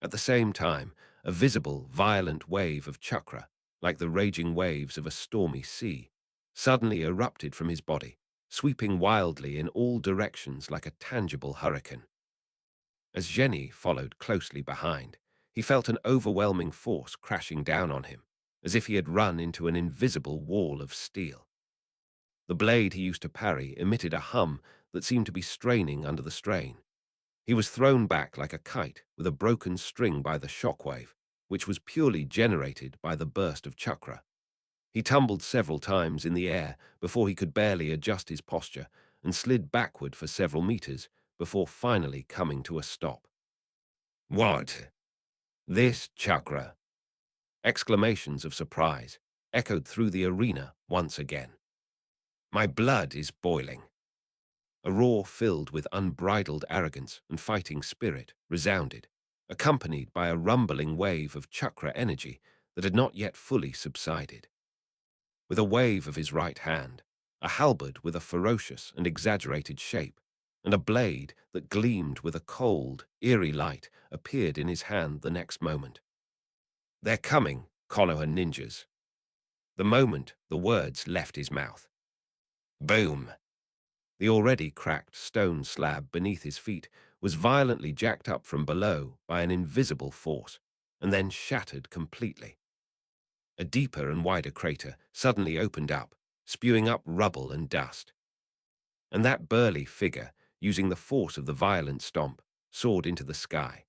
At the same time, a visible, violent wave of chakra, like the raging waves of a stormy sea, suddenly erupted from his body, sweeping wildly in all directions like a tangible hurricane. As Jenny followed closely behind, he felt an overwhelming force crashing down on him, as if he had run into an invisible wall of steel. The blade he used to parry emitted a hum that seemed to be straining under the strain. He was thrown back like a kite with a broken string by the shockwave, which was purely generated by the burst of chakra. He tumbled several times in the air before he could barely adjust his posture and slid backward for several meters before finally coming to a stop. What? This chakra? Exclamations of surprise echoed through the arena once again. My blood is boiling. A roar filled with unbridled arrogance and fighting spirit resounded, accompanied by a rumbling wave of chakra energy that had not yet fully subsided. With a wave of his right hand, a halberd with a ferocious and exaggerated shape, and a blade that gleamed with a cold, eerie light appeared in his hand the next moment. They're coming, Konoha ninjas. The moment the words left his mouth. Boom! The already cracked stone slab beneath his feet was violently jacked up from below by an invisible force, and then shattered completely. A deeper and wider crater suddenly opened up, spewing up rubble and dust. And that burly figure, using the force of the violent stomp, soared into the sky.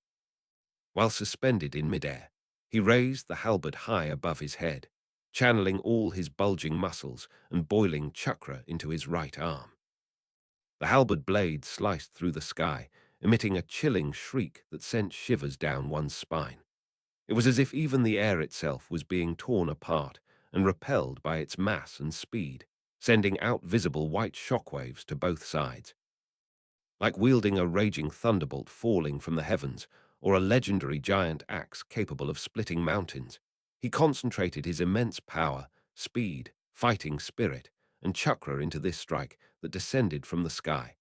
While suspended in midair, he raised the halberd high above his head, channeling all his bulging muscles and boiling chakra into his right arm. The halberd blade sliced through the sky, emitting a chilling shriek that sent shivers down one's spine. It was as if even the air itself was being torn apart and repelled by its mass and speed, sending out visible white shockwaves to both sides. Like wielding a raging thunderbolt falling from the heavens, or a legendary giant axe capable of splitting mountains, he concentrated his immense power, speed, fighting spirit, and chakra into this strike that descended from the sky,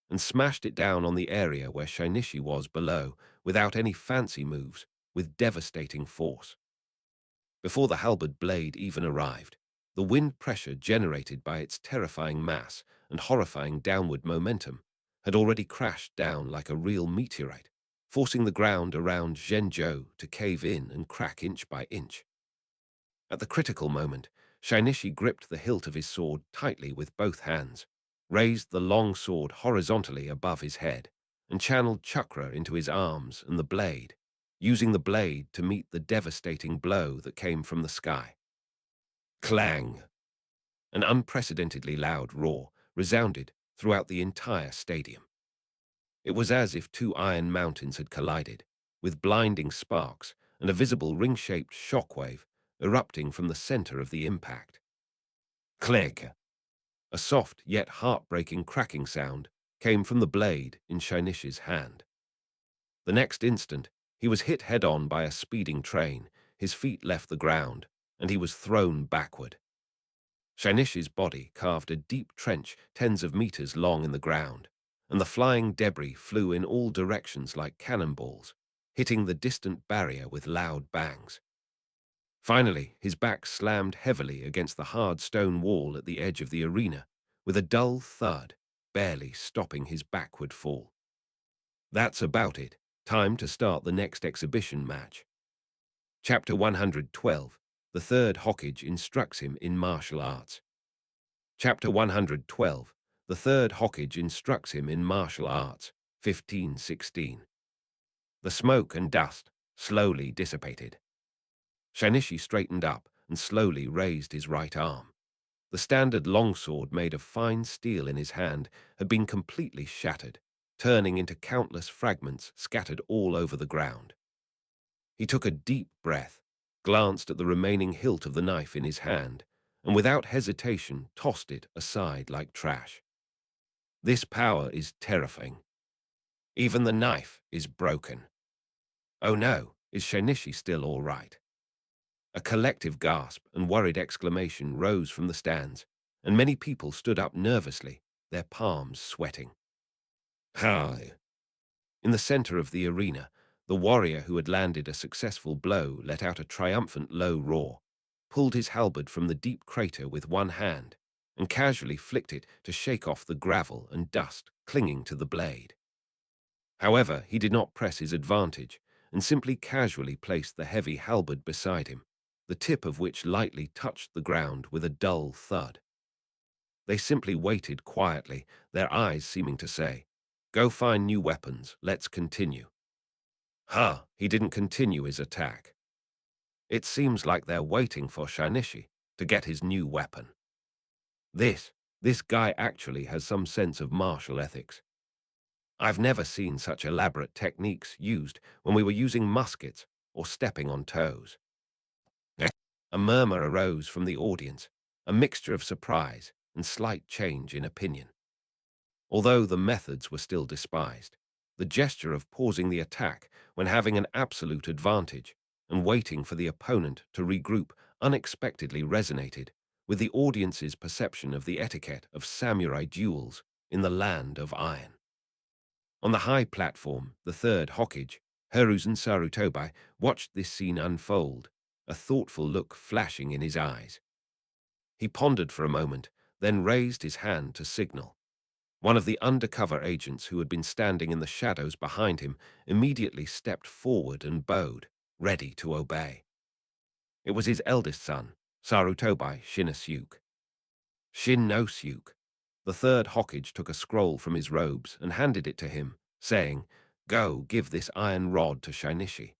and smashed it down on the area where Shinichi was below, without any fancy moves, with devastating force. Before the halberd blade even arrived, the wind pressure generated by its terrifying mass and horrifying downward momentum had already crashed down like a real meteorite, forcing the ground around Zhenzhou to cave in and crack inch by inch. At the critical moment, Shinichi gripped the hilt of his sword tightly with both hands, raised the long sword horizontally above his head, and channeled chakra into his arms and the blade, using the blade to meet the devastating blow that came from the sky. Clang! An unprecedentedly loud roar resounded throughout the entire stadium. It was as if two iron mountains had collided, with blinding sparks and a visible ring-shaped shockwave erupting from the center of the impact. Click! A soft yet heartbreaking cracking sound came from the blade in Shinichi's hand. The next instant, he was hit head-on by a speeding train, his feet left the ground, and he was thrown backward. Shinichi's body carved a deep trench tens of meters long in the ground, and the flying debris flew in all directions like cannonballs, hitting the distant barrier with loud bangs. Finally, his back slammed heavily against the hard stone wall at the edge of the arena, with a dull thud, barely stopping his backward fall. That's about it. Time to start the next exhibition match. Chapter 112. The third Hokage instructs him in martial arts. Chapter 112. The third Hokage instructs him in martial arts. 1516. The smoke and dust slowly dissipated. Shinichi straightened up and slowly raised his right arm. The standard longsword made of fine steel in his hand had been completely shattered, turning into countless fragments scattered all over the ground. He took a deep breath, glanced at the remaining hilt of the knife in his hand, and without hesitation tossed it aside like trash. This power is terrifying. Even the knife is broken. Oh no, is Shinichi still all right? A collective gasp and worried exclamation rose from the stands, and many people stood up nervously, their palms sweating. Hi! In the center of the arena, the warrior who had landed a successful blow let out a triumphant low roar, pulled his halberd from the deep crater with one hand, and casually flicked it to shake off the gravel and dust clinging to the blade. However, he did not press his advantage, and simply casually placed the heavy halberd beside him, the tip of which lightly touched the ground with a dull thud. They simply waited quietly, their eyes seeming to say, "Go find new weapons, let's continue." He didn't continue his attack. It seems like they're waiting for Shinichi to get his new weapon. This guy actually has some sense of martial ethics. I've never seen such elaborate techniques used when we were using muskets or stepping on toes. A murmur arose from the audience, a mixture of surprise and slight change in opinion. Although the methods were still despised, the gesture of pausing the attack when having an absolute advantage and waiting for the opponent to regroup unexpectedly resonated with the audience's perception of the etiquette of samurai duels in the land of iron. On the high platform, the third Hokage, Hiruzen Sarutobi, watched this scene unfold, a thoughtful look flashing in his eyes. He pondered for a moment, then raised his hand to signal. One of the undercover agents who had been standing in the shadows behind him immediately stepped forward and bowed, ready to obey. It was his eldest son, Sarutobi Shinosuke. Shinosuke. The third Hokage took a scroll from his robes and handed it to him, saying, Go, give this iron rod to Shinichi.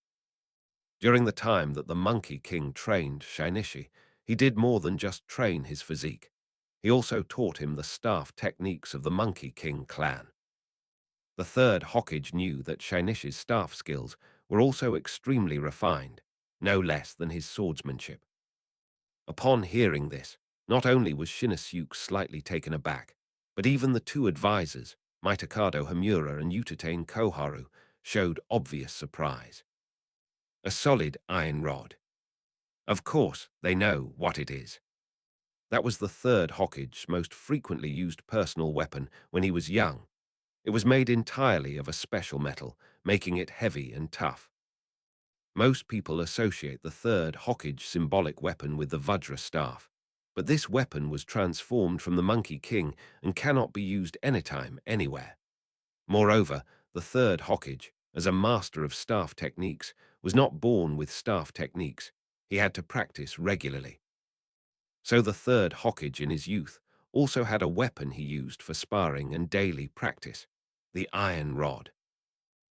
During the time that the Monkey King trained Shinichi, he did more than just train his physique. He also taught him the staff techniques of the Monkey King clan. The third Hokage knew that Shinichi's staff skills were also extremely refined, no less than his swordsmanship. Upon hearing this, not only was Shinosuke slightly taken aback, but even the two advisors, Mitakado Hamura and Utatane Koharu, showed obvious surprise. A solid iron rod. Of course, they know what it is. That was the third Hokage's most frequently used personal weapon when he was young. It was made entirely of a special metal, making it heavy and tough. Most people associate the third Hokage symbolic weapon with the Vajra staff, but this weapon was transformed from the Monkey King and cannot be used anytime, anywhere. Moreover, the third Hokage, as a master of staff techniques, was not born with staff techniques. He had to practice regularly. So the third Hokage in his youth also had a weapon he used for sparring and daily practice, the iron rod.